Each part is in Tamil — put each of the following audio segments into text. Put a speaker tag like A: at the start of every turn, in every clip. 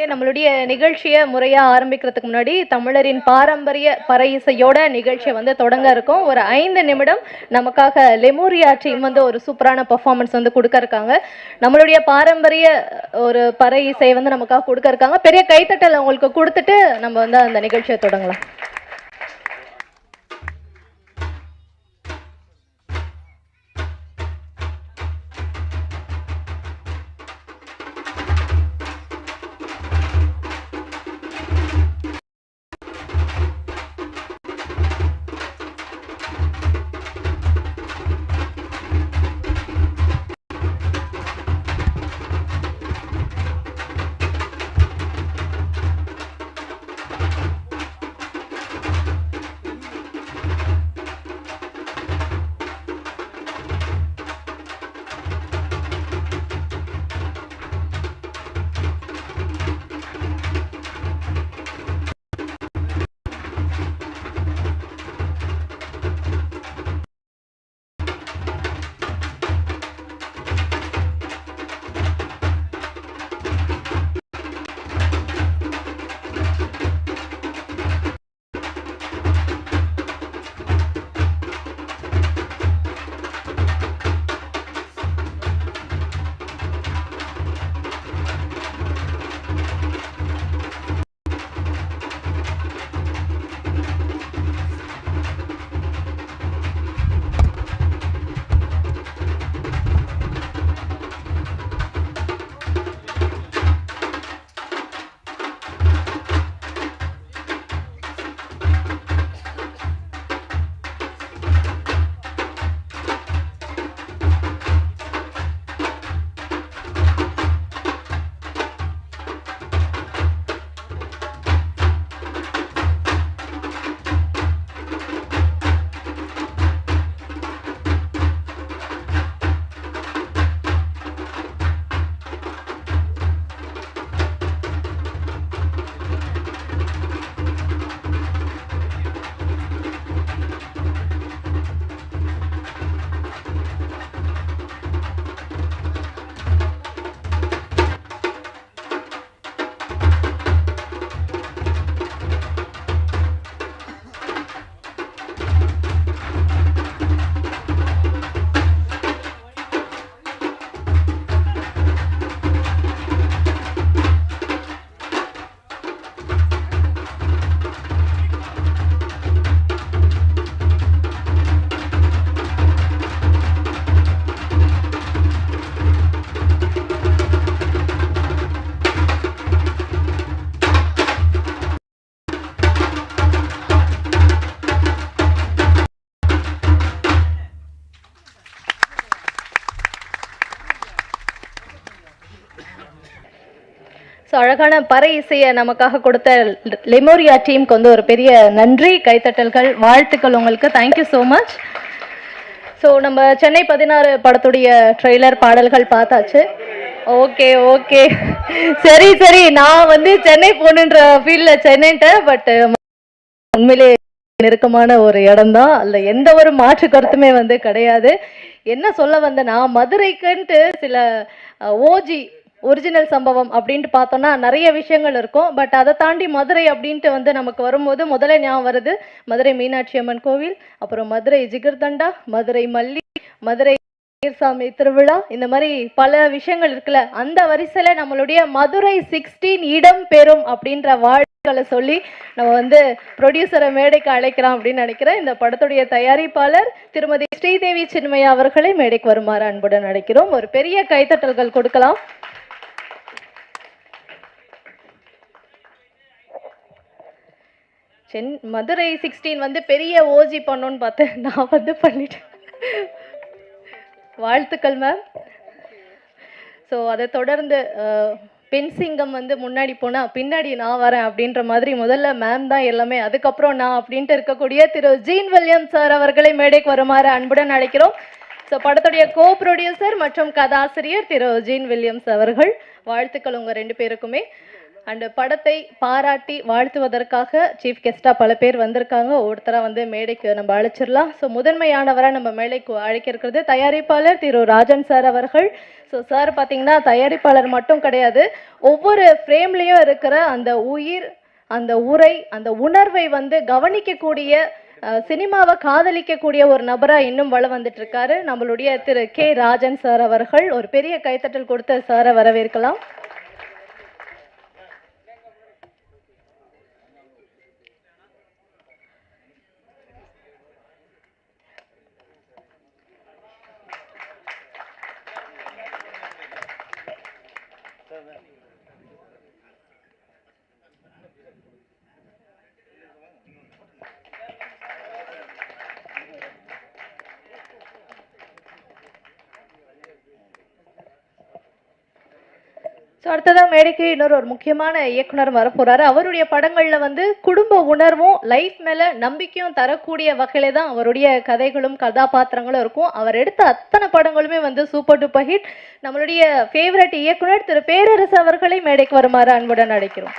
A: நம்மளுடைய நிகழ்ச்சியை முறையா ஆரம்பிக்கிறதுக்கு முன்னாடி தமிழரின் பாரம்பரிய பறை இசையோட நிகழ்ச்சியை வந்து தொடங்க இருக்கும். ஒரு 5 நிமிடம் நமக்காக லெமோரியா டீம் வந்து ஒரு சூப்பரான பெர்ஃபார்மன்ஸ் வந்து கொடுக்க இருக்காங்க. நம்மளுடைய பாரம்பரிய ஒரு பறை இசையை வந்து நமக்காக கொடுக்க இருக்காங்க. பெரிய கைத்தட்டல் அவங்களுக்கு கொடுத்துட்டு நம்ம வந்து அந்த நிகழ்ச்சியை தொடங்கலாம். ஸோ அழகான பறை இசையை நமக்காக கொடுத்த லெமோரியா டீமுக்கு வந்து ஒரு பெரிய நன்றி, கைத்தட்டல்கள், வாழ்த்துக்கள் உங்களுக்கு. Thank you so much. ஸோ நம்ம சென்னை 16 படத்துடைய ட்ரெய்லர் பாடல்கள் பார்த்தாச்சு. ஓகே ஓகே, சரி சரி, நான் வந்து சென்னை போகணுன்ற ஃபீல்டில் சென்னைன்ட்டேன். பட் உண்மையிலே நெருக்கமான ஒரு இடம் தான், அதில் எந்த ஒரு மாற்று கருத்துமே வந்து கிடையாது. என்ன சொல்ல வந்தேன்னா, மதுரைக்குன்ட்டு சில ஓஜி ஒரிஜினல் சம்பவம் அப்படின்ட்டு பார்த்தோன்னா நிறைய விஷயங்கள் இருக்கும். பட் அதை தாண்டி மதுரை அப்படின்ட்டு வந்து நமக்கு வரும்போது முதல்ல ஞாபகம் வருது மதுரை மீனாட்சி அம்மன் கோவில், அப்புறம் மதுரை ஜிகர்தண்டா, மதுரை மல்லி, மதுரை சாமி திருவிழா, இந்த மாதிரி பல விஷயங்கள் இருக்குல்ல. அந்த வரிசையில் நம்மளுடைய மதுரை 16 இடம் பெறும் அப்படின்ற வாழ்த்துக்களை சொல்லி நம்ம வந்து ப்ரொடியூசரை மேடைக்கு அழைக்கிறோம் அப்படின்னு நினைக்கிறேன். இந்த படத்துடைய தயாரிப்பாளர் திருமதி ஸ்ரீதேவி சின்மயா அவர்களை மேடைக்கு வருமாறு அன்புடன் அழைக்கிறோம். ஒரு பெரிய கைத்தட்டல்கள் கொடுக்கலாம். மதுரை 16 வந்து பெரிய ஓஜி பண்ணோன்னு பார்த்தேன், நான் வந்து பண்ணிட்டேன். வாழ்த்துக்கள் மேம். ஸோ அதை தொடர்ந்து பெண் சிங்கம் வந்து முன்னாடி போனால் பின்னாடி நான் வரேன் அப்படின்ற மாதிரி முதல்ல மேம் தான் எல்லாமே, அதுக்கப்புறம் நான் அப்படின்ட்டு இருக்கக்கூடிய திரு ஜீன் வில்லியம்ஸ் சார் அவர்களை மேடைக்கு வருமாறு அன்புடன் அழைக்கிறோம். ஸோ படத்துடைய கோ ப்ரொடியூசர் மற்றும் கதாசிரியர் திரு ஜீன் வில்லியம்ஸ் அவர்கள். வாழ்த்துக்கள் உங்கள் 2 பேருக்குமே. அண்ட் படத்தை பாராட்டி வாழ்த்துவதற்காக சீஃப் கெஸ்ட்டாக பல பேர் வந்திருக்காங்க. ஒவ்வொருத்தராக வந்து மேடைக்கு நம்ம அழைச்சிடலாம். ஸோ முதன்மையானவராக நம்ம மேடைக்கு அழைக்க இருக்கிறது தயாரிப்பாளர் திரு ராஜன் சார் அவர்கள். ஸோ சார் பார்த்தீங்கன்னா தயாரிப்பாளர் மட்டும் கிடையாது, ஒவ்வொரு ஃப்ரேம்லேயும் இருக்கிற அந்த உயிர், அந்த உரை, அந்த உணர்வை வந்து கவனிக்கக்கூடிய, சினிமாவை காதலிக்கக்கூடிய ஒரு நபராக இன்னும் வளம் வந்துட்டு இருக்காரு நம்மளுடைய திரு கே ராஜன் சார் அவர்கள். ஒரு பெரிய கைத்தட்டல் கொடுத்து சாரை வரவேற்கலாம். ஸோ அடுத்ததாக மேடைக்கு இன்னொரு முக்கியமான இயக்குனர் வரப்போறாரு. அவருடைய படங்களில் வந்து குடும்ப உணர்வும் லைஃப் மேலே நம்பிக்கையும் தரக்கூடிய வகையில தான் அவருடைய கதைகளும் கதாபாத்திரங்களும் இருக்கும். அவர் எடுத்த அத்தனை படங்களுமே வந்து சூப்பர் டூப்பர் ஹிட். நம்மளுடைய ஃபேவரட் இயக்குனர் திரு பேரரசு அவர்களை மேடைக்கு வருமாறு அன்புடன் அழைக்கிறோம்.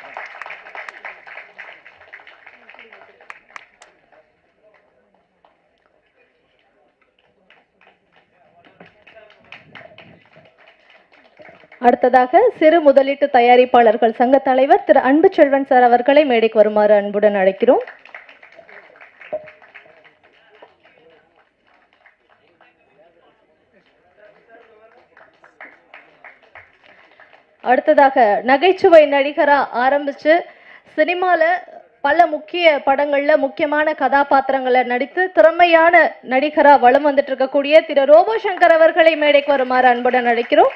A: அடுத்ததாக சிறு முதலீட்டு தயாரிப்பாளர்கள் சங்க தலைவர் திரு அன்பு செல்வன் சார் அவர்களை மேடைக்கு வருமாறு அன்புடன் அழைக்கிறோம். அடுத்ததாக நகைச்சுவை நடிகரா ஆரம்பிச்சு சினிமால பல முக்கிய படங்கள்ல முக்கியமான கதாபாத்திரங்களை நடித்து திறமையான நடிகரா வலம் வந்துட்டு இருக்கக்கூடிய திரு ரோபோ சங்கர் அவர்களை மேடைக்கு வருமாறு அன்புடன் அழைக்கிறோம்.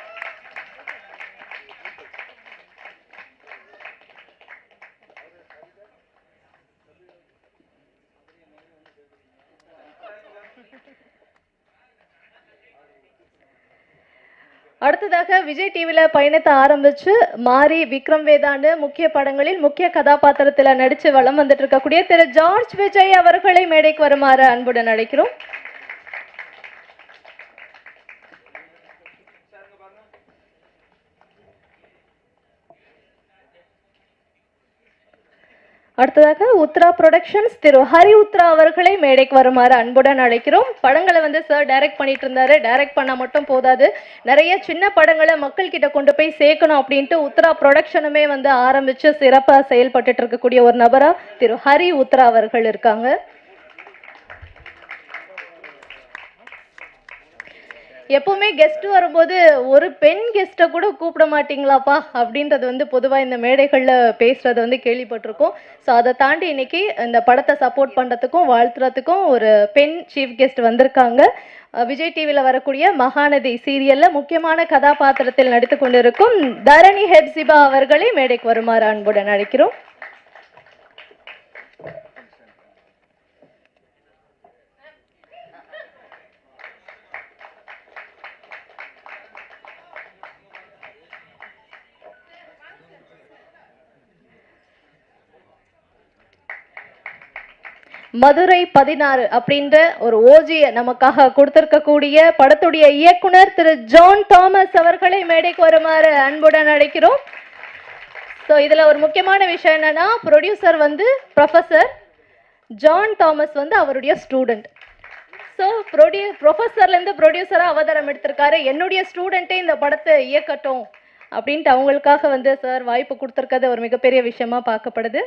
A: அடுத்ததாக விஜய் டிவியில் பயணத்தை ஆரம்பிச்சு மாரி, விக்ரம் வேதாண்டு முக்கிய படங்களில் முக்கிய கதாபாத்திரத்தில் நடித்து வலம் வந்துட்டு இருக்கக்கூடிய திரு ஜார்ஜ் விஜய் அவர்களை மேடைக்கு வருமாறு அன்புடன் அழைக்கிறோம். அடுத்ததாக உத்ரா ப்ரொடக்ஷன்ஸ் திரு ஹரி உத்ரா அவர்களை மேடைக்கு வருமாறு அன்புடன் அழைக்கிறோம். படங்களை வந்து சார் டைரக்ட் பண்ணிட்டு இருந்தாரு. டைரக்ட் பண்ணால் மட்டும் போதாது, நிறைய சின்ன படங்களை மக்கள் கிட்ட கொண்டு போய் சேர்க்கணும் அப்படின்ட்டு உத்ரா ப்ரொடக்ஷனுமே வந்து ஆரம்பிச்சு சிறப்பாக செயல்பட்டு இருக்கக்கூடிய ஒரு நபரா திரு ஹரி உத்ரா அவர்கள் இருக்காங்க. எப்பவுமே கெஸ்ட் வரும்போது ஒரு பெண் கெஸ்ட்டை கூட கூப்பிட மாட்டீங்களாப்பா அப்படின்றது வந்து பொதுவாக இந்த மேடைகளில் பேசுகிறத வந்து கேள்விப்பட்டிருக்கோம். ஸோ அதை தாண்டி இன்னைக்கு இந்த படத்தை சப்போர்ட் பண்ணுறதுக்கும் வாழ்த்துறதுக்கும் ஒரு பெண் சீஃப் கெஸ்ட் வந்திருக்காங்க. விஜய் டிவியில் வரக்கூடிய மகாநதி சீரியலில் முக்கியமான கதாபாத்திரத்தில் நடித்து கொண்டிருக்கும் தரணி ஹெப்சிபா அவர்களை மேடைக்கு வருமாறு அன்புடன் அழைக்கிறோம். மதுரை 16 அப்படின்ற ஒரு ஓஜியை நமக்காக கொடுத்திருக்கக்கூடிய படத்துடைய இயக்குனர் திரு ஜான் தாமஸ் அவர்களை மேடைக்கு வருமாறு அன்புடன் அழைக்கிறோம். ஸோ இதில் ஒரு முக்கியமான விஷயம் என்னன்னா, ப்ரொடியூசர் வந்து ப்ரொஃபஸர், ஜான் தாமஸ் வந்து அவருடைய ஸ்டூடெண்ட். ஸோ ப்ரொஃபஸர்லேருந்து ப்ரொடியூசராக அவதாரம் எடுத்திருக்காரு. என்னுடைய ஸ்டூடெண்ட்டே இந்த படத்தை இயக்கட்டும் அப்படின்ட்டு அவங்களுக்காக வந்து சார் வாய்ப்பு கொடுத்துருக்கிறது ஒரு மிகப்பெரிய விஷயமா பார்க்கப்படுது.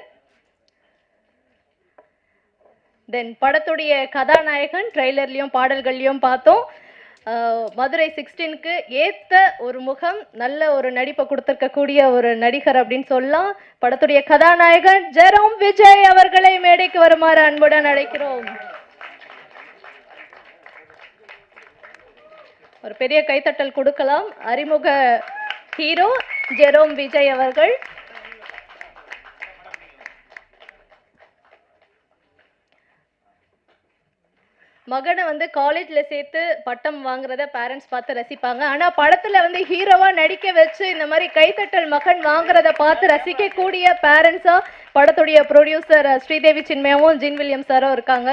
A: தென் படத்துடைய கதாநாயகன் ட்ரெய்லர்லையும் பாடல்கள்லையும் பார்த்தோம். மதுரை 16க்கு ஏற்ற ஒரு முகம், நல்ல ஒரு நடிப்பை கொடுத்துருக்கக்கூடிய ஒரு நடிகர் அப்படின்னு சொல்லலாம். படத்துடைய கதாநாயகன் ஜெரோம் விஜய் அவர்களை மேடைக்கு வருமாறு அன்புடன் அழைக்கிறோம். ஒரு பெரிய கைத்தட்டல் கொடுக்கலாம். அறிமுக ஹீரோ ஜெரோம் விஜய் அவர்கள். மகனை வந்து காலேஜில் சேர்த்து பட்டம் வாங்குறத பேரண்ட்ஸ் பார்த்து ரசிப்பாங்க. ஆனால் படத்தில் வந்து ஹீரோவாக நடிக்க வச்சு இந்த மாதிரி கைத்தட்டல் மகன் வாங்குறத பார்த்து ரசிக்கக்கூடிய பேரண்ட்ஸாக படத்துடைய ப்ரொடியூசர் ஸ்ரீதேவி சின்மயாவும் ஜின் வில்லியம் சாரும் இருக்காங்க.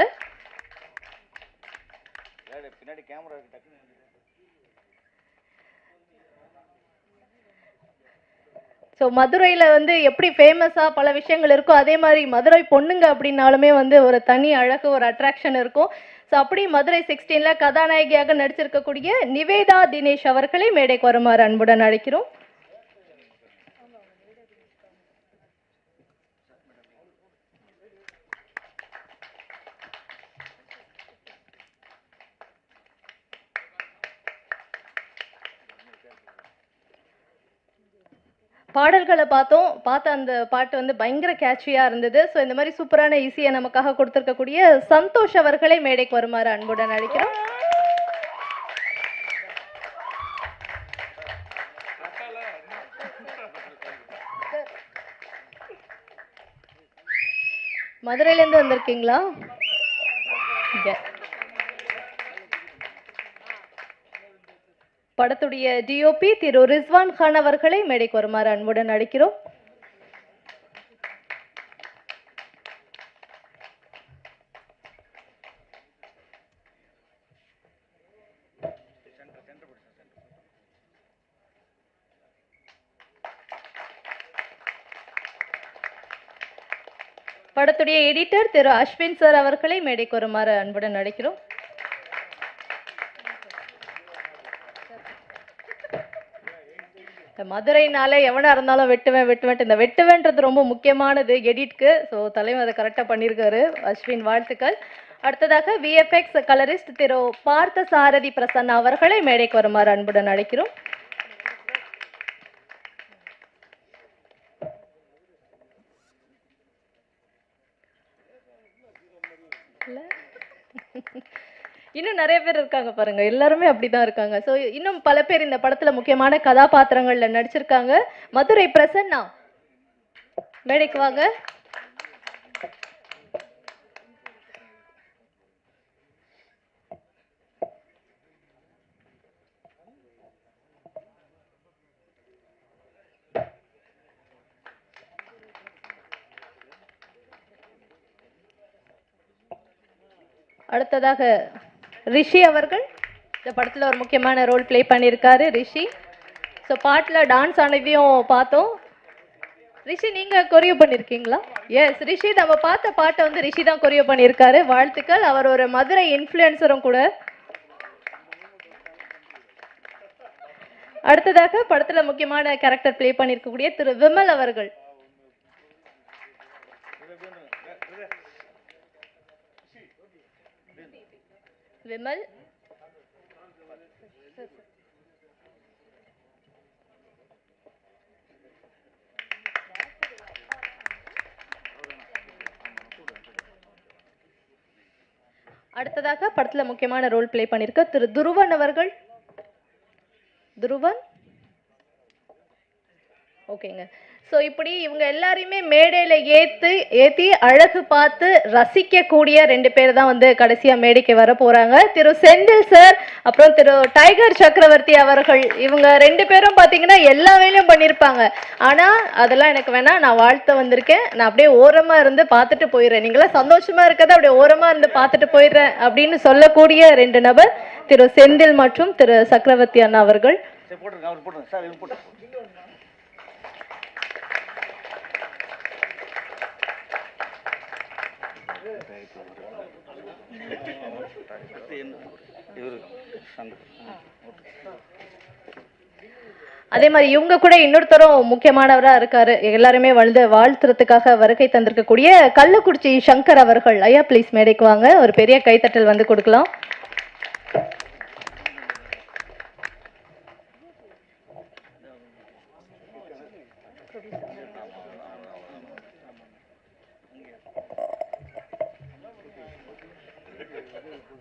A: ஸோ மதுரையில் வந்து எப்படி ஃபேமஸாக பல விஷயங்கள் இருக்கோ அதே மாதிரி மதுரை பொண்ணுங்க அப்படின்னாலுமே வந்து ஒரு தனி அழகு ஒரு அட்ராக்ஷன் இருக்கும். ஸோ அப்படி மதுரை 16ல் கதாநாயகியாக நடிச்சிருக்கக்கூடிய நிவேதா தினேஷ் அவர்களை மேடைக்கு வருமாறு அன்புடன் அழைக்கிறோம். பாடல்களை பார்த்த அந்த பாட்டு வந்து பயங்கர கேட்சியாக இருந்தது. ஸோ இந்த மாதிரி சூப்பரான இசையை நமக்காக கொடுத்துருக்கக்கூடிய சந்தோஷ் அவர்களை மேடைக்கு வருமாறு அன்புடன் அழைக்கிறோம். மதுரையிலேருந்து வந்திருக்கீங்களா? படத்துடைய டிஓபி திரு ரிஸ்வான் கான் அவர்களை மேடைக்கு வருமாறு அன்புடன் அழைக்கிறோம். படத்துடைய எடிட்டர் திரு அஸ்வின் சார் அவர்களை மேடைக்கு வருமாறு அன்புடன் அழைக்கிறோம். மதுரைனாலே எவனா இருந்தாலும் வெட்டுவேன் இந்த வெட்டுவேன்றது ரொம்ப முக்கியமானது எடிட்க்கு. ஸோ தலைவர் அதை கரெக்டாக பண்ணியிருக்காரு. அஸ்வின் வாழ்த்துக்கள். அடுத்ததாக விஎஃப்எக்ஸ் கலரிஸ்ட் திரு பார்த்த சாரதி பிரசன்னா அவர்களை மேடைக்கு வருமாறு அன்புடன் அழைக்கிறோம். இன்னும் நிறைய பேர் இருக்காங்க பாருங்க, எல்லாருமே அப்படிதான் இருக்காங்க. ஸோ இன்னும் பல பேர் இந்த படத்துல முக்கியமான கதாபாத்திரங்கள்ல நடிச்சிருக்காங்க. மதுரை பிரசன்னா மேடைக்கு வாங்க. அடுத்ததாக ரிஷி அவர்கள் இந்த படத்தில் ஒரு முக்கியமான ரோல் ப்ளே பண்ணியிருக்காரு ரிஷி. ஸோ பாட்டில் டான்ஸ் ஆனதையும் பார்த்தோம். ரிஷி நீங்கள் கொரியோ பண்ணியிருக்கீங்களா? எஸ் ரிஷி, நம்ம பார்த்த பாட்டை வந்து ரிஷி தான் கொரியோ பண்ணியிருக்காரு. வாழ்த்துக்கள். அவர் ஒரு மதுரை இன்ஃப்ளூயன்சரும் கூட. அடுத்ததாக படத்தில் முக்கியமான கேரக்டர் ப்ளே பண்ணியிருக்கக்கூடிய திரு விமல் அவர்கள். விமல் அடுத்ததாக படத்துல முக்கியமான ரோல் ப்ளே பண்ணிருக்க திரு துருவன் அவர்கள். துருவன் ஓகேங்க. ஸோ இப்படி இவங்க எல்லாரையுமே மேடையில் ஏற்றி அழகு பார்த்து ரசிக்கக்கூடிய 2 பேர் தான் வந்து கடைசியாக மேடைக்கு வர போகிறாங்க. திரு செந்தில் சார் அப்புறம் திரு டைகர் சக்கரவர்த்தி அவர்கள். இவங்க 2 பேரும் பார்த்தீங்கன்னா எல்லா வேலையும் பண்ணியிருப்பாங்க. ஆனால் அதெல்லாம் எனக்கு வேணாம், நான் வாழ்த்த வந்திருக்கேன், நான் அப்படியே ஓரமாக இருந்து பார்த்துட்டு போயிடுறேன், நீங்களாம் சந்தோஷமாக இருக்கிறத அப்படியே ஓரமாக இருந்து பார்த்துட்டு போயிடுறேன் அப்படின்னு சொல்லக்கூடிய 2 நபர் திரு செந்தில் மற்றும் திரு சக்கரவர்த்தி அண்ணா அவர்கள். அதே மாதிரி இவங்க கூட இன்னொருத்தரும் முக்கியமானவரா இருக்காரு, எல்லாருமே வாழ்த்துறதுக்காக வருகை தந்திருக்கக்கூடிய கள்ளக்குறிச்சி சங்கர் அவர்கள். ஐயா ப்ளீஸ் மேடைக்கு வாங்க, ஒரு பெரிய கைத்தட்டல் வந்து கொடுக்கலாம்.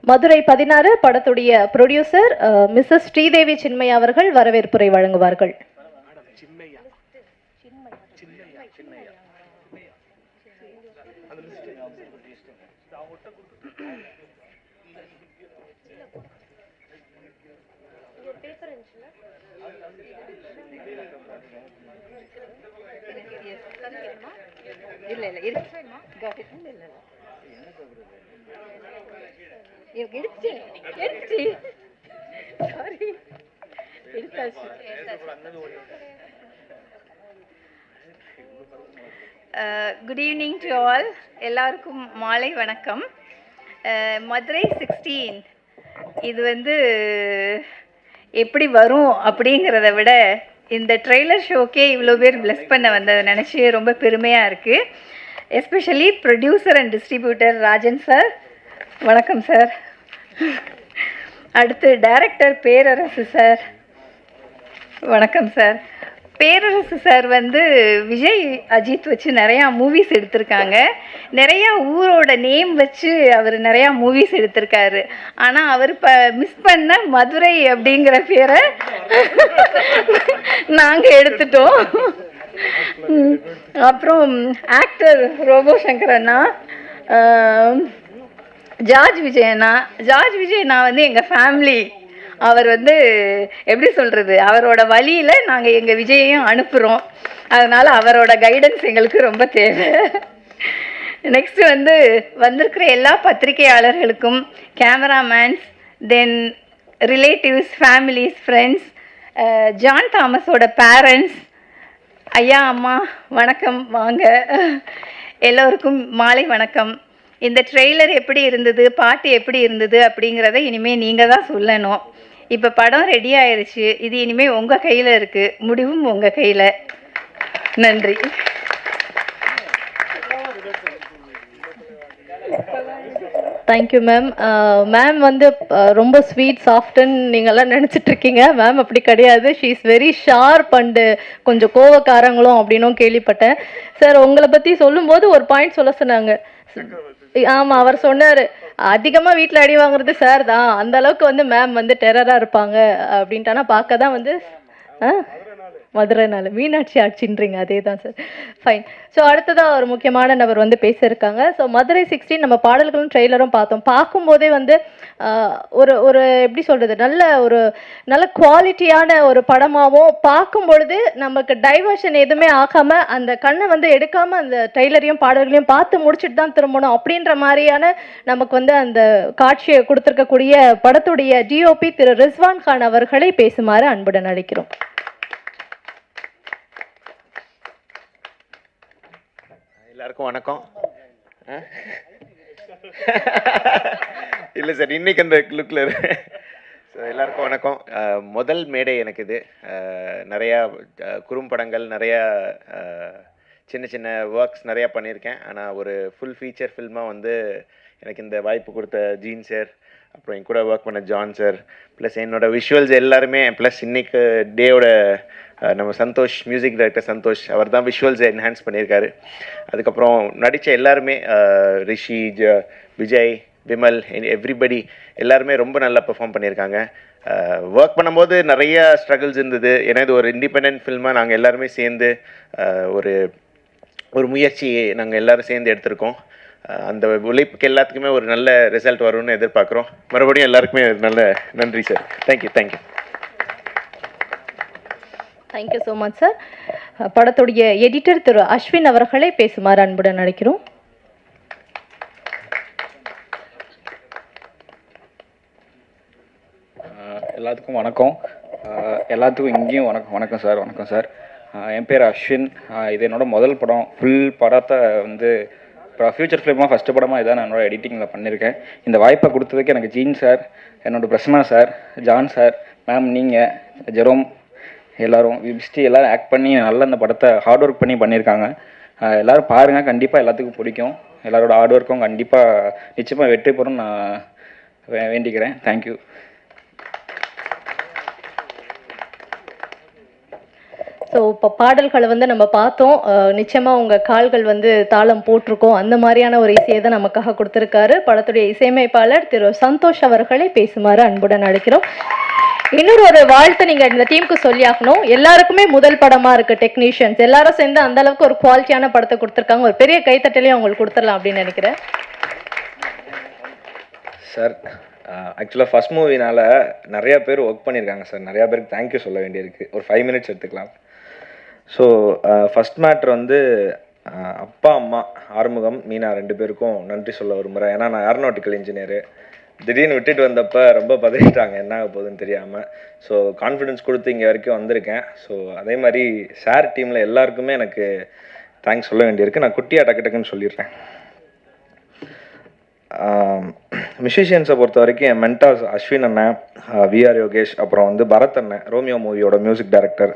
A: மதுரை 16 படத்துடைய ப்ரொடியூசர் மிஸ்ஸஸ் ஸ்ரீதேவி சின்மயா அவர்கள் வரவேற்புரை வழங்குவார்கள்.
B: Good evening to all. எல்லாருக்கும் மாலை வணக்கம். மதுரை 16 இது எப்படி வரும் அப்படிங்கிறத விட இந்த ட்ரெய்லர் ஷோக்கே இவ்வளோ பேர் பிளஸ் பண்ண வந்ததை நினச்சி ரொம்ப பெருமையாக இருக்குது. Especially producer and distributor Rajan sir, வணக்கம் சார். அடுத்து டைரக்டர் பேரரசு சார், வணக்கம் சார். பேரரசு சார் விஜய் அஜித் வச்சு நிறையா மூவிஸ் எடுத்திருக்காங்க. நிறையா ஊரோட நேம் வச்சு அவர் நிறையா மூவிஸ் எடுத்திருக்காரு. ஆனால் அவர் மிஸ் பண்ண மதுரை அப்படிங்கிற பேரை நாங்கள் எடுத்துட்டோம். அப்புறம் ஆக்டர் ரோபோ சங்கர் அண்ணா, ஜார்ஜ் விஜயண்ணா. ஜார்ஜ் விஜயண்ணா எங்கள் ஃபேமிலி. அவர் எப்படி சொல்கிறது, அவரோட வழியில் நாங்கள் எங்கள் விஜயையும் அனுப்புகிறோம். அதனால் அவரோட கைடன்ஸ் எங்களுக்கு ரொம்ப தேவை. நெக்ஸ்ட்டு வந்திருக்கிற எல்லா பத்திரிகையாளர்களுக்கும், cameramen, then relatives, families, friends, John தாமஸோட பேரண்ட்ஸ், ஐயா அம்மா வணக்கம், வாங்க. எல்லோருக்கும் மாலை வணக்கம். இந்த ட்ரெய்லர் எப்படி இருந்தது, பாட்டு எப்படி இருந்தது அப்படிங்கிறத இனிமேல் நீங்கள் தான் சொல்லணும். இப்போ படம் ரெடி ஆயிடுச்சு. இது இனிமேல் உங்கள் கையில் இருக்குது, முடிவும் உங்கள் கையில். நன்றி.
A: Thank you ma'am. மேம் ரொம்ப ஸ்வீட் சாஃப்ட்ன்னு நீங்கள்லாம் நினச்சிட்ருக்கீங்க. மேம் அப்படி கிடையாது. She is very sharp and கொஞ்சம் கோவக்காரங்களும் அப்படின்னும் கேள்விப்பட்டேன். சார் உங்களை பற்றி சொல்லும்போது ஒரு பாயிண்ட் சொல்ல சொன்னாங்க. ஆமாம், அவர் சொன்னார் அதிகமாக வீட்டில் அடி வாங்குறது சார் தான், அந்த அளவுக்கு மேம் டெரராக இருப்பாங்க அப்படின்ட்டு. ஆனால் பார்க்க தான் மதுரைனால மீனாட்சி ஆட்சின்றீங்க, அதே தான் சார். ஃபைன். ஸோ அடுத்ததாக ஒரு முக்கியமான நபர் பேச இருக்காங்க. ஸோ மதுரை 16 நம்ம பாடல்களும் ட்ரெய்லரும் பார்த்தோம். பார்க்கும்போதே ஒரு ஒரு எப்படி சொல்கிறது, நல்ல குவாலிட்டியான ஒரு படமாகவும், பார்க்கும் பொழுது நமக்கு டைவர்ஷன் எதுவுமே ஆகாமல் அந்த கண்ணை எடுக்காமல் அந்த ட்ரெய்லரையும் பாடல்களையும் பார்த்து முடிச்சுட்டு தான் திரும்பணும் அப்படின்ற மாதிரியான நமக்கு அந்த காட்சியை கொடுத்துருக்கக்கூடிய படத்துடைய டிஓபி திரு ரிஸ்வான் கான் அவர்களை பேசுமாறு அன்புடன் அழைக்கிறோம்.
C: எல்லாருக்கும் வணக்கம். இல்லை சார், இன்னைக்கு அந்த லுக்கில் எல்லாருக்கும் வணக்கம். முதல் மேடை எனக்கு இது. நிறையா குறும்படங்கள், நிறையா சின்ன சின்ன ஒர்க்ஸ் நிறையா பண்ணியிருக்கேன். ஆனால் ஒரு ஃபுல் ஃபீச்சர் ஃபில்மாக எனக்கு இந்த வாய்ப்பு கொடுத்த ஜீன் சார், அப்புறம் என் கூட ஒர்க் பண்ண ஜான் சார், ப்ளஸ் என்னோட விஷுவல்ஸ் எல்லாருமே, ப்ளஸ் இன்னைக்கு டேயோட நம்ம சந்தோஷ், மியூசிக் டைரக்டர் சந்தோஷ், அவர் தான் விஷுவல்ஸை என்ஹான்ஸ் பண்ணியிருக்காரு. அதுக்கப்புறம் நடித்த எல்லாருமே, ரிஷி, விஜய், விமல், எவ்ரிபடி எல்லாருமே ரொம்ப நல்லா பெர்ஃபார்ம் பண்ணியிருக்காங்க. ஒர்க் பண்ணும்போது நிறைய ஸ்ட்ரகிள்ஸ் இருந்தது. ஏன்னா இது ஒரு இண்டிபெண்ட் ஃபில்மாக நாங்கள் எல்லாருமே சேர்ந்து ஒரு ஒரு முயற்சி நாங்கள் எல்லோரும் சேர்ந்து எடுத்திருக்கோம். அந்த உழைப்புக்கு எல்லாத்துக்குமே ஒரு நல்ல ரிசல்ட் வரும்னு எதிர்பார்க்குறோம். மறுபடியும் எல்லாருக்குமே நல்ல நன்றி sir. Thank you.
A: Thank you so much sir. படத்துடைய எடிட்டர் திரு அஸ்வின் அவர்களை பேசுமாறு அன்புடன் அழைக்கிறோம்.
D: எல்லாத்துக்கும் வணக்கம். எல்லாத்துக்கும் இங்கேயும் வணக்கம் சார். வணக்கம் சார். என் பேர் அஸ்வின். இது என்னோட முதல் படம். ஃபுல் படத்தை இப்போ ஃபியூச்சர் ஃபிலிமாக ஃபஸ்ட்டு படமாக இதான் நான் என்னோட எடிட்டிங்கில் பண்ணியிருக்கேன். இந்த வாய்ப்பை கொடுத்ததுக்கு எனக்கு ஜீன் சார், என்னோடய Prasanna sir, John sir, ma'am, நீங்கள், ஜெரோம், எல்லோரும் எல்லோரும் ஆக்ட் பண்ணி நல்லா இந்த படத்தை ஹார்ட் ஒர்க் பண்ணியிருக்காங்க. எல்லோரும் பாருங்கள், கண்டிப்பாக எல்லாத்துக்கும் பிடிக்கும். எல்லாரோட ஹார்ட் ஒர்க்கும் கண்டிப்பாக நிச்சயமாக வெற்றி பெறும் நான் வேண்டிக்கிறேன். தேங்க்யூ.
A: ஸோ இப்போ பாடல்களை நம்ம பார்த்தோம். நிச்சயமாக உங்கள் கால்கள் தாளம் போட்டிருக்கோம். அந்த மாதிரியான ஒரு இசையை தான் நமக்காக கொடுத்துருக்காரு படத்துடைய இசையமைப்பாளர் திரு சந்தோஷ் அவர்களை பேசுமாறு அன்புடன் அழைக்கிறோம். இன்னொரு வாழ்த்து நீங்கள் இந்த டீமுக்கு சொல்லி ஆகணும். எல்லாருக்குமே முதல் படமாக இருக்குது. டெக்னீஷியன்ஸ் எல்லாரும் சேர்ந்து அந்த அளவுக்கு ஒரு குவாலிட்டியான படத்தை கொடுத்துருக்காங்க. ஒரு பெரிய கைத்தட்டலையும் அவங்களுக்கு கொடுத்துடலாம் அப்படின்னு நினைக்கிறேன்.
E: சார், ஆக்சுவலாக ஃபஸ்ட் மூவினால் நிறையா பேர் ஒர்க் பண்ணியிருக்காங்க சார். நிறையா பேருக்கு தேங்க்யூ சொல்ல வேண்டியிருக்கு. ஒரு 5 minutes எடுத்துக்கலாம். ஸோ ஃபஸ்ட் மேட்ரு அப்பா அம்மா ஆறுமுகம், மீனா 2 பேருக்கும் நன்றி சொல்ல விரும்புகிறேன். ஏன்னா நான் ஏரோநாட்டிக்கல் இன்ஜினியரு. திடீர்னு விட்டுட்டு வந்தப்போ ரொம்ப பதறிட்டாங்க, என்ன ஆக போகுதுன்னு தெரியாமல். ஸோ கான்ஃபிடென்ஸ் கொடுத்து இங்கே வரைக்கும் வந்திருக்கேன். ஸோ அதே மாதிரி சார் டீமில் எல்லாருக்குமே எனக்கு தேங்க்ஸ் சொல்ல வேண்டியிருக்கு. நான் குட்டியாக டக்கு டக்குன்னு சொல்லிடுறேன். மியூசிஷியன்ஸை பொறுத்த வரைக்கும் என் மென்டார்ஸ் அஸ்வின் அண்ணன், விஆர் யோகேஷ், அப்புறம் வந்து பரத் அண்ணன், ரோமியோ மூவியோட மியூசிக் டைரக்டர்.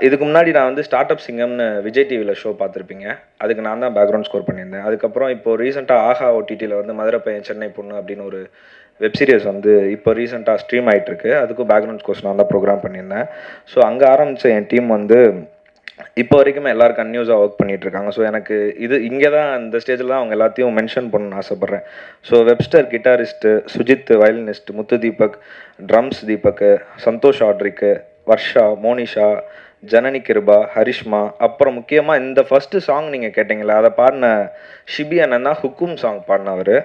E: இதுக்கு முன்னாடி நான் வந்து ஸ்டார்ட் அப் சிங்கம்னு விஜய் டிவியில் ஷோ பார்த்துருப்பீங்க. அதுக்கு நான் தான் பேக்ரவுண்ட் ஸ்கோர் பண்ணியிருந்தேன். அதுக்கப்புறம் இப்போ ரீசெண்டாக ஆஹா ஓடிடியில் வந்து மதுரை பையன் சென்னை பொண்ணு அப்படின்னு ஒரு வெப் சீரிஸ் வந்து இப்போ ரீசெண்டாக ஸ்ட்ரீம் ஆகிட்டுருக்கு. அதுக்கும் பேக்ரவுண்ட் ஸ்கோர்ஸ் நான் தான் ப்ரோக்ராம் பண்ணியிருந்தேன். ஸோ அங்கே ஆரம்பித்த என் டீம் வந்து இப்போ வரைக்குமே எல்லோரும் கன்யூஸாக ஒர்க் பண்ணிகிட்ருக்காங்க. ஸோ எனக்கு இது இங்கே தான் இந்த ஸ்டேஜில் தான் அவங்க எல்லாத்தையும் மென்ஷன் பண்ணணும்னு ஆசைப்பட்றேன். So Webster guitarist, Sujith violinist, Muthu Deepak drums, Deepak, Santhosh ஆட்ரிக்கு, வர்ஷா, மோனிஷா, ஜனனி கிருபா, ஹரிஷ்மா, அப்புறம் முக்கியமாக இந்த ஃபஸ்ட்டு சாங் நீங்கள் கேட்டிங்களா, அதை பாடின ஷிபி அண்ணன் தான் ஹுக்கும் சாங் பாடினவர்.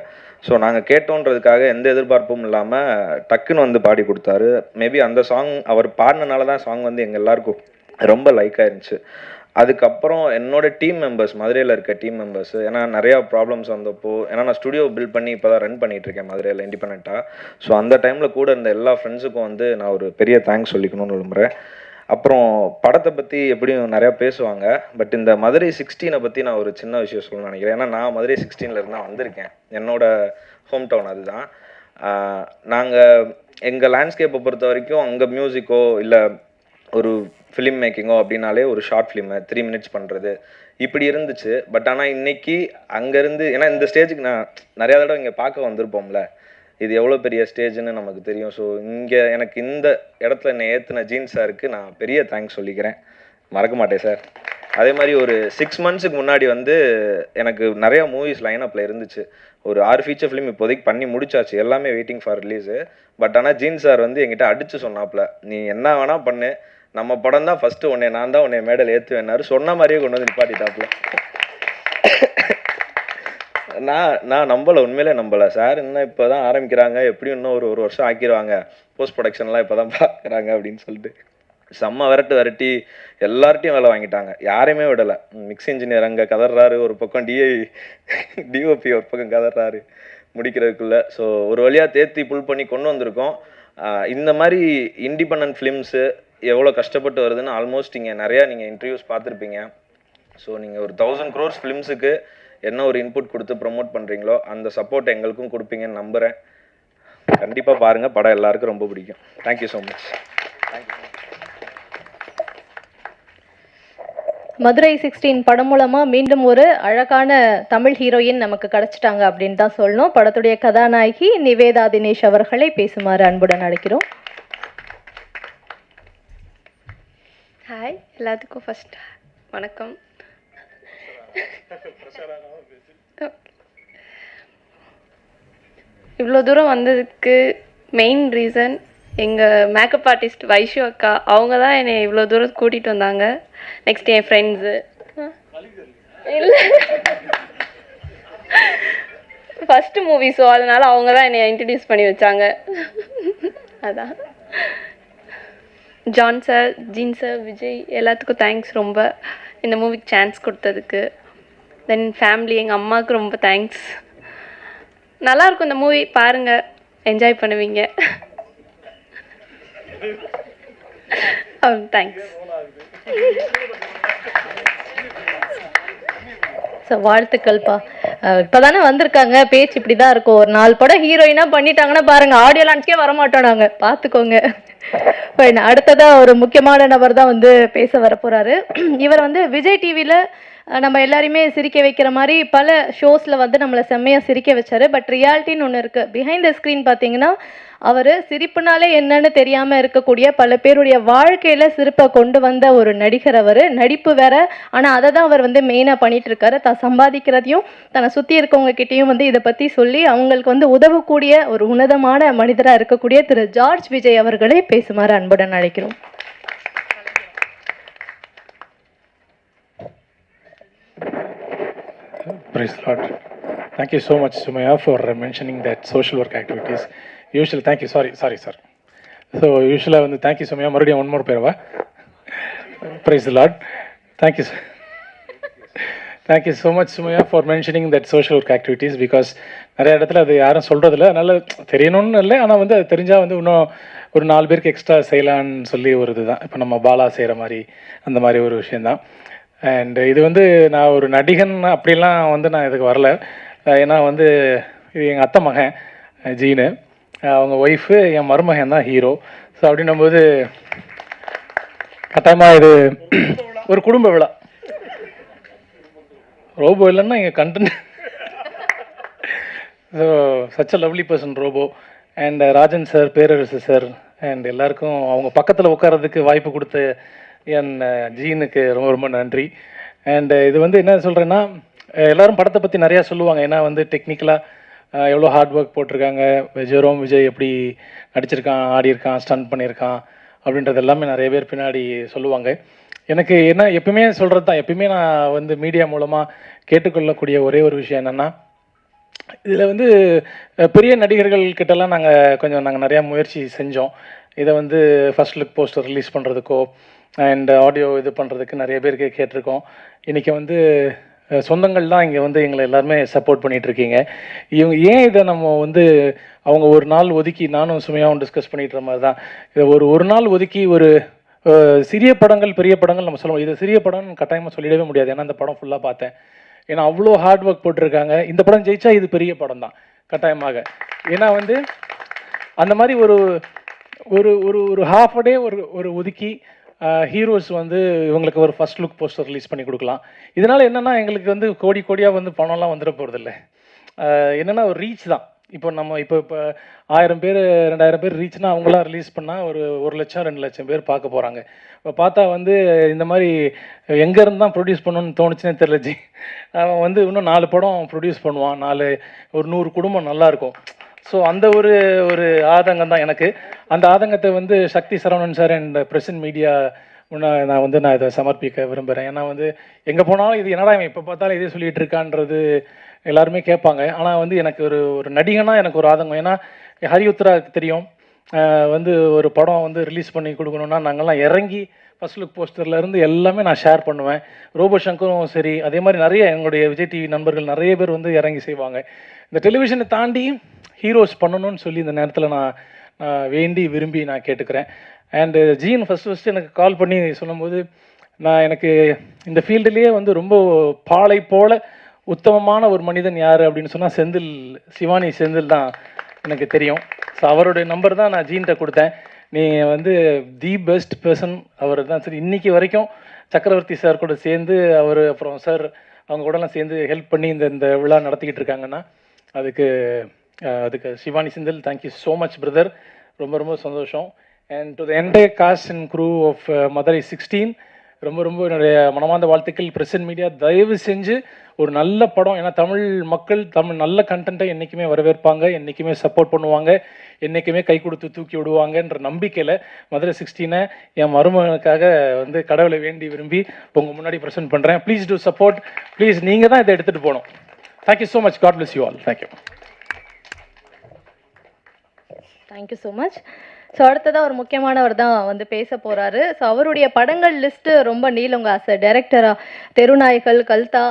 E: ஸோ நாங்கள் கேட்டோன்றதுக்காக எந்த எதிர்பார்ப்பும் இல்லாமல் டக்குன்னு வந்து பாடி கொடுத்தாரு. மேபி அந்த சாங் அவர் பாடினனால தான் சாங் வந்து எங்கள் எல்லாருக்கும் ரொம்ப லைக் ஆயிருந்துச்சு. அதுக்கப்புறம் என்னோட டீம் மெம்பர்ஸ், மதுரையில் இருக்க டீம் மெம்பர்ஸ், ஏன்னா நிறையா ப்ராப்ளம்ஸ் வந்தப்போ, ஏன்னா நான் ஸ்டுடியோ பில்ட் பண்ணி இப்போ தான் ரன் பண்ணிகிட்ருக்கேன் மதுரையில் இண்டிபெண்ட்டாக. ஸோ அந்த டைமில் கூட இருந்த எல்லா ஃப்ரெண்ட்ஸுக்கும் வந்து நான் ஒரு பெரிய தேங்க்ஸ் சொல்லிக்கணும்னு விரும்புகிறேன். அப்புறம் படத்தை பற்றி எப்படியும் நிறையா பேசுவாங்க, பட் இந்த மதுரை 16 பற்றி நான் ஒரு சின்ன விஷயம் சொல்லணும்னு நினைக்கிறேன். ஏன்னா நான் மதுரை 16 இருந்தால் வந்திருக்கேன். என்னோட ஹோம் டவுன் அதுதான். நாங்கள் எங்கள் லேண்ட்ஸ்கேப்பை பொறுத்த வரைக்கும் அங்கே மியூசிக்கோ இல்லை ஒரு ஃபிலிம் மேக்கிங்கோ அப்படின்னாலே ஒரு ஷார்ட் ஃபிலிமை 3 மினிட்ஸ் பண்ணுறது இப்படி இருந்துச்சு. பட் ஆனால் இன்னைக்கு அங்கேருந்து, ஏன்னா இந்த ஸ்டேஜுக்கு நான் நிறையா தடவை இங்கே பார்க்க வந்திருப்போம்ல, இது எவ்வளோ பெரிய ஸ்டேஜ்னு நமக்கு தெரியும். ஸோ இங்கே எனக்கு இந்த இடத்துல என்னை ஏற்றின ஜீன் சாருக்கு நான் பெரிய தேங்க்ஸ் சொல்லிக்கிறேன், மறக்க மாட்டேன் சார். அதே மாதிரி ஒரு 6 மந்த்ஸுக்கு முன்னாடி வந்து எனக்கு நிறையா மூவிஸ் லைனப்பில் இருந்துச்சு. ஒரு 6 ஃபீச்சர் ஃபிலிம் இப்போதைக்கு பண்ணி முடிச்சாச்சு, எல்லாமே வெயிட்டிங் ஃபார் ரிலீஸு. பட் ஆனால் ஜீன் சார் வந்து என்கிட்ட அடித்து சொன்னாப்புல, நீ என்ன வேணால் பண்ணு, நம்ம படம் தான் ஃபஸ்ட்டு, நான் தான் உன்னை மேடல் ஏற்றுவேன்னாரு. சொன்ன மாதிரியே கொண்டு வந்து நிப்பாட்டிட்டாப்புல. நான் நம்பலை, உண்மையிலே நம்பலை. சார் இன்னும் இப்போ தான் ஆரம்பிக்கிறாங்க, எப்படியும் இன்னும் ஒரு வருஷம் ஆக்கிடுவாங்க, போஸ்ட் ப்ரொடக்ஷன்லாம் இப்போ தான் பார்க்குறாங்க அப்படின்னு சொல்லிட்டு செம்ம விரட்டி எல்லார்ட்டையும் வேலை வாங்கிட்டாங்க, யாரையுமே விடலை. மிக்ஸ் இன்ஜினியர் அங்கே கதறாரு, ஒரு பக்கம் டிஓபி ஒரு பக்கம் கதறாரு முடிக்கிறதுக்குள்ளே. ஸோ ஒரு வழியாக தேர்த்தி புல் பண்ணி கொண்டு வந்திருக்கோம். இந்த மாதிரி இண்டிபெண்டன்ட் ஃபிலிம்ஸு எவ்வளோ கஷ்டப்பட்டு வருதுன்னு ஆல்மோஸ்ட் இங்கே நிறையா நீங்கள் இன்டர்வியூஸ் பார்த்துருப்பீங்க. ஸோ நீங்கள் ஒரு 1000 crores ஃபிலிம்ஸுக்கு என்ன ஒரு இன்புட் கொடுத்து ப்ரொமோட் பண்ணுறீங்களோ அந்த சப்போர்ட் எங்களுக்கும் கொடுப்பீங்கன்னு நம்புகிறேன். கண்டிப்பாக பாருங்கள், படம் எல்லாருக்கும் ரொம்ப பிடிக்கும். Thank you so much.
A: மதுரை 16 படம் மூலமாக மீண்டும் ஒரு அழகான தமிழ் ஹீரோயின் நமக்கு கிடைச்சிட்டாங்க அப்படின்னு தான் சொல்லணும். படத்துடைய கதாநாயகி நிவேதா தினேஷ் அவர்களை பேசுமாறு அன்புடன் அழைக்கிறோம்.
F: ஹாய், எல்லாத்துக்கும் ஃபர்ஸ்ட் வணக்கம். இவ்வளோ தூரம் வந்ததுக்கு மெயின் ரீசன் எங்கள் மேக்கப் ஆர்டிஸ்ட் வைஷு அக்கா, அவங்க தான் என்னை இவ்வளோ தூரம் கூட்டிகிட்டு வந்தாங்க. நெக்ஸ்ட் என் ஃப்ரெண்ட்ஸு, இல்லை ஃபஸ்ட்டு மூவி, ஸோ அதனால் அவங்க தான் என்னை இன்ட்ரடியூஸ் பண்ணி வச்சாங்க. அதான் John sir, Jean sir, Vijay எல்லாத்துக்கும் தேங்க்ஸ் ரொம்ப, இந்த மூவிக்கு சான்ஸ் கொடுத்ததுக்கு. தென் ஃபேமிலி, எங்கள் அம்மாவுக்கு ரொம்ப தேங்க்ஸ். நல்லாயிருக்கும் இந்த மூவி, பாருங்கள், என்ஜாய் பண்ணுவீங்க. தேங்க்ஸ்.
A: ஸோ வாழ்த்துக்கள்ப்பா. இப்போதானே வந்திருக்காங்க, பேச்சு இப்படி தான் இருக்கும். ஒரு 4 படம் ஹீரோயினாக பண்ணிட்டாங்கன்னா பாருங்கள், ஆடியோ லான்ச்கே வரமாட்டோம் நாங்கள், பார்த்துக்கோங்க. அடுத்ததாக ஒரு முக்கியமான நபர் தான் வந்து பேச வரப்போகிறாரு. இவர் வந்து விஜய் டிவியில் நம்ம எல்லாரையுமே சிரிக்க வைக்கிற மாதிரி பல ஷோஸில் வந்து நம்மளை செம்மையாக சிரிக்க வச்சார். பட் ரியாலிட்டின்னு ஒன்று இருக்குது. பிஹைண்ட் த ஸ்க்ரீன் பார்த்தீங்கன்னா அவர் சிரிப்புனாலே என்னன்னு தெரியாமல் இருக்கக்கூடிய பல பேருடைய வாழ்க்கையில் சிரிப்பை கொண்டு வந்த ஒரு நடிகர். அவர் நடிப்பு வேற, ஆனால் அதை தான் அவர் வந்து மெயினாக பண்ணிட்டு இருக்காரு. தான் சம்பாதிக்கிறதையும் தன்னை சுற்றி இருக்கவங்க கிட்டேயும் வந்து இதை பற்றி சொல்லி அவங்களுக்கு வந்து உதவக்கூடிய ஒரு உன்னதமான மனிதராக இருக்கக்கூடிய திரு ஜார்ஜ் விஜய் அவர்களை பேசுமாறு அன்புடன் அழைக்கிறோம்.
G: Praise the Lord. Thank you so much, Sumaya, for mentioning that social work activities. Usually, thank you. Sorry, sir. So, usually, thank you, Sumaya. Marudiya, one more perva. Praise the Lord. Thank you, sir. Thank you so much, Sumaya, for mentioning that social work activities, because நிறைய இடத்துல அது யாரும் சொல்கிறதில்ல, அதனால் தெரியணும்னு இல்லை, ஆனால் வந்து அது தெரிஞ்சால் வந்து இன்னும் ஒரு 4 பேருக்கு எக்ஸ்ட்ரா செய்யலான்னு சொல்லி ஒரு இதுதான். இப்போ நம்ம பாலா செய்கிற மாதிரி அந்த மாதிரி ஒரு விஷயந்தான். அண்ட் இது வந்து நான் ஒரு நடிகன் அப்படிலாம் வந்து நான் இதுக்கு வரல. ஏன்னா வந்து இது எங்கள் அத்தை மகன் ஜீனு, அவங்க ஒய்ஃபு, என் மருமகன் தான் ஹீரோ. ஸோ அப்படின்னும்போது கட்டாயமாக இது ஒரு குடும்ப விழா. ரோபோ இல்லைன்னா எங்கள் content. So such a lovely person Robo. And Rajan sir, Perarasu sir, and எல்லாருக்கும் அவங்க பக்கத்தில் உட்காரதுக்கு வாய்ப்பு கொடுத்த என் ஜீனுக்கு ரொம்ப ரொம்ப நன்றி. அண்டு இது வந்து என்ன சொல்கிறேன்னா, எல்லோரும் படத்தை பற்றி நிறையா சொல்லுவாங்க. ஏன்னா வந்து டெக்னிக்கலாக எவ்வளோ ஹார்ட் ஒர்க் போட்டிருக்காங்க, விஜய் எப்படி நடிச்சிருக்கான், ஆடியிருக்கான், ஸ்டன் பண்ணியிருக்கான் அப்படின்றது எல்லாமே நிறைய பேர் பின்னாடி சொல்லுவாங்க. எனக்கு என்ன எப்பயுமே சொல்கிறது தான், எப்பயுமே நான் வந்து மீடியா மூலமாக கேட்டுக்கொள்ளக்கூடிய ஒரே ஒரு விஷயம் என்னென்னா, இதில் வந்து பெரிய நடிகர்கள் கிட்டலாம் நாங்கள் நிறையா முயற்சி செஞ்சோம். இதை வந்து ஃபர்ஸ்ட் லுக் போஸ்டர் ரிலீஸ் பண்ணுறதுக்கோ அண்ட் ஆடியோ இது பண்ணுறதுக்கு நிறைய பேருக்கு கேட்டிருக்கோம். இன்றைக்கி வந்து சொந்தங்கள் தான் இங்கே வந்து எங்களை எல்லாருமே சப்போர்ட் பண்ணிகிட்ருக்கீங்க. இவங்க ஏன் இதை நம்ம வந்து அவங்க ஒரு நாள் ஒதுக்கி, நானும் சுமையாகவும் டிஸ்கஸ் பண்ணிகிட்டு மாதிரி தான், இதை ஒரு நாள் ஒதுக்கி ஒரு சிறிய படங்கள் பெரிய படங்கள் நம்ம சொல்லுவோம். இது சிறிய படம்னு கட்டாயமாக சொல்லிடவே முடியாது. ஏன்னா அந்த படம் ஃபுல்லாக பார்த்தேன். ஏன்னா அவ்வளோ ஹார்ட் ஒர்க் போட்டிருக்காங்க. இந்த படம் ஜெயிச்சா இது பெரிய படம் தான் கட்டாயமாக. ஏன்னா வந்து அந்த மாதிரி ஒரு ஒரு ஒரு ஒரு ஹாஃப் அ டே ஒரு ஒதுக்கி ஹீரோஸ் வந்து இவங்களுக்கு ஒரு ஃபர்ஸ்ட் லுக் போஸ்டர் ரிலீஸ் பண்ணி கொடுக்கலாம். இதனால் என்னென்னா எங்களுக்கு வந்து கோடியாக வந்து பணம்லாம் வந்துட போகிறதில்ல. என்னென்னா ஒரு ரீச் தான். இப்போ 1000 பேர் 2000 பேர் ரீச்னா அவங்களாம் ரிலீஸ் பண்ணால் ஒரு 1 லட்சம் 2 லட்சம் பேர் பார்க்க போகிறாங்க. இப்போ பார்த்தா வந்து இந்த மாதிரி எங்கேருந்து தான் ப்ரொடியூஸ் பண்ணணும்னு தோணுச்சுன்னே தெரியல ஜி. அவன் வந்து இன்னும் 4 படம் ப்ரொடியூஸ் பண்ணுவான், ஒரு 100 குடும்பம் நல்லாயிருக்கும். ஸோ அந்த ஒரு ஆதங்கம் தான் எனக்கு. அந்த ஆதங்கத்தை வந்து Sakthi Saravanan sir and present media நான் இதை சமர்ப்பிக்க விரும்புகிறேன். ஏன்னா வந்து எங்கே போனாலும் இது என்னடா இவன் இப்போ பார்த்தாலும் இதே சொல்லிகிட்டு இருக்கான்றது எல்லாருமே கேட்பாங்க. ஆனால் வந்து எனக்கு ஒரு நடிகனாக எனக்கு ஒரு ஆதங்கம். ஏன்னா ஹரி உத்ராவுக்கு தெரியும், வந்து ஒரு படம் வந்து ரிலீஸ் பண்ணி கொடுக்கணுன்னா நாங்கள்லாம் இறங்கி ஃபர்ஸ்ட் லுக் போஸ்டர்லேருந்து எல்லாமே நான் ஷேர் பண்ணுவேன். ரோபோ சங்கரும் சரி, அதே மாதிரி நிறைய எங்களுடைய விஜய் டிவி நண்பர்கள் நிறைய பேர் வந்து இறங்கி செய்வாங்க. இந்த டெலிவிஷனை தாண்டி ஹீரோஸ் பண்ணணும்னு சொல்லி இந்த நேரத்தில் நான் வேண்டி விரும்பி நான் கேட்டுக்கிறேன். அண்டு ஜீன் ஃபஸ்ட்டு எனக்கு கால் பண்ணி சொல்லும்போது, எனக்கு இந்த ஃபீல்டுலேயே வந்து ரொம்ப பாலை போல் உத்தமமான ஒரு மனிதன் யார் அப்படின்னு சொன்னால் சிவானி செந்தில் தான் எனக்கு தெரியும். ஸோ அவருடைய நம்பர் தான் நான் ஜீன்கிட்ட கொடுத்தேன். நீ வந்து தி பெஸ்ட் பர்சன் அவர் தான். சரி, இன்றைக்கி வரைக்கும் சக்கரவர்த்தி சார் கூட சேர்ந்து அவர் அப்புறம் சார் அவங்க கூடலாம் சேர்ந்து ஹெல்ப் பண்ணி இந்த விழா நடத்திக்கிட்டு இருக்காங்கன்னா அதுக்கு Sivani Senthil, thank you so much brother. ரொம்ப ரொம்ப சந்தோஷம். And to the entire cast and crew of Madurai 16 ரொம்ப என்னுடைய மனமார்ந்த வாழ்த்துக்கள். பிரசன்ட் மீடியா தயவு செஞ்சு ஒரு நல்ல படம், ஏன்னா தமிழ் மக்கள் நல்ல கண்டென்ட்டை என்றைக்குமே வரவேற்பாங்க, என்றைக்குமே சப்போர்ட் பண்ணுவாங்க, என்றைக்குமே கை கொடுத்து தூக்கி விடுவாங்கன்ற நம்பிக்கையில் மதுரை 16 என் மருமகனுக்காக வந்து கடவுளை வேண்டி விரும்பி உங்கள் முன்னாடி ப்ரெசென்ட் பண்ணுறேன். Please do support. ப்ளீஸ் நீங்கள் தான் இதை எடுத்துகிட்டு போகணும். Thank you so much. God bless you all. Thank you.
A: Thank you so much. So அடுத்ததாக ஒரு முக்கியமானவர் தான் வந்து பேச போகிறாரு. ஸோ அவருடைய படங்கள் லிஸ்ட்டு ரொம்ப நீளங்க. டைரக்டராக தெருநாய்கள், கல்தா,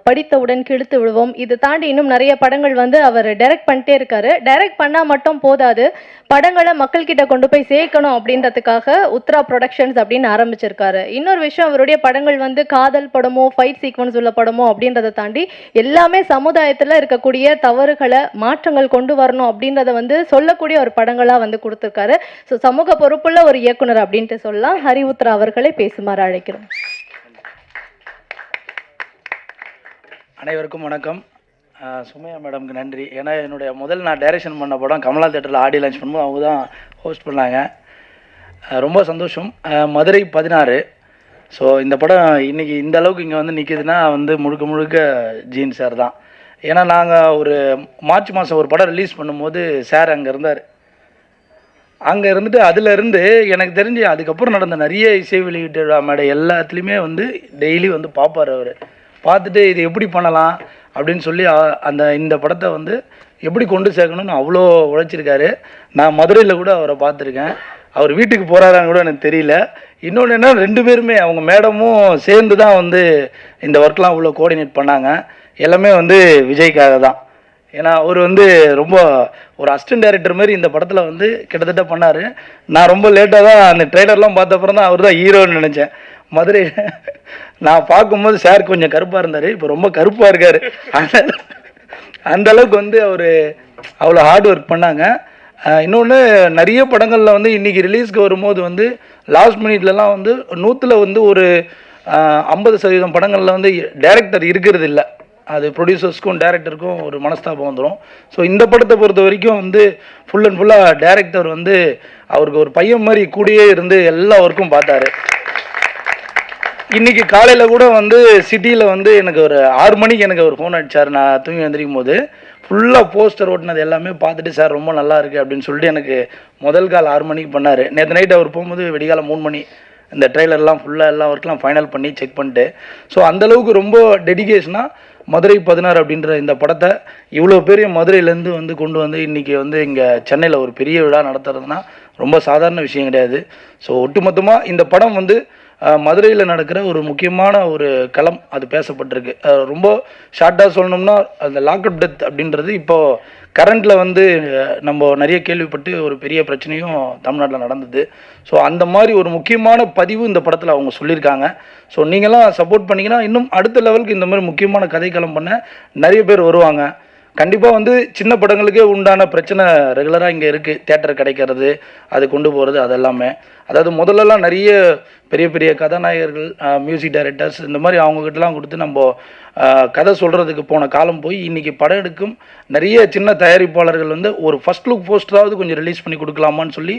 A: படித்தவுடன் கிழித்து விடுவோம், இது தாண்டி இன்னும் நிறைய படங்கள் வந்து அவர் டைரக்ட் பண்ணிட்டே இருக்காரு. டைரக்ட் பண்ணால் மட்டும் போதாது, படங்களை மக்கள்கிட்ட கொண்டு போய் சேர்க்கணும் அப்படின்றதுக்காக உத்ரா ப்ரொடக்ஷன்ஸ் அப்படின்னு ஆரம்பிச்சிருக்காரு. இன்னொரு விஷயம், அவருடைய படங்கள் வந்து காதல் படமோ ஃபைட் சீக்வன்ஸ் உள்ள படமோ அப்படின்றத தாண்டி எல்லாமே சமுதாயத்தில் இருக்கக்கூடிய தவறுகளை மாற்றங்கள் கொண்டு வரணும் அப்படின்றத வந்து சொல்லக்கூடிய ஒரு படங்களாக வந்து கொடுத்துருக்காரு. ஸோ சமூக பொறுப்புள்ள ஒரு இயக்குனர் அப்படின்ட்டு சொல்லலாம். ஹரி உத்ரா அவர்களை பேசுமாறு அழைக்கிறோம்.
H: அனைவருக்கும் வணக்கம். சுமையா மேடம்க்கு நன்றி. ஏன்னா நான் டைரக்ஷன் பண்ண படம் கமலா தேட்டரில் ஆடியோ லான்ச் பண்ணும்போது அவங்க தான் ஹோஸ்ட் பண்ணாங்க. ரொம்ப சந்தோஷம். மதுரை 16. ஸோ இந்த படம் இன்றைக்கி இந்த அளவுக்கு இங்கே வந்து நிற்கிதுன்னா வந்து முழுக்க ஜீன் சார் தான். ஏன்னா நாங்கள் ஒரு மார்ச் மாதம் ஒரு படம் ரிலீஸ் பண்ணும்போது சார் அங்கே இருந்தார். அங்கே இருந்துட்டு அதிலேருந்து எனக்கு தெரிஞ்சு அதுக்கப்புறம் நடந்த நிறைய இசை வெளியீட்டு மேடை எல்லாத்துலேயுமே வந்து டெய்லி வந்து பார்ப்பார். அவர் பார்த்துட்டு இது எப்படி பண்ணலாம் அப்படின்னு சொல்லி இந்த படத்தை வந்து எப்படி கொண்டு சேர்க்கணும்னு அவ்வளோ உழைச்சிருக்காரு. நான் மதுரையில் கூட அவரை பார்த்துருக்கேன். அவர் வீட்டுக்கு போகிறாரான்னு கூட எனக்கு தெரியல. இன்னொன்று என்ன, 2 பேருமே அவங்க மேடமும் சேர்ந்து தான் வந்து இந்த ஒர்க்லாம் அவ்வளோ கோஆர்டினேட் பண்ணாங்க. எல்லாமே வந்து விஜய்க்காக தான். ஏன்னா அவர் வந்து ரொம்ப ஒரு அசிஸ்டன்ட் டைரக்டர் மாதிரி இந்த படத்தில் வந்து கிட்டத்தட்ட பண்ணார். நான் ரொம்ப லேட்டாக தான் அந்த ட்ரெய்லர்லாம் பார்த்த அப்புறம் தான் அவர் தான் ஹீரோன்னு நினச்சேன். மதுரை நான் பார்க்கும்போது சார் கொஞ்சம் கருப்பாக இருந்தார், இப்போ ரொம்ப கருப்பாக இருக்கார். அந்த அளவுக்கு வந்து அவர் அவ்வளோ ஹார்ட் ஒர்க் பண்ணாங்க. இன்னொன்று நிறைய படங்களில் வந்து இன்றைக்கி ரிலீஸ்க்கு வரும்போது வந்து லாஸ்ட் மினிட்லலாம் வந்து 100ல் வந்து ஒரு 50% படங்களில் வந்து டைரக்டர் இருக்கிறது இல்லை. அது ப்ரொடியூசர்ஸ்க்கும் டைரக்டருக்கும் ஒரு மனஸ்தாபம் வந்துடும். ஸோ இந்த படத்தை பொறுத்த வரைக்கும் வந்து ஃபுல் அண்ட் ஃபுல்லாக டைரக்டர் வந்து அவருக்கு ஒரு பையன் மாதிரி கூடயே இருந்து எல்லா ஒர்க்கும் பார்த்தாரு. இன்றைக்கி காலையில் கூட வந்து சிட்டியில் வந்து எனக்கு ஒரு 6 மணிக்கு எனக்கு ஒரு ஃபோன் அடித்தார். நான் தூங்கி வந்திருக்கும் போது ஃபுல்லாக போஸ்டர் ஓட்டினது எல்லாமே பார்த்துட்டு சார் ரொம்ப நல்லா இருக்குது அப்படின்னு சொல்லிட்டு எனக்கு முதல் கால் 6 மணிக்கு பண்ணார். நேற்று நைட் அவர் போகும்போது வெடிகாலம் 3 மணி இந்த ட்ரெய்லர்லாம் ஃபுல்லாக எல்லா ஒர்க்லாம் ஃபைனல் பண்ணி செக் பண்ணிட்டு, ஸோ அந்தளவுக்கு ரொம்ப டெடிகேஷனாக மதுரை 16 அப்படின்ற இந்த படத்தை இவ்வளோ பெரிய மதுரையிலேருந்து வந்து கொண்டு வந்து இன்றைக்கி வந்து இங்கே சென்னையில் ஒரு பெரிய விழா நடத்துறதுனா ரொம்ப சாதாரண விஷயம் கிடையாது. ஸோ ஒட்டுமொத்தமாக இந்த படம் வந்து மதுரையில் நடக்கிற ஒரு முக்கியமான ஒரு களம் அது பேசப்பட்டிருக்கு. ரொம்ப ஷார்ட்டாக சொல்லணும்னா அந்த லாக்அப் டெத் அப்படின்றது இப்போது கரண்டில் வந்து நம்ம நிறைய கேள்விப்பட்டு ஒரு பெரிய பிரச்சனையும் தமிழ்நாட்டில் நடந்தது. ஸோ அந்த மாதிரி ஒரு முக்கியமான பதிவு இந்த படத்தில் அவங்க சொல்லியிருக்காங்க. ஸோ நீங்களாம் சப்போர்ட் பண்ணிங்கன்னா இன்னும் அடுத்த லெவலுக்கு இந்த மாதிரி முக்கியமான கதைக்களம் பண்ண நிறைய பேர் வருவாங்க. கண்டிப்பாக வந்து சின்ன படங்களுக்கே உண்டான பிரச்சனை ரெகுலராக இங்கே இருக்குது. தேட்டர் கிடைக்கிறது, அது கொண்டு போகிறது, அதெல்லாமே அதாவது முதல்லலாம் நிறைய பெரிய பெரிய கதாநாயகர்கள், மியூசிக் டைரக்டர்ஸ் இந்த மாதிரி அவங்கக்கிட்டலாம் கொடுத்து நம்ம கதை சொல்கிறதுக்கு போன காலம் போய் இன்றைக்கி படம் எடுக்கும் நிறைய சின்ன தயாரிப்பாளர்கள் வந்து ஒரு ஃபஸ்ட் லுக் போஸ்டராவது கொஞ்சம் ரிலீஸ் பண்ணி கொடுக்கலாமான்னு சொல்லி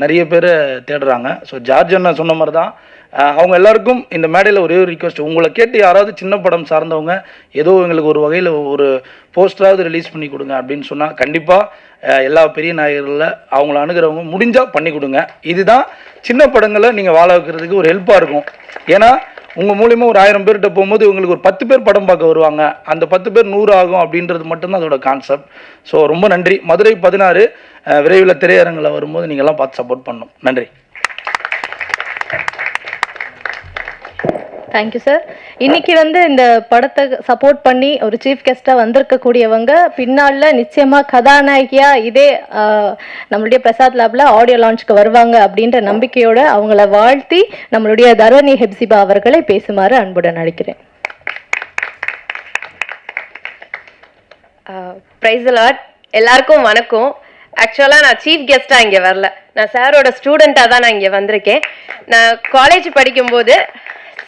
H: நிறைய பேர் தேடுறாங்க. ஸோ ஜார்ஜ் அண்ணா சொன்ன மாதிரி தான் அவங்க எல்லாருக்கும் இந்த மேடையில் ஒரே ஒரு ரிக்வெஸ்ட், உங்களை கேட்டு யாராவது சின்ன படம் சார்ந்தவங்க ஏதோ எங்களுக்கு ஒரு வகையில் ஒரு போஸ்டராவது ரிலீஸ் பண்ணி கொடுங்க அப்படின்னு சொன்னால் கண்டிப்பாக எல்லா பெரிய நாயகர்களில் அவங்கள அணுகிறவங்க முடிஞ்சால் பண்ணி கொடுங்க. இதுதான் சின்ன படங்களை நீங்கள் வாழ வைக்கிறதுக்கு ஒரு ஹெல்ப்பாக இருக்கும். ஏன்னா உங்கள் மூலிமா ஒரு 1000 பேர்கிட்ட போகும்போது உங்களுக்கு ஒரு 10 பேர் படம் பார்க்க வருவாங்க, அந்த 10 பேர் 100 ஆகும் அப்படின்றது மட்டும்தான் அதோட கான்செப்ட். ஸோ ரொம்ப நன்றி. மதுரை 16 விரைவில் திரையரங்கில் வரும்போது நீங்கள்லாம் பார்த்து சப்போர்ட் பண்ணணும். நன்றி.
A: Thank you sir. இன்னைக்கு வந்து இந்த படத்தை சப்போர்ட் பண்ணி ஒரு சீஃப் கெஸ்ட்டாக வந்திருக்கக்கூடியவங்க பின்னால் நிச்சயமாக கதாநாயகியாக இதே நம்மளுடைய பிரசாத் லேபில் ஆடியோ லான்ச்சுக்கு வருவாங்க அப்படின்ற நம்பிக்கையோடு அவங்கள வாழ்த்தி நம்மளுடைய தரணி ஹெப்சிபா அவர்களை பேசுமாறு அன்புடன் அழைக்கிறேன்.
I: Praise Lord. எல்லாருக்கும் வணக்கம். ஆக்சுவலாக நான் சீஃப் கெஸ்ட்டாக இங்கே வரல, நான் சாரோட ஸ்டூடெண்ட்டாக தான் நான் இங்கே வந்திருக்கேன். நான் காலேஜ் படிக்கும்போது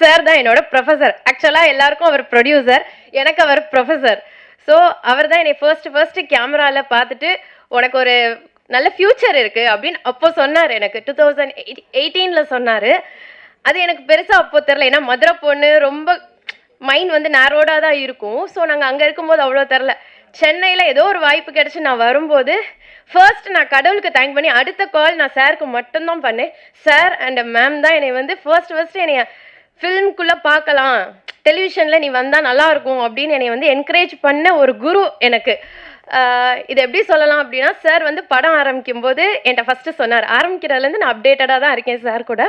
I: சார் தான் என்னோட ப்ரொஃபஸர். ஆக்சுவலாக எல்லாருக்கும் அவர் ப்ரொடியூசர், எனக்கு அவர் ப்ரொஃபஸர். ஸோ அவர் தான் என்னை ஃபர்ஸ்ட்டு கேமராவில் பார்த்துட்டு உனக்கு ஒரு நல்ல ஃப்யூச்சர் இருக்குது அப்படின்னு அப்போ சொன்னார். எனக்கு 2018 சொன்னார். அது எனக்கு பெருசாக அப்போ தெரில, ஏன்னா மதுரை பொண்ணு ரொம்ப மைண்ட் வந்து நேரோடாக தான் இருக்கும். ஸோ நாங்கள் அங்கே இருக்கும்போது அவ்வளோ தெரில. சென்னையில் ஏதோ ஒரு வாய்ப்பு கிடச்சி நான் வரும்போது ஃபர்ஸ்ட் நான் கடவுளுக்கு தேங்க் பண்ணி அடுத்த கால் நான் சாருக்கு மட்டும்தான் பண்ணேன். சார் அண்ட் மேம் தான் என்னை வந்து ஃபர்ஸ்ட் என்னை ஃபிலிம்குள்ளே பார்க்கலாம், டெலிவிஷனில் நீ வந்தால் நல்லாயிருக்கும் அப்படின்னு என்னை வந்து என்கரேஜ் பண்ண ஒரு குரு எனக்கு. இது எப்படி சொல்லலாம் அப்படின்னா, சார் வந்து படம் ஆரம்பிக்கும் போது என்கிட்ட ஃபஸ்ட்டு சொன்னார், ஆரம்பிக்கிறதுலேருந்து நான் அப்டேட்டடாக தான் இருக்கேன் சார் கூட,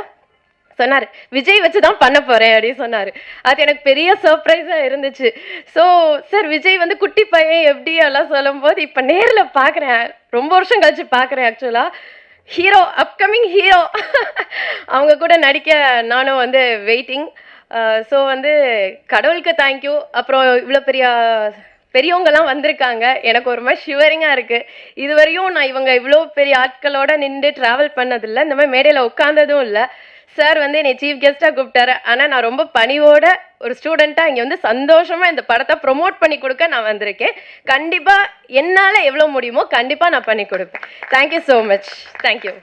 I: சொன்னார் விஜய் வச்சு தான் பண்ண போகிறேன் அப்படின்னு சொன்னார். அது எனக்கு பெரிய சர்ப்ரைஸாக இருந்துச்சு. ஸோ சார் விஜய் வந்து குட்டி பையன் எப்படி எல்லாம் சொல்லும்போது இப்போ நேரில் பார்க்குறேன், ரொம்ப வருஷம் கழிச்சு பார்க்குறேன். ஆக்சுவலாக ஹீரோ, அப்கமிங் ஹீரோ அவங்க கூட நடிக்க நானும் வந்து வெயிட்டிங். ஸோ வந்து கடவுளுக்கு தேங்க்யூ. அப்புறம் இவ்வளோ பெரியவங்கெல்லாம் வந்திருக்காங்க, எனக்கு ஒரு மாதிரி ஷிவரிங்காக இருக்குது. இதுவரையும் நான் இவங்க இவ்வளோ பெரிய ஆட்களோடு நின்று ட்ராவல் பண்ணதில்லை, இந்த மாதிரி மேடையில் உட்காந்ததும் இல்லை. சார் வந்து என்னை சீஃப் கெஸ்ட்டாக கூப்பிட்டாரு. ஆனால் நான் ரொம்ப பணிவோட ஒரு ஸ்டூடெண்ட்டாக இங்கே வந்து சந்தோஷமாக இந்த படத்தை ப்ரொமோட் பண்ணி கொடுக்க நான் வந்திருக்கேன். கண்டிப்பாக என்னால் எவ்வளோ முடியுமோ கண்டிப்பாக நான் பண்ணி கொடுப்பேன். Thank you so much. தேங்க்யூ.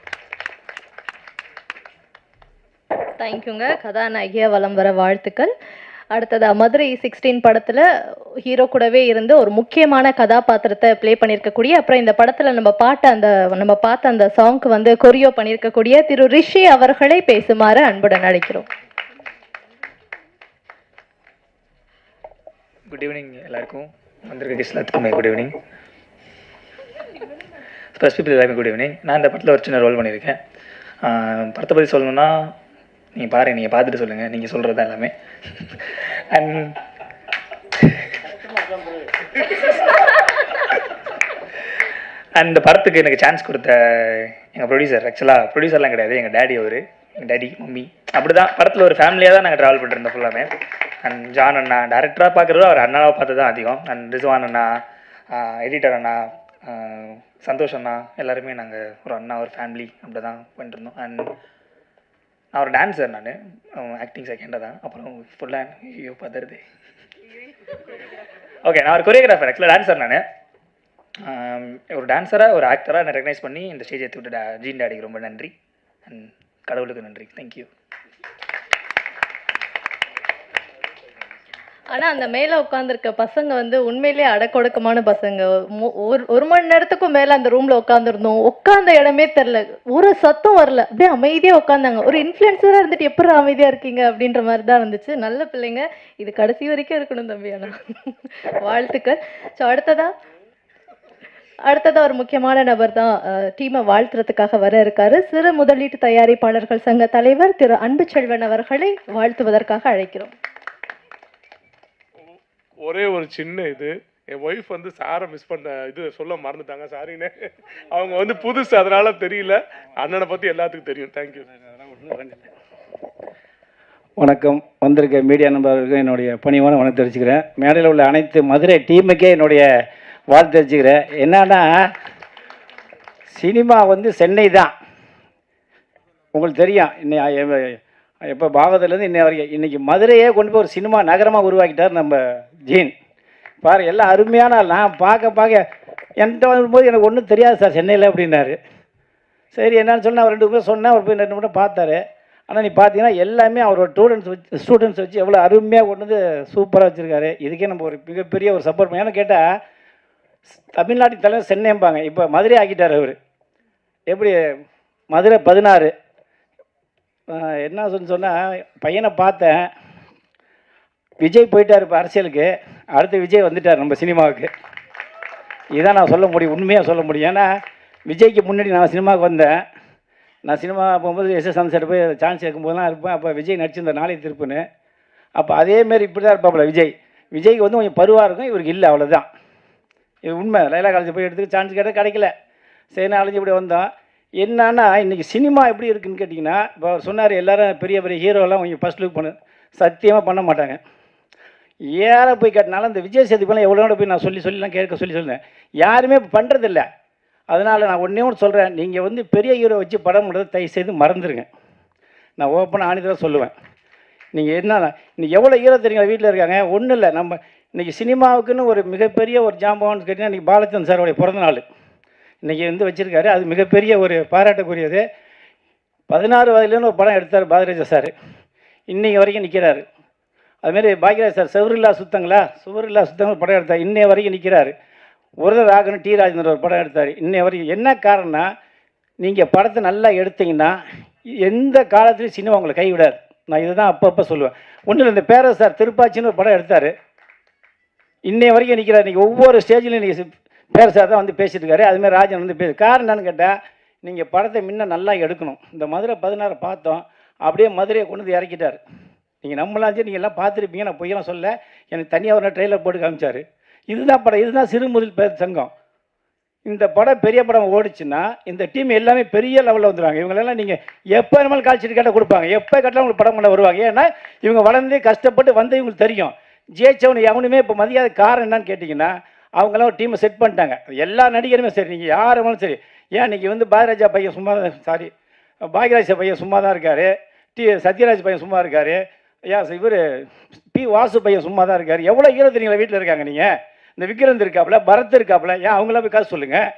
A: தேங்க்யூங்க. கதாநாயகியாக வலம் வர வாழ்த்துக்கள். அடுத்ததாக மதுரை 16 படத்தில் ஹீரோ கூடவே இருந்து ஒரு முக்கியமான கதாபாத்திரத்தை ப்ளே பண்ணியிருக்கக்கூடிய, அப்புறம் இந்த படத்தில் நம்ம பார்த்த அந்த சாங்க்கு வந்து கொரியோ பண்ணியிருக்கக்கூடிய திரு ரிஷி அவர்களை பேசுமாறு அன்புடன் அழைக்கிறோம்.
J: குட் ஈவினிங் எல்லாருக்கும், வந்திருக்க கெஸ்ட் எல்லாத்துக்குமே குட் ஈவினிங். ஃபர்ஸ்ட் பீப்புள் எல்லாருமே குட் ஈவினிங். நான் இந்த படத்தில் ஒரு சின்ன ரோல் பண்ணியிருக்கேன். படத்தை பற்றி சொல்லணுன்னா நீங்கள் பாருங்கள், நீங்கள் பார்த்துட்டு சொல்லுங்கள், நீங்கள் சொல்கிறது தான் எல்லாமே. அந்த படத்துக்கு எனக்கு சான்ஸ் கொடுத்த எங்கள் ப்ரொடியூசர், ஆக்சுவலாக ப்ரொடியூசர்லாம் கிடையாது, எங்கள் டேடி அவர். எங்கள் டேடி மம்மி அப்படி தான் படத்தில் ஒரு ஃபேமிலியாக தான் நாங்கள் ட்ராவல் பண்ணிருந்தோம் ஃபுல்லாமே. அண்ட் ஜான் அண்ணா டேரக்டராக பார்க்குறது அவர் அண்ணாவை பார்த்து தான் அதிகம். அண்ட் ரிஸ்வான் அண்ணா, எடிட்டர் அண்ணா, சந்தோஷ் அண்ணா, எல்லாருமே நாங்கள் ஒரு அண்ணா ஒரு ஃபேமிலி அப்படி தான் பண்ணிருந்தோம். அண்ட் நான் ஒரு டான்ஸர், நான் ஆக்டிங் செகண்டாக தான். அப்புறம் ஃபுல்லாக ஐயோ பதறுது. ஓகே, நான் ஒரு கொரியோகிராஃபர், ஆக்சுவலாக டான்ஸர். நான் ஒரு டான்ஸராக ஒரு ஆக்டராக நான் ரெகனைஸ் பண்ணி இந்த ஸ்டேஜ் எடுத்து விட்டு ஜீன் டாடிக்கு ரொம்ப நன்றி. அண்ட் கடவுளுக்கு நன்றி. தேங்க்யூ.
A: ஆனா அந்த மேல உட்காந்துருக்க பசங்க வந்து உண்மையிலேயே அடக்கொடுக்கமான பசங்க. ஒரு மணி நேரத்துக்கும் மேல அந்த ரூம்ல உட்காந்துருந்தோம். உட்கார்ந்த இடமே தெரியல, ஒரு சத்தம் வரல, அப்படியே அமைதியா உட்காந்தாங்க. ஒரு இன்ஃப்ளூயன்சரா இருந்துட்டு எப்படி அமைதியா இருக்கீங்க அப்படின்ற மாதிரி தான் இருந்துச்சு. நல்ல பிள்ளைங்க, இது கடைசி வரைக்கும் இருக்கணும் தம்பி. ஆனா வாழ்த்துக்கள். ஸோ அடுத்ததா ஒரு முக்கியமான நபர் தான் டீமை வாழ்த்துறதுக்காக வர இருக்காரு. சிறு முதலீட்டு தயாரிப்பாளர்கள் சங்க தலைவர் திரு அன்புச்செல்வன் அவர்களை வாழ்த்துவதற்காக அழைக்கிறோம்.
K: ஒரே ஒரு சின்ன இது, என் ஒய்ஃப் வந்து சாரை மிஸ் பண்ண இது சொல்ல மறந்துட்டாங்க, சாரின்னு. அவங்க வந்து புதுசு, அதனால தெரியல. அண்ணனை பற்றி எல்லாத்துக்கும் தெரியும். தேங்க்யூ.
L: வணக்கம். வந்திருக்க மீடியா நண்பர்களுக்கு என்னுடைய பணிவான வணக்கம் தெரிவிச்சுக்கிறேன். மேடையில் உள்ள அனைத்து மதுரை டீமுக்கே என்னுடைய வாழ்த்து தெரிவிச்சுக்கிறேன். என்னன்னா, சினிமா வந்து சென்னை தான், உங்களுக்கு தெரியும். எப்போ பாகத்துலேருந்து இன்னை வரைக்கும் இன்றைக்கி மதுரையே கொண்டு போய் ஒரு சினிமா நகரமாக உருவாக்கிட்டார் நம்ம ஜீன். பாரு, எல்லாம் அருமையான. நான் பார்க்க என்கிட்ட வரும்போது எனக்கு ஒன்றும் தெரியாது சார் சென்னையில் அப்படின்னாரு. சரி என்னன்னு சொன்னால் அவர் 2 பேர் சொன்னேன். அவர் போய் 2 மட்டும் பார்த்தாரு. ஆனால் நீ பார்த்தீங்கன்னா எல்லாமே அவரோட ஸ்டூடெண்ட்ஸ் வச்சு எவ்வளோ அருமையாக கொண்டு வந்து சூப்பராக வச்சுருக்காரு. இதுக்கே நம்ம ஒரு மிகப்பெரிய ஒரு சப்போர்ட் பண்ணி. ஏன்னு கேட்டால் தமிழ்நாட்டின் தலைவர் சென்னைம்பாங்க, இப்போ மதுரை ஆக்கிட்டார் அவர். எப்படி மதுரை 16 என்ன சொன்னால் பையனை பார்த்தேன். விஜய் போயிட்டார் இப்போ அரசியலுக்கு, அடுத்து விஜய் வந்துட்டார் நம்ம சினிமாவுக்கு. இதான் நான் சொல்ல முடியும், உண்மையாக சொல்ல முடியும். ஏன்னா விஜய்க்கு முன்னாடி நான் சினிமாவுக்கு வந்தேன். நான் சினிமா போகும்போது எஸ்எஸ் சன்செட் போய் சான்ஸ் கேட்கும்போதுலாம் இருப்பேன். அப்போ விஜய் நடிச்சிருந்த நாளை திருப்புன்னு. அப்போ அதேமாரி இப்படி தான் இருப்பாப்புல விஜய். விஜய்க்கு வந்து கொஞ்சம் பருவாக இருக்கும், இவருக்கு இல்லை, அவ்வளோதான். இது உண்மை. லைலா காலேஜ் போய் எடுத்து சான்ஸ் கேட்டால் கிடைக்கல. சரி நான் அழைஞ்சி இப்படி வந்தோம். என்னன்னா இன்றைக்கி சினிமா எப்படி இருக்குதுன்னு கேட்டிங்கன்னா, இப்போ அவர் சொன்னார் எல்லோரும் பெரிய பெரிய ஹீரோலாம் கொஞ்சம் ஃபஸ்ட் லுக் பண்ணு, சத்தியமாக பண்ண மாட்டாங்க. ஏற போய் கேட்டனால இந்த விஜய் சேதுப்பெல்லாம் எவ்வளோ போய் நான் சொல்லிலாம் கேட்க சொல்லியிருந்தேன். யாருமே பண்ணுறதில்ல. அதனால் நான் ஒன்றே ஒன்று சொல்கிறேன், நீங்கள் வந்து பெரிய ஹீரோ வச்சு படம் பண்ணுறது தயவு செய்து மறந்துடுங்க. நான் ஓப்பனாக ஆணிதான் சொல்லுவேன். நீங்கள் என்ன இன்னைக்கு எவ்வளோ ஹீரோ தெரியுங்களா வீட்டில் இருக்காங்க. ஒன்றும் இல்லை, நம்ம இன்றைக்கி சினிமாவுக்குன்னு ஒரு மிகப்பெரிய ஒரு ஜாம்பவான்னு கேட்டிங்கன்னா இன்றைக்கி பாலச்சந்திரன் சாரோடைய பிறந்த நாள் இன்றைக்கி வந்து வச்சுருக்காரு. அது மிகப்பெரிய ஒரு பாராட்டக்கூடியது. 16 வயதுலேருந்து ஒரு படம் எடுத்தார் பாரதிராஜா சார், இன்றைக்கி வரைக்கும் நிற்கிறாரு. அதுமாரி பாக்யராஜ் சார் சுவரில்லா சுத்தங்கள் படம் எடுத்தார், இன்னைய வரைக்கும் நிற்கிறாரு. ஒரு ராகன் டி ராஜேந்திரன் ஒரு படம் எடுத்தார், இன்னைய வரைக்கும். என்ன காரணம்னா, நீங்கள் படத்தை நல்லா எடுத்தீங்கன்னா எந்த காலத்துலையும் சினிமா உங்களை கைவிடாது. நான் இதை தான் அப்பப்போ சொல்லுவேன். ஒன்றும் இல்லை, இந்த பேரரசு சார் திருப்பாச்சின்னு ஒரு படம் எடுத்தார், இன்னைய வரைக்கும் நிற்கிறார். இன்றைக்கி ஒவ்வொரு ஸ்டேஜ்லையும் இன்றைக்கி பேரரசார் தான் வந்து பேசிட்டு இருக்காரு. அதுமாதிரி ராஜன் வந்து காரணம் என்னன்னு கேட்டால், நீங்கள் படத்தை முன்ன நல்லா எடுக்கணும். இந்த மதுரை 16 பார்த்தோம், அப்படியே மதுரையை கொண்டு வந்து இறக்கிட்டார். நீங்கள் நம்மளாம் சரி, நீங்கள் எல்லாம் பார்த்துருப்பீங்க, நான் பொய்யெல்லாம் சொல்ல. எனக்கு தனியாக ஒரு ட்ரெய்லர் போட்டு காமிச்சார். இதுதான் படம், இதுதான் சிறு முதல் பேர் சங்கம். இந்த படம் பெரிய படம் ஓடிச்சுன்னா இந்த டீம் எல்லாமே பெரிய லெவலில் வந்துடுவாங்க. இவங்களெல்லாம் நீங்கள் எப்போ வேணுமாலும் கால்ஷீட் கேட்டால் கொடுப்பாங்க, எப்போ கேட்டாலும் உங்களுக்கு படம் பண்ண வருவாங்க. ஏன்னா இவங்க வளர்ந்து கஷ்டப்பட்டு வந்து இவங்களுக்கு தெரியும். ஜெயிச்சவனு எவனுமே இப்போ மதியாத காரணம் என்னன்னு கேட்டிங்கன்னா, அவங்களாம் ஒரு டீமை செட் பண்ணிட்டாங்க. எல்லா நடிகருமே சரி, நீங்கள் யார் வேணாலும் சரி. ஏன் இன்றைக்கி வந்து பாரதிராஜா பையன் சும்மா பாக்யராஜா பையன் சும்மா தான் இருக்கார், சத்யராஜ் பையன் சும்மா இருக்கார், இவர் பி வாசு பையன் சும்மா தான் இருக்கார். எவ்வளோ ஹீரோ தெரியுங்களா வீட்டில் இருக்காங்க. நீங்கள் இந்த விக்ரந்த் இருக்காப்புல, பரத் இருக்காப்புல, ஏன் அவங்களாம் போய் காசு சொல்லுங்கள்.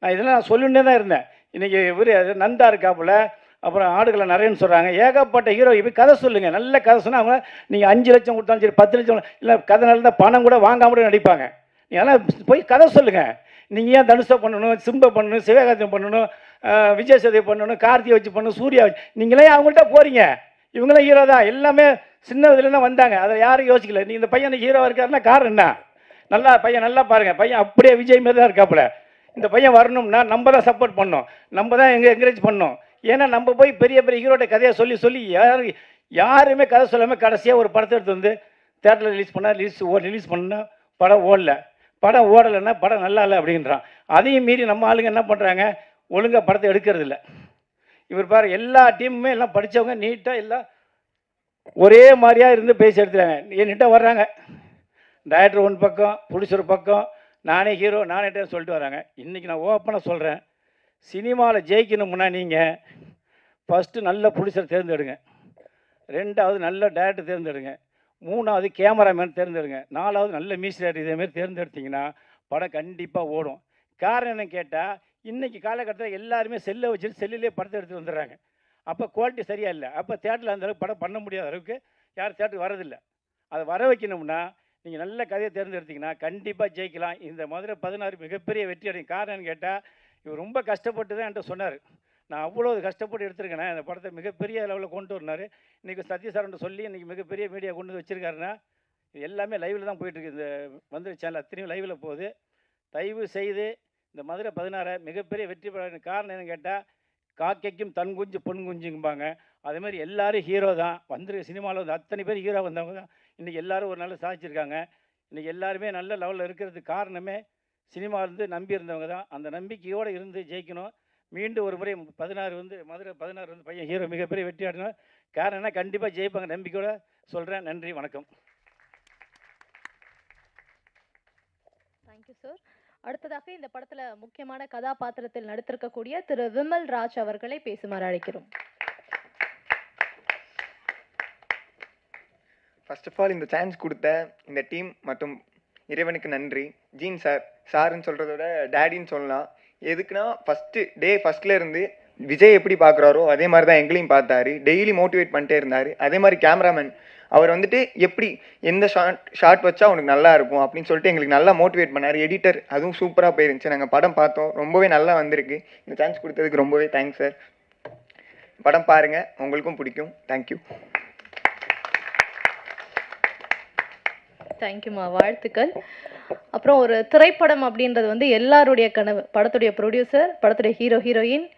L: நான் இதெல்லாம் நான் சொல்லிகிட்டே தான் இருந்தேன். இன்றைக்கி இவர் நந்தா இருக்காப்புல, அப்புறம் ஆடுகளை நிறையன்னு சொல்கிறாங்க. ஏகப்பட்ட ஹீரோ போய் கதை சொல்லுங்கள். நல்ல கதை சொன்னால் அவங்க நீங்கள் 5 லட்சம் கொடுத்தாலும் சரி, 10 லட்சம் இல்லை, கதை நல்லா பணம் கூட வாங்காம கூட நடிப்பாங்க. நீங்கள் எல்லாம் போய் கதை சொல்லுங்கள். நீங்கள் ஏன் தனுஷை பண்ணணும், சிம்பை பண்ணணும், சிவகார்த்தியம் பண்ணணும், விஜய் சேதுபதி பண்ணணும், கார்த்திகை வச்சு பண்ணணும், சூர்யா வச்சு, நீங்களே அவங்கள்ட்ட போகிறீங்க. இவங்களாம் ஹீரோ தான், எல்லாமே சின்ன இதில் தான் வந்தாங்க. அதை யாரும் யோசிக்கல. நீ இந்த பையன் ஹீரோவாக இருக்காருன்னா காரணம் என்ன? நல்லா பையன் நல்லா பாருங்கள், பையன் அப்படியே விஜய் மாரி தான் இருக்காப்புல. இந்த பையன் வரணும்னா நம்ம தான் சப்போர்ட் பண்ணோம், நம்ம தான் என்கரேஜ் பண்ணோம். ஏன்னா நம்ம போய் பெரிய பெரிய ஹீரோட கதையை சொல்லி யாருமே கதை சொல்லாமல் கடைசியாக ஒரு படத்தை எடுத்து வந்து தேட்டரில் ரிலீஸ் பண்ணால் ரிலீஸ் பண்ணால் படம் ஓடலைன்னா படம் நல்லா இல்லை அப்படின்றான். அதையும் மீறி நம்ம ஆளுங்க என்ன பண்ணுறாங்க, ஒழுங்காக படத்தை எடுக்கிறது இல்லை. இவர் பாரு எல்லா டீமுமே எல்லாம் படித்தவங்க நீட்டாக எல்லாம் ஒரே மாதிரியாக இருந்து பேசி எடுத்துட்டாங்க. என்கிட்ட வர்றாங்க, டைரக்டர் ஒன் பக்கம், ப்ரொடியூசர் பக்கம், நானே ஹீரோ நானே சொல்லிட்டு வராங்க. இன்றைக்கி நான் ஓப்பனாக சொல்கிறேன், சினிமாவில் ஜெயிக்கணும்னா நீங்கள் ஃபஸ்ட்டு நல்ல ப்ரொடியூசர் தேர்ந்தெடுங்க, 2வது நல்ல டைரக்டர் தேர்ந்தெடுங்க, 3வது கேமராமேன் தேர்ந்தெடுங்க, 4வது நல்ல மியூசிக் டைரக்டர். இதேமாரி தேர்ந்தெடுத்திங்கன்னா படம் கண்டிப்பாக ஓடும். காரணம் என்னன்னு கேட்டால், இன்றைக்கி காலகட்டத்தில் எல்லாருமே செல்லை வச்சுட்டு செல்லிலே படத்தை எடுத்துகிட்டு வந்துடுறாங்க. அப்போ குவாலிட்டி சரியாக இல்லை. அப்போ தேட்டரில் அந்தளவுக்கு படம் பண்ண முடியாத அளவுக்கு யாரும் தேட்டருக்கு வரதில்லை. அதை வர வைக்கணும்னா நீங்கள் நல்ல கதையை தேர்ந்தெடுத்திங்கன்னா கண்டிப்பாக ஜெயிக்கலாம். இந்த மதுரை 16 மிகப்பெரிய வெற்றி அடையும். காரணம்னு கேட்டால், இவர் ரொம்ப கஷ்டப்பட்டு தான் என்கிட்ட சொன்னார். நான் அவ்வளோ கஷ்டப்பட்டு எடுத்துருக்கேன், இந்த படத்தை மிகப்பெரிய லெவலில் கொண்டு வரனார். இன்றைக்கி சத்யசாரன்ட்ட சொல்லி இன்றைக்கி மிகப்பெரிய மீடியா கொண்டு வந்து வச்சுருக்காருன்னா, இது எல்லாமே லைவில் தான் போயிட்டுருக்கு. இந்த மதுரை சேனல் அத்தனையும் லைவில் போகுது. தயவு செய்து இந்த மதுரை 16 மிகப்பெரிய வெற்றி பெற காரணம் என்னன்னு கேட்டால், காக்கைக்கும் தன் குஞ்சு பொன் குஞ்சுங்கும்பாங்க. அதேமாதிரி எல்லோரும் ஹீரோ தான். வந்துருக்க சினிமாவில் வந்து அத்தனை பேர் ஹீரோ வந்தவங்க தான் இன்றைக்கி எல்லோரும் ஒரு நாள் சாதிச்சிருக்காங்க. இன்றைக்கி எல்லாருமே நல்ல லெவலில் இருக்கிறதுக்கு காரணமே சினிமாவிலேருந்து நம்பி இருந்தவங்க தான். அந்த நம்பிக்கையோடு இருந்து ஜெயிக்கணும். மீண்டும் ஒரு முறை 16 வந்து மதுரை 16 வந்து பையன் ஹீரோ மிகப்பெரிய வெற்றி ஆடணும். காரணம் என்ன, கண்டிப்பாக ஜெயிப்பாங்க நம்பிக்கையோடு சொல்கிறேன். நன்றி, வணக்கம்.
A: Thank you sir. அடுத்ததாக இந்த படத்துல முக்கியமான கதாபாத்திரத்தில் நடித்திருக்கக்கூடிய திரு விமல் ராஜ் அவர்களை பேசுமாறு அழைக்கிறோம்.
M: ஃபர்ஸ்ட் ஆஃப் ஆல் இந்த சான்ஸ் கொடுத்த இந்த டீம் மற்றும் இறைவனுக்கு நன்றி. ஜீன் சார், சாருன்னு சொல்கிறதோட டேடின்னு சொல்லலாம். எதுக்குன்னா ஃபஸ்ட்டில் இருந்து விஜய் எப்படி பார்க்குறாரோ அதே மாதிரி தான் எங்களையும் பார்த்தாரு. டெய்லி மோட்டிவேட் பண்ணிட்டே இருந்தார். அதே மாதிரி கேமராமேன் அவர் வந்துட்டு எப்படி எந்த ஷார்ட் வச்சா உனக்கு நல்லா இருக்கும் அப்படின்னு சொல்லிட்டு எங்களுக்கு நல்லா மோட்டிவேட் பண்ணார். எடிட்டர் அதுவும் சூப்பராக போயிருந்துச்சு. நாங்கள் படம் பார்த்தோம், ரொம்பவே நல்லா வந்திருக்கு. இந்த சான்ஸ் கொடுத்ததுக்கு ரொம்பவே தேங்க்ஸ் சார். படம் பாருங்கள், உங்களுக்கும் பிடிக்கும். தேங்க்யூ.
A: தேங்க்யூமா, வாழ்த்துக்கள். அப்புறம் ஒரு திரைப்படம் அப்படின்றது வந்து எல்லாருடைய கனவு. படத்துடைய ப்ரொடியூசர், படத்துடைய ஹீரோ ஹீரோயின்,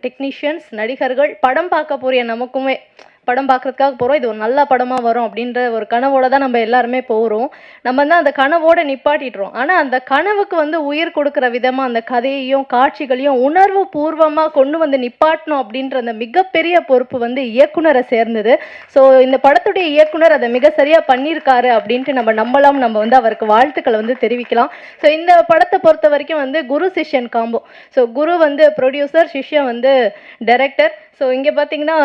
A: டெக்னீஷியன்ஸ், நடிகர்கள், படம் பார்க்க போகிற நமக்குமே படம் பார்க்குறதுக்காக போகிறோம், இது ஒரு நல்ல படமாக வரும் அப்படின்ற ஒரு கனவோடு தான் நம்ம எல்லாருமே போகிறோம். நம்ம தான் அந்த கனவோடு நிப்பாட்டிடுறோம். ஆனால் அந்த கனவுக்கு வந்து உயிர் கொடுக்குற விதமாக அந்த கதையையும் காட்சிகளையும் உணர்வு பூர்வமாக கொண்டு வந்து நிப்பாட்டணும் அப்படின்ற அந்த மிகப்பெரிய பொறுப்பு வந்து இயக்குனரை சேர்ந்தது. ஸோ இந்த படத்துடைய இயக்குனர் அதை மிக சரியாக பண்ணியிருக்காரு அப்படின்ட்டு நம்ம வந்து அவருக்கு வாழ்த்துக்களை வந்து தெரிவிக்கலாம். ஸோ இந்த படத்தை பொறுத்த வரைக்கும் வந்து குரு சிஷ்யன் காம்போ. ஸோ குரு வந்து ப்ரொடியூசர், சிஷ்யன் வந்து டைரக்டர். ஸோ இங்கே பார்த்தீங்கன்னா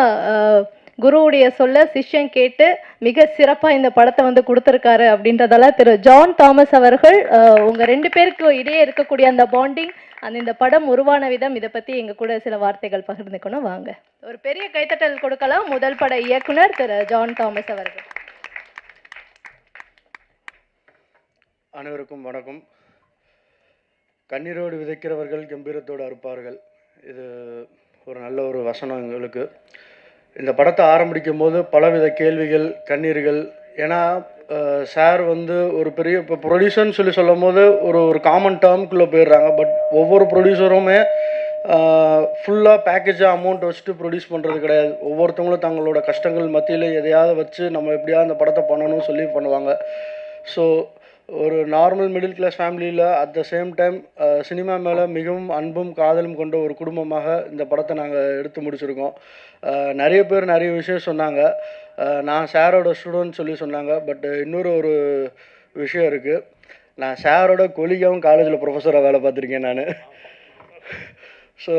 A: குருவுடைய சொல்ல சிஷ்யன் கேட்டு மிக சிறப்பாக இந்த படத்தை வந்து கொடுத்துருக்காரு. அப்படின்றதால திரு ஜான் தாமஸ் அவர்கள் உங்கள் 2 பேருக்கு இடையே இருக்கக்கூடிய அந்த பாண்டிங், இந்த படம் உருவான விதம், இதை பற்றி எங்கள் கூட சில வார்த்தைகள் பகிர்ந்துக்கணும். வாங்க, ஒரு பெரிய கைத்தட்டல் கொடுக்கலாம். முதல் பட இயக்குனர் திரு ஜான் தாமஸ் அவர்கள்.
N: அனைவருக்கும் வணக்கம். கண்ணீரோடு விதைக்கிறவர்கள் கம்பீரத்தோடு அறுப்பார்கள். இது ஒரு நல்ல ஒரு வசனம் எங்களுக்கு. இந்த படத்தை ஆரம்பிக்கும் போது பலவித கேள்விகள், கண்ணீர்கள். ஏன்னா சார் வந்து ஒரு பெரிய இப்போ ப்ரொடியூசர்னு சொல்லும் போது ஒரு காமன் டேர்முக்குள்ளே போயிடுறாங்க. பட் ஒவ்வொரு ப்ரொடியூசருமே ஃபுல்லாக பேக்கேஜாக அமௌண்ட் வச்சுட்டு ப்ரொடியூஸ் பண்ணுறது கிடையாது. ஒவ்வொருத்தவங்களும் தங்களோட கஷ்டங்கள் மத்தியில் எதையாவது வச்சு நம்ம எப்படியாவது அந்த படத்தை பண்ணணும்னு சொல்லி பண்ணுவாங்க. ஸோ ஒரு நார்மல் மிடில் கிளாஸ் ஃபேமிலியில் at the same time cinema மேலே மிகவும் அன்பும் காதலும் கொண்ட ஒரு குடும்பமாக இந்த படத்தை நாங்கள் எடுத்து முடிச்சிருக்கோம். நிறைய பேர் நிறைய விஷயம் சொன்னாங்க. நான் சாரோட ஸ்டூடெண்ட் சொல்லி சொன்னாங்க. பட் இன்னொரு விஷயம் இருக்குது. நான் சாரோட கொலிகாவும் காலேஜில் ப்ரொஃபஸராக வேலை பார்த்துருக்கேன் நான். ஸோ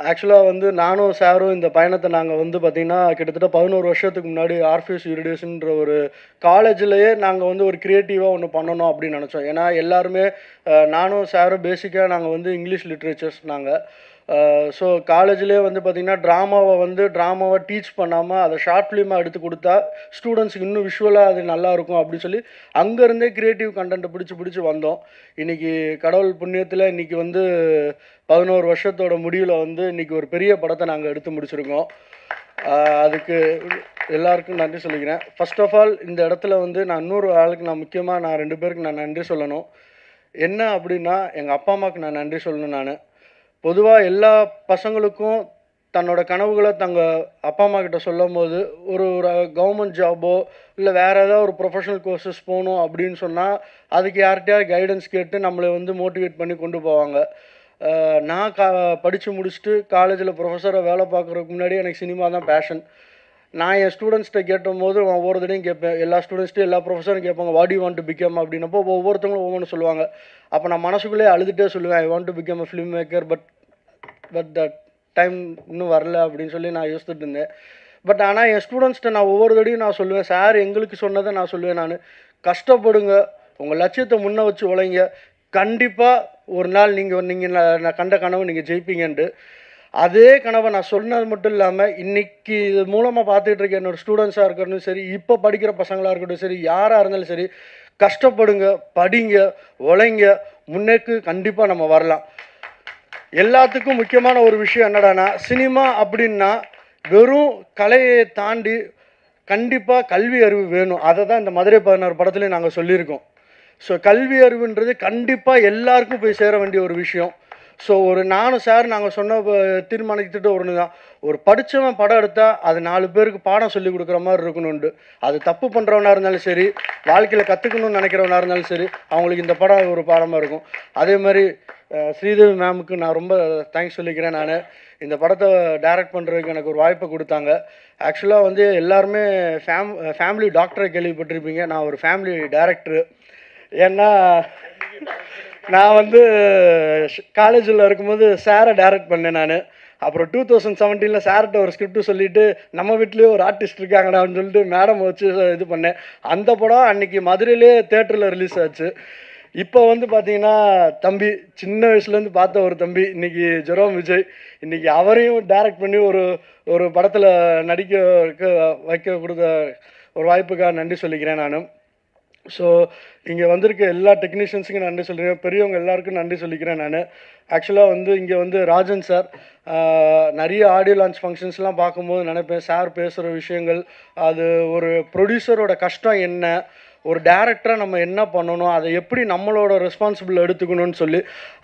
N: ஆக்சுவலாக வந்து நானும் சாரும் இந்த பயணத்தை நாங்கள் வந்து பார்த்திங்கன்னா கிட்டத்தட்ட 11 வருஷத்துக்கு முன்னாடி ஆர்ஃபிஎஸ் யூரிடேஷன்ற ஒரு காலேஜ்லேயே நாங்கள் வந்து ஒரு க்ரியேட்டிவாக ஒன்று பண்ணணும் அப்படின்னு நினச்சோம். ஏன்னா எல்லாருமே நானும் சாரும் பேசிக்காக நாங்கள் வந்து இங்கிலீஷ் லிட்ரேச்சர்ஸ் நாங்கள். ஸோ காலேஜ்லேயே வந்து பார்த்திங்கன்னா ட்ராமாவை டீச் பண்ணாமல் அதை ஷார்ட் ஃபிலிமாக எடுத்து கொடுத்தா ஸ்டூடெண்ட்ஸுக்கு இன்னும் விஷுவலாக அது நல்லாயிருக்கும் அப்படின்னு சொல்லி அங்கேருந்தே க்ரியேட்டிவ் கண்டென்ட்டை பிடிச்சி வந்தோம். இன்றைக்கி கடவுள் புண்ணியத்தில் இன்றைக்கி வந்து 11 வருஷத்தோட முடிவில் வந்து இன்றைக்கி ஒரு பெரிய படத்தை நாங்கள் எடுத்து முடிச்சிருக்கோம். அதுக்கு எல்லாருக்கும் நன்றி சொல்லிக்கிறேன். ஃபர்ஸ்ட் ஆஃப் ஆல் இந்த இடத்துல வந்து நான் இன்னொரு ஆளுக்கு முக்கியமாக 2 பேருக்கு நான் நன்றி சொல்லணும். என்ன அப்படின்னா, எங்கள் அப்பா அம்மாவுக்கு நான் நன்றி சொல்லணும். நான் பொதுவாக எல்லா பசங்களுக்கும் தன்னோட கனவுகளை அப்பா அம்மா கிட்ட சொல்லும் போது ஒரு கவர்மெண்ட் ஜாபோ இல்லை வேறு ஏதாவது ஒரு ப்ரொஃபஷனல் கோர்சஸ் போகணும் அப்படின்னு சொன்னால் அதுக்கு யார்கிட்டயாவது கைடன்ஸ் கேட்டு நம்மளை வந்து மோட்டிவேட் பண்ணி கொண்டு போவாங்க. நான் படித்து முடிச்சுட்டு காலேஜில் ப்ரொஃபஸராக வேலை பார்க்குறதுக்கு முன்னாடி எனக்கு சினிமா தான் பேஷன். நான் என் ஸ்டூடெண்ட்ஸ்கிட்ட கேட்டும்போது ஒவ்வொரு தடையும் கேட்பேன். எல்லா ஸ்டூடெண்ட்ஸ்ட்டும் எல்லா ப்ரொஃபஸரும் கேட்பாங்க what you want to become அப்படின்னப்போ ஒவ்வொருத்தவங்களும் ஒவ்வொன்று சொல்லுவாங்க. அப்போ நான் மனசுக்குள்ளே அழுதுகிட்டே சொல்லுவேன் I want to become a film maker but the time இன்னும் வரல அப்படின்னு சொல்லி நான் யோசிச்சுட்டு இருந்தேன். பட் ஆனால் என் ஸ்டூடெண்ட்ஸ்கிட்ட நான் ஒவ்வொரு தடையும் நான் சொல்லுவேன், சார் எங்களுக்கு சொன்னதை நான் சொல்லுவேன், நான் கஷ்டப்படுங்க, உங்கள் லட்சியத்தை முன்ன வச்சு உழைங்க, கண்டிப்பாக ஒரு நாள் நீங்கள் நான் கண்ட கனவு நீங்கள் ஜெயிப்பீங்கன்ட்டு. அதே கனவை நான் சொன்னது மட்டும் இல்லாமல் இன்றைக்கி இது மூலமாக பார்த்துட்டு இருக்க என்னோடய ஸ்டூடெண்ட்ஸாக இருக்கட்டும் சரி, இப்போ படிக்கிற பசங்களாக இருக்கட்டும் சரி, யாராக இருந்தாலும் சரி, கஷ்டப்படுங்க, படிங்க, உழைங்க, முன்னேக்கு கண்டிப்பாக நம்ம வரலாம். எல்லாத்துக்கும் முக்கியமான ஒரு விஷயம் என்னடானா, சினிமா அப்படின்னா வெறும் கலையை தாண்டி கண்டிப்பாக கல்வி அறிவு வேணும். அதை தான் இந்த மதுரை 16 படத்துலேயும் நாங்கள் சொல்லியிருக்கோம். ஸோ கல்வி அறிவுன்றது கண்டிப்பாக எல்லாருக்கும் போய் சேர வேண்டிய ஒரு விஷயம். ஸோ நானும் சார் நாங்கள் சொன்ன தீர்மானிக்கிட்டு ஒன்று தான், ஒரு படித்தவன் படம் எடுத்தால் அது 4 பேருக்கு பாடம் சொல்லி கொடுக்குற மாதிரி இருக்கணும்ண்டு. அது தப்பு பண்ணுறவனாக இருந்தாலும் சரி, வாழ்க்கையில் கற்றுக்கணும்னு நினைக்கிறவனாக இருந்தாலும் சரி, அவங்களுக்கு இந்த படம் ஒரு பாடமாக இருக்கும். அதே மாதிரி ஸ்ரீதேவி மேமுக்கு நான் ரொம்ப தேங்க்ஸ் சொல்லிக்கிறேன். நான் இந்த படத்தை டைரக்ட் பண்ணுறதுக்கு எனக்கு ஒரு வாய்ப்பை கொடுத்தாங்க. ஆக்சுவலாக வந்து எல்லாருமே ஃபேமிலி டாக்டரை கேள்விப்பட்டிருப்பீங்க, நான் ஒரு ஃபேமிலி டைரக்டரு. ஏன்னா நான் வந்து காலேஜில் இருக்கும்போது சாரை டைரக்ட் பண்ணேன் நான். அப்புறம் 2017 சார்கிட்ட ஒரு ஸ்கிரிப்ட் சொல்லிவிட்டு நம்ம வீட்லேயே ஒரு ஆர்டிஸ்ட் இருக்காங்கடா அப்படின்னு சொல்லிட்டு மேடம் வச்சு இது பண்ணேன். அந்த படம் அன்றைக்கி மதுரையிலே தேட்டரில் ரிலீஸ் ஆச்சு. இப்போ வந்து பார்த்தீங்கன்னா தம்பி சின்ன வயசுலேருந்து பார்த்த ஒரு தம்பி இன்றைக்கி ஜெரோம் விஜய், இன்றைக்கி அவரையும் டைரக்ட் பண்ணி ஒரு படத்தில் நடிக்க வைக்க கொடுத்த ஒரு வாய்ப்புக்காக நன்றி சொல்லிக்கிறேன் நான். ஸோ இங்கே வந்திருக்க எல்லா டெக்னீஷியன்ஸுக்கும் நன்றி சொல்கிறேன், பெரியவங்க எல்லாருக்கும் நன்றி சொல்லிக்கிறேன் நான். ஆக்சுவலாக வந்து இங்கே வந்து ராஜன் சார் நிறைய ஆடியோ லான்ச் ஃபங்க்ஷன்ஸ்லாம் பார்க்கும்போது நினைப்பேன், சார் பேசுகிற விஷயங்கள், அது ஒரு ப்ரொடியூசரோட கஷ்டம் என்ன, ஒரு டேரக்டராக நம்ம என்ன பண்ணணும், அதை எப்படி நம்மளோட ரெஸ்பான்சிபிள் எடுத்துக்கணும்னு சொல்லி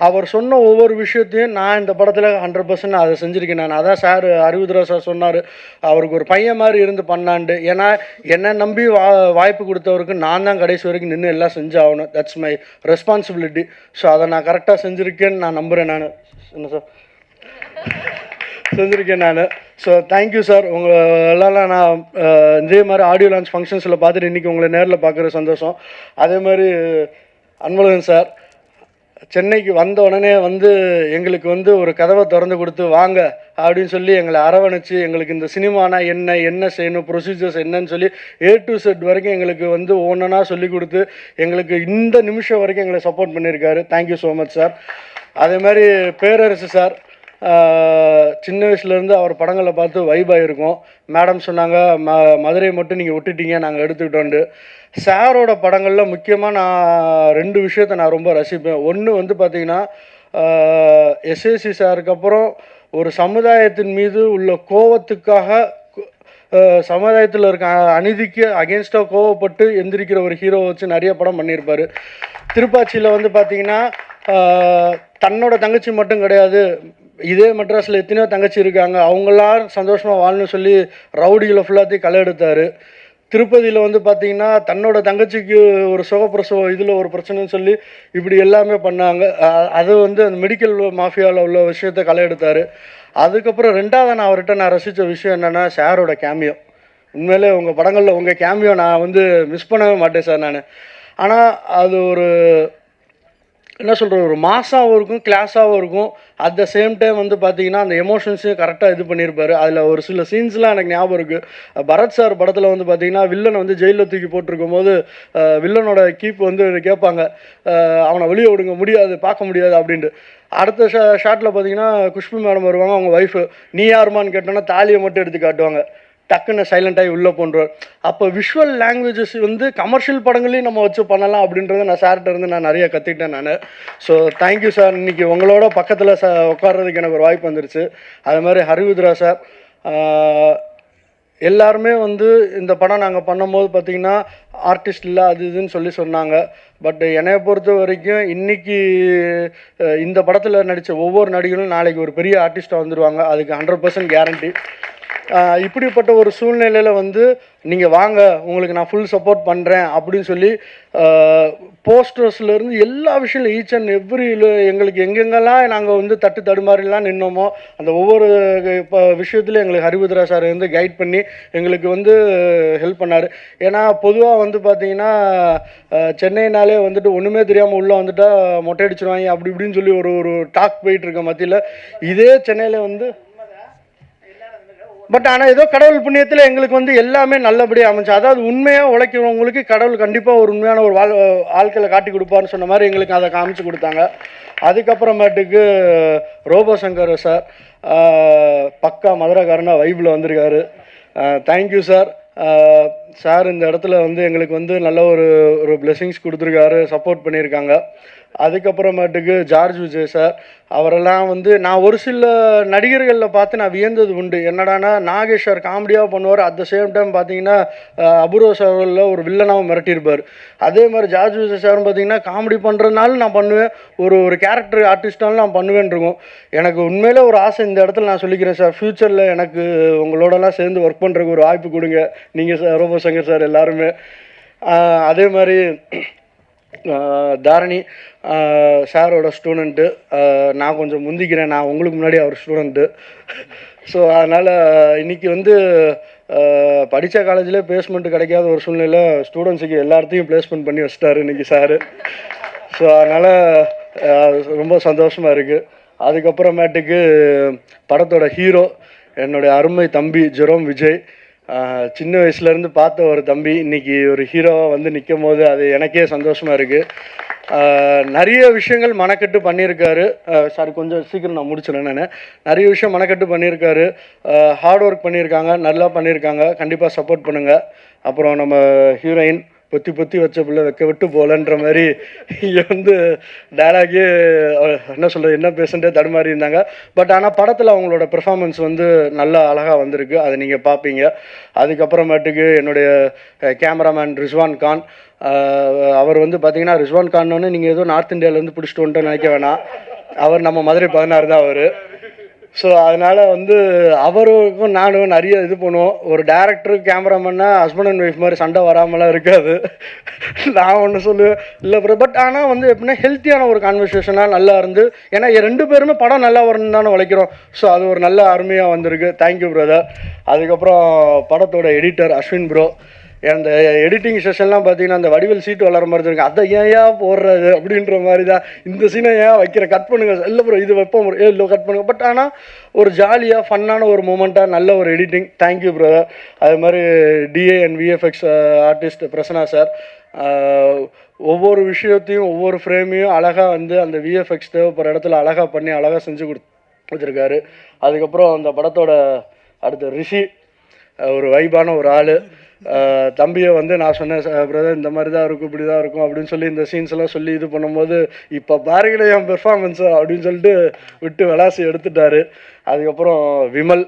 N: அவர் சொன்ன ஒவ்வொரு விஷயத்தையும் நான் இந்த படத்தில் 100% அதை செஞ்சுருக்கேன் நான். அதான் சார் அறிவுதுரா சார் சொன்னார், அவருக்கு ஒரு பையன் மாதிரி இருந்து பண்ணான்ட்டு. ஏன்னா என்னை நம்பி வாய்ப்பு கொடுத்தவருக்கு நான் தான் கடைசி வரைக்கும் நின்று எல்லாம் செஞ்சாகணும். That's my responsibility. ஸோ அதை நான் கரெக்டாக செஞ்சுருக்கேன்னு நான் நம்புகிறேன். நான் என்ன சார் செஞ்சுருக்கேன் நான். So thank you sir. உங்கள் எல்லாம் நான் இதே மாதிரி ஆடியோ லான்ச் ஃபங்க்ஷன்ஸில் பார்த்துட்டு இன்றைக்கி உங்களை நேரில் பார்க்குற சந்தோஷம். அதே மாதிரி அன்பழகன் சார் சென்னைக்கு வந்த உடனே வந்து எங்களுக்கு வந்து ஒரு கதவை திறந்து கொடுத்து வாங்க அப்படின்னு சொல்லி எங்களை அரவணைச்சு, எங்களுக்கு இந்த சினிமானா என்ன செய்யணும், ப்ரொசீஜர்ஸ் என்னன்னு சொல்லி A to Z வரைக்கும் எங்களுக்கு வந்து ஒவ்வொன்றா சொல்லி கொடுத்து எங்களுக்கு இந்த நிமிஷம் வரைக்கும் எங்களை சப்போர்ட் பண்ணியிருக்காரு. Thank you so much sir. அதே மாதிரி பேரரசு சார், சின்ன வயசுலேருந்து அவர் படங்களை பார்த்து வைப் ஆகிருக்கோம். மேடம் சொன்னாங்க மதுரை மட்டும் நீங்கள் விட்டுட்டீங்க, நாங்கள் எடுத்துக்கிட்டோண்டு. சாரோட படங்களில் முக்கியமாக நான் 2 விஷயத்தை நான் ரொம்ப ரசிப்பேன். ஒன்று வந்து பார்த்திங்கன்னா எஸ்ஏசி சாருக்கு அப்புறம் ஒரு சமுதாயத்தின் மீது உள்ள கோவத்துக்காக சமுதாயத்தில் இருக்க அநீதிக்கு அகேன்ஸ்டாக கோவப்பட்டு எந்திரிக்கிற ஒரு ஹீரோவை வச்சு நிறைய படம் பண்ணியிருப்பார். திருப்பாச்சியில் வந்து பார்த்திங்கன்னா தன்னோட தங்கச்சி மட்டும் கிடையாது, இதே மெட்ராஸில் எத்தனையோ தங்கச்சி இருக்காங்க, அவங்களாம் சந்தோஷமாக வாழணும்னு சொல்லி ரவுடிகளை ஃபுல்லாத்தையும் களை எடுத்தார். திருப்பதியில் வந்து பார்த்திங்கன்னா தன்னோட தங்கச்சிக்கு ஒரு சுகப்பிரசவம் இதில் ஒரு பிரச்சனைன்னு சொல்லி இப்படி எல்லாமே பண்ணாங்க. அது வந்து அந்த மெடிக்கல் மாஃபியாவில் உள்ள விஷயத்தை களை எடுத்தார். அதுக்கப்புறம் 2வது நான் அவர்கிட்ட நான் ரசித்த விஷயம் என்னென்னா சாரோட கேமியோ. உண்மையிலே உங்கள் படங்களில் உங்கள் கேமியோ நான் வந்து மிஸ் பண்ணவே மாட்டேன் சார் நான். ஆனால் அது ஒரு என்ன சொல்கிறது, ஒரு மாஸாகவும் இருக்கும், கிளாஸாகவும் இருக்கும். அட் த சேம் டைம் வந்து பார்த்திங்கன்னா அந்த எமோஷன்ஸையும் கரெக்டாக இது பண்ணியிருப்பார். அதில் ஒரு சில சீன்ஸ்லாம் எனக்கு ஞாபகம் இருக்குது. பரத் சார் படத்தில் வந்து பார்த்திங்கன்னா வில்லனை வந்து ஜெயிலில் தூக்கி போட்டிருக்கும் போது வில்லனோட கீப் வந்து கேட்பாங்க, அவனை வெளியே விடுங்க, முடியாது, பார்க்க முடியாது அப்படின்ட்டு. அடுத்த ஷாட்டில் பார்த்திங்கன்னா குஷ்பு மேடம் வருவாங்க, அவங்க ஒய்ஃபு நீ யாருமான்னு கேட்டோன்னா தாலியை மட்டும் எடுத்து காட்டுவாங்க, டக்குன்னு சைலண்டாகி உள்ளே போன்றார். அப்போ விஷுவல் லாங்குவேஜஸ் வந்து கமர்ஷியல் படங்களையும் நம்ம வச்சு பண்ணலாம் அப்படின்றத நான் சார்கிட்ட இருந்து நான் நிறைய கற்றுக்கிட்டேன் நான். So thank you sir. இன்றைக்கி உங்களோட பக்கத்தில் உட்கார்றதுக்கு எனக்கு ஒரு வாய்ப்பு வந்துருச்சு. அது மாதிரி ஹரிவுத்ரா சார், எல்லாருமே வந்து இந்த படம் நாங்கள் பண்ணும்போது பார்த்திங்கன்னா ஆர்டிஸ்ட் இல்லை அது இதுன்னு சொல்லி சொன்னாங்க. பட் என்னை பொறுத்த வரைக்கும் இன்றைக்கி இந்த படத்தில் நடித்த ஒவ்வொரு நடிகரும் நாளைக்கு ஒரு பெரிய ஆர்டிஸ்ட்டாக வந்துடுவாங்க, அதுக்கு 100% கேரண்டி. இப்படிப்பட்ட ஒரு சூழ்நிலையில் வந்து நீங்கள் வாங்க உங்களுக்கு நான் ஃபுல் சப்போர்ட் பண்ணுறேன் அப்படின்னு சொல்லி போஸ்டர்ஸ்லேருந்து எல்லா விஷயம் ஈச் அண்ட் எவ்ரி எங்களுக்கு எங்கெங்கெல்லாம் நாங்கள் வந்து தடுமாறிலாம் நின்னோமோ அந்த ஒவ்வொரு இப்போ விஷயத்துலையும் எங்களுக்கு ஹரிபத்ரா சார் வந்து கைட் பண்ணி எங்களுக்கு வந்து ஹெல்ப் பண்ணார். ஏன்னா பொதுவாக வந்து பார்த்திங்கன்னா சென்னைனாலே வந்துட்டு ஒன்றுமே தெரியாமல் உள்ளே வந்துட்டால் மொட்டை அடிச்சிருவாங்க அப்படி இப்படின்னு சொல்லி ஒரு டாக் போயிட்டுருக்க மத்தியில் இதே சென்னையில் வந்து பட் ஆனால் ஏதோ கடவுள் புண்ணியத்தில் எங்களுக்கு வந்து எல்லாமே நல்லபடியாக அமைச்சு. அதாவது உண்மையாக உழைக்கிறவங்களுக்கு கடவுள் கண்டிப்பாக ஒரு உண்மையான ஒரு ஆட்களை காட்டி கொடுப்பாருன்னு சொன்ன மாதிரி எங்களுக்கு அதை காமிச்சு கொடுத்தாங்க. அதுக்கப்புறமேட்டுக்கு ரோபோ சங்கர் சார் பக்கா மதுரைக்காரனா வைப்பில் வந்திருக்காரு. Thank you sir. சார் இந்த இடத்துல வந்து எங்களுக்கு வந்து நல்ல ஒரு பிளெஸிங்ஸ் கொடுத்துருக்காரு, சப்போர்ட் பண்ணியிருக்காங்க. அதுக்கப்புறமேட்டுக்கு ஜார்ஜ் விஜய் சார் அவரெல்லாம் வந்து நான் ஒரு சில நடிகர்களில் பார்த்து நான் வியந்தது உண்டு. என்னடானா நாகேஷ் சார் காமெடியாக பண்ணுவார், அட் த சேம் டைம் பார்த்தீங்கன்னா அபூர்வ சாரில் ஒரு வில்லனாகவும் மிரட்டியிருப்பார். அதே மாதிரி ஜார்ஜ் விஜய் சார்னு பார்த்தீங்கன்னா காமெடி பண்ணுறதுனால நான் பண்ணுவேன், ஒரு கேரக்டர் ஆர்டிஸ்டாலும் நான் பண்ணுவேன் இருக்கும். எனக்கு உண்மையிலே ஒரு ஆசை இந்த இடத்துல நான் சொல்லிக்கிறேன் சார், ஃப்யூச்சரில் எனக்கு உங்களோடலாம் சேர்ந்து ஒர்க் பண்ணுறதுக்கு ஒரு வாய்ப்பு கொடுங்க நீங்கள் சார், ரோபோ சங்கர் சார் எல்லாருமே. அதே மாதிரி தாரணி சாரோட ஸ்டூடெண்ட்டு, நான் கொஞ்சம் முந்திக்கிறேன், நான் உங்களுக்கு முன்னாடி அவர் ஸ்டூடெண்ட்டு. ஸோ அதனால் இன்றைக்கி வந்து படித்த காலேஜில் பிளேஸ்மெண்ட்டு கிடைக்காத ஒரு சூழ்நிலை ஸ்டூடெண்ட்ஸுக்கு எல்லாத்தையும் பிளேஸ்மெண்ட் பண்ணி வச்சிட்டாரு இன்றைக்கி சாரு. ஸோ அதனால் ரொம்ப சந்தோஷமாக இருக்குது. அதுக்கப்புறமேட்டுக்கு படத்தோட ஹீரோ என்னுடைய அருமை தம்பி ஜெரோம் விஜய். சின்ன வயசுலேருந்து பார்த்த ஒரு தம்பி இன்றைக்கி ஒரு ஹீரோவாக வந்து நிற்கும் போது அது எனக்கே சந்தோஷமாக இருக்குது. நிறைய விஷயங்கள் மனக்கட்டு பண்ணியிருக்காரு. சாரி கொஞ்சம் சீக்கிரம் நான் முடிச்சிடறேன். நான் நிறைய விஷயம் மனக்கட்டு பண்ணியிருக்காரு, ஹார்ட் ஒர்க் பண்ணியிருக்காங்க, நல்லா பண்ணியிருக்காங்க. கண்டிப்பாக சப்போர்ட் பண்ணுங்கள். அப்புறம் நம்ம ஹீரோயின் பொத்தி வச்ச பிள்ளை வைக்க விட்டு போகலன்ற மாதிரி இங்கே வந்து டைலாகே என்ன சொல்கிறது என்ன பேசுகிறே தடுமாறி இருந்தாங்க. பட் ஆனால் படத்தில் அவங்களோட பெர்ஃபார்மன்ஸ் வந்து நல்லா அழகாக வந்திருக்கு, அதை நீங்கள் பார்ப்பீங்க. அதுக்கப்புறமேட்டுக்கு என்னுடைய கேமராமேன் ரிஸ்வான் கான், அவர் வந்து பார்த்திங்கன்னா ரிஸ்வான் கான்னு நீங்கள் ஏதோ நார்த் இந்தியாவிலேருந்து பிடிச்சிட்டு வந்துட்டு நினைக்க வேணாம், அவர் நம்ம மதுரை 16 தான் அவர். ஸோ அதனால் வந்து அவருக்கும் நானும் நிறைய இது பண்ணுவோம். ஒரு டேரக்டரு கேமராமேன்னா ஹஸ்பண்ட் அண்ட் ஒய்ஃப் மாதிரி சண்டை வராமலாம் இருக்காது. நான் ஒன்று சொல்லுவேன் இல்லை ப்ரோ, பட் ஆனால் வந்து எப்படின்னா ஹெல்த்தியான ஒரு கான்வர்சேஷனாக நல்லா இருந்து, ஏன்னா 2 பேருமே படம் நல்லா வரணும்னு தானே உழைக்கிறோம். ஸோ அது ஒரு நல்ல அருமையாக வந்திருக்கு. Thank you brother. அதுக்கப்புறம் படத்தோட எடிட்டர் அஸ்வின் ப்ரோ, அந்த எடிட்டிங் செஷன்லாம் பார்த்தீங்கன்னா அந்த வடிவில் சீட்டு வளர மாதிரி இருக்கு, அதை ஏன் போடுறது அப்படின்ற மாதிரி தான். இந்த சீனை ஏன் வைக்கிற, கட் பண்ணுங்க இல்லை ப்ரோ இது வைப்போம் இல்லை கட் பண்ணுங்க. பட் ஆனால் ஒரு ஜாலியாக ஃபன்னான ஒரு மூமெண்ட்டாக நல்ல ஒரு எடிட்டிங். Thank you brother. அது மாதிரி DA and VFX artist Prasanna sir, ஒவ்வொரு விஷயத்தையும் ஒவ்வொரு ஃப்ரேமையும் அழகாக வந்து அந்த விஎஃப்எக்ஸ் தேவைப்படுற இடத்துல அழகாக பண்ணி அழகாக செஞ்சு கொடுத்துருக்காரு. அதுக்கப்புறம் அந்த படத்தோட அடுத்த ரிஷி, ஒரு வைபான ஒரு ஆள். தம்பியை வந்து நான் சொன்னேன் பிரதர் இந்த மாதிரி தான் இருக்கும் இப்படி தான் இருக்கும் அப்படின்னு சொல்லி இந்த சீன்ஸ் எல்லாம் சொல்லி இது பண்ணும்போது இப்போ பாருங்களே என் பெர்ஃபார்மன்ஸு அப்படின்னு சொல்லிட்டு விட்டு விளாசி எடுத்துட்டாரு. அதுக்கப்புறம் விமல்,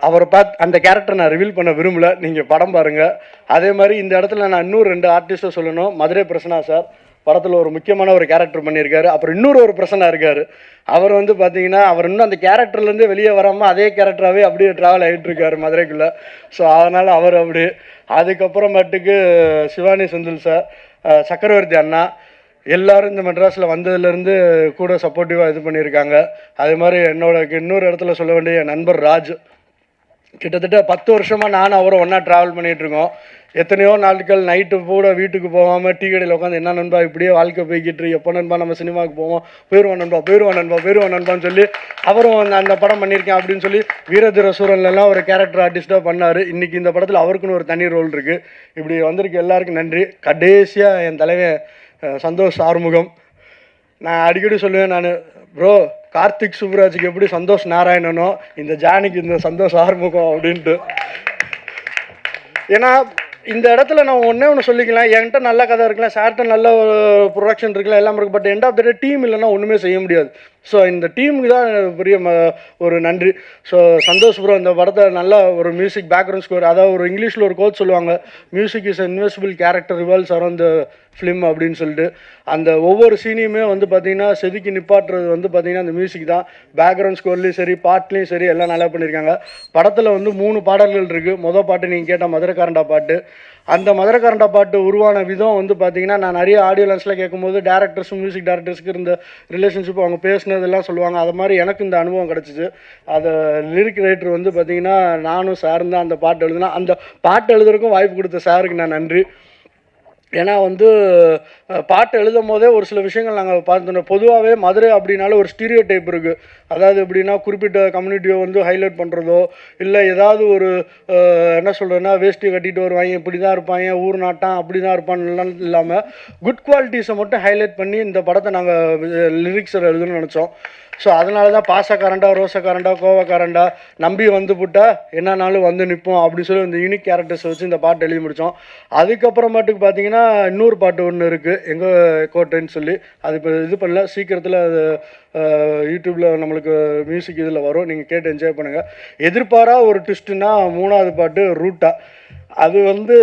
N: அவரை பார்த்து அந்த கேரக்டரை நான் ரிவீல் பண்ண விரும்பல, நீங்கள் படம் பாருங்கள். அதே மாதிரி இந்த இடத்துல நான் இன்னும் 2 ஆர்டிஸ்ட்டை சொல்லணும். மதுரை பிரசன்னா சார் படத்தில் ஒரு முக்கியமான ஒரு கேரக்டர் பண்ணியிருக்காரு. அப்புறம் இன்னொரு பிரசன்னா இருக்கார், அவர் வந்து பார்த்தீங்கன்னா அவர் இன்னும் அந்த கேரக்டர்லேருந்து வெளியே வராமல் அதே கேரக்டராகவே அப்படியே ட்ராவல் ஆகிட்டு இருக்காரு மதுரைக்குள்ளே. ஸோ அதனால் அவர் அப்படி. அதுக்கப்புறமேட்டுக்கு சிவானி செந்தில் சார், சக்கரவர்த்தி அண்ணா, எல்லோரும் இந்த மெட்ராஸில் வந்ததுலேருந்து கூட சப்போர்ட்டிவாக இது பண்ணியிருக்காங்க. அது மாதிரி இன்னொரு இடத்துல சொல்ல வேண்டிய என் நண்பர் ராஜ், கிட்டத்தட்ட 10 வருஷமாக நானும் அவரும் ஒன்றா ட்ராவல் பண்ணிகிட்ருக்கோம். எத்தனையோ நாட்கள் நைட்டு கூட வீட்டுக்கு போகாமல் டீ கடையில் உட்காந்து என்ன நண்பா இப்படியே வாழ்க்கை போய்கிட்டு, எப்போ நண்பா நம்ம சினிமாவுக்கு போவோம், போயிடுவான் நண்பான்னு சொல்லி அவரும் அந்த படம் பண்ணியிருக்கேன் அப்படின்னு சொல்லி வீரதீர சூரன்லாம் ஒரு கேரக்டர் ஆர்டிஸ்ட்டாக பண்ணார். இன்றைக்கி இந்த படத்தில் அவருக்குன்னு ஒரு தனி ரோல் இருக்குது. இப்படி வந்திருக்கு எல்லாருக்கும் நன்றி. கடைசியாக என் தலைவன் சந்தோஷ் ஆறுமுகம், நான் அடிக்கடி சொல்லுவேன், நான் ப்ரோ கார்த்திக் சுப்ராஜுக்கு எப்படி சந்தோஷ் நாராயணனோ இந்த ஜானிக்கு இந்த சந்தோஷ் ஆறுமுகம் அப்படின்ட்டு. ஏன்னா இந்த இடத்துல நான் ஒன்று சொல்லிக்கலாம், என்கிட்ட நல்ல கதை இருக்கலாம், சார்கிட்ட நல்ல ஒரு ப்ரொடக்ஷன் இருக்கலாம், எல்லாம் இருக்குது. But end of the day team இல்லைன்னா ஒன்றுமே செய்ய முடியாது. ஸோ இந்த டீமுக்கு தான் பெரிய ஒரு நன்றி. ஸோ சந்தோஷ் ப்ரோ இந்த படத்தை நல்லா ஒரு மியூசிக் பேக்ரவுண்ட் ஸ்கோர், அதாவது ஒரு இங்கிலீஷில் ஒரு கோட் சொல்லுவாங்க, music is invisible character revolves around the film அப்படின்னு சொல்லிட்டு, அந்த ஒவ்வொரு சீனையுமே வந்து பார்த்திங்கன்னா செதுக்கி நிப்பாட்டுறது வந்து பார்த்திங்கன்னா அந்த மியூசிக் தான். பேக்ரவுண்ட் ஸ்கோர்லேயும் சரி, பாட்லேயும் சரி, எல்லாம் நல்லா பண்ணியிருக்காங்க. படத்தில் வந்து 3 பாடல்கள் இருக்குது. மொதல் பாட்டு நீங்கள் கேட்ட மதுரக்காரண்டா பாட்டு, அந்த மதுரக்காரண்டா பாட்டு உருவான விதம் வந்து பார்த்திங்கன்னா, நான் நிறைய ஆடியோ லான்ஸில் கேட்கும்போது டேரக்டர்ஸும் மியூசிக் டேரக்டர்ஸுக்கு இருந்த ரிலேஷன்ஷிப், அவங்க பேசுனதெல்லாம் சொல்லுவாங்க. அது மாதிரி எனக்கு இந்த அனுபவம் கிடச்சிச்சு. அதை லிரிக் ரைட்டர் வந்து பார்த்திங்கன்னா நானும் சாரும் தான் அந்த பாட்டு எழுதுனா. அந்த பாட்டு எழுதுறதுக்கும் வாய்ப்பு கொடுத்த சாருக்கு நான் நன்றி. ஏன்னா வந்து பாட்டு எழுதும் போதே ஒரு சில விஷயங்கள் நாங்கள் பார்த்தோம். பொதுவாகவே மதுரை அப்படின்னால ஒரு ஸ்டீரியோ டைப் இருக்குது. அதாவது எப்படின்னா குறிப்பிட்ட கம்யூனிட்டியை வந்து ஹைலைட் பண்ணுறதோ, இல்லை ஏதாவது ஒரு என்ன சொல்கிறேன்னா வேஷ்டி கட்டிட்டு வருவாங்க, இப்படி தான் இருப்பாங்க, ஊர் நாட்டான் அப்படி தான் இருப்பான்லாம் இல்லாமல் குட் குவாலிட்டிஸை மட்டும் ஹைலைட் பண்ணி இந்த படத்தை நாங்கள் லிரிக்ஸை எழுதணும்னு நினச்சோம். ஸோ அதனால தான் பாசக்காரண்டா, ரோசக்காரண்டா, கோவக்காரண்டா, நம்பி வந்து புட்டா என்னன்னாலும் வந்து நிற்போம் அப்படி சொல்லி இந்த யூனிக் கேரக்டர்ஸ் வச்சு இந்த பாட்டு எழுதி முடித்தோம். அதுக்கப்புறமாட்டுக்கு பார்த்தீங்கன்னா இன்னொரு பாட்டு ஒன்று இருக்குது, எங்கள் கோட்டைன்னு சொல்லி. அது இப்போ இது பண்ணல, சீக்கிரத்தில் அது யூடியூப்பில் நம்மளுக்கு மியூசிக் இதில் வரும், நீங்கள் கேட்டு என்ஜாய் பண்ணுங்கள். எதிர்பாரா ஒரு ட்விஸ்ட்டுன்னா 3வது பாட்டு ரூட்டா. அது வந்து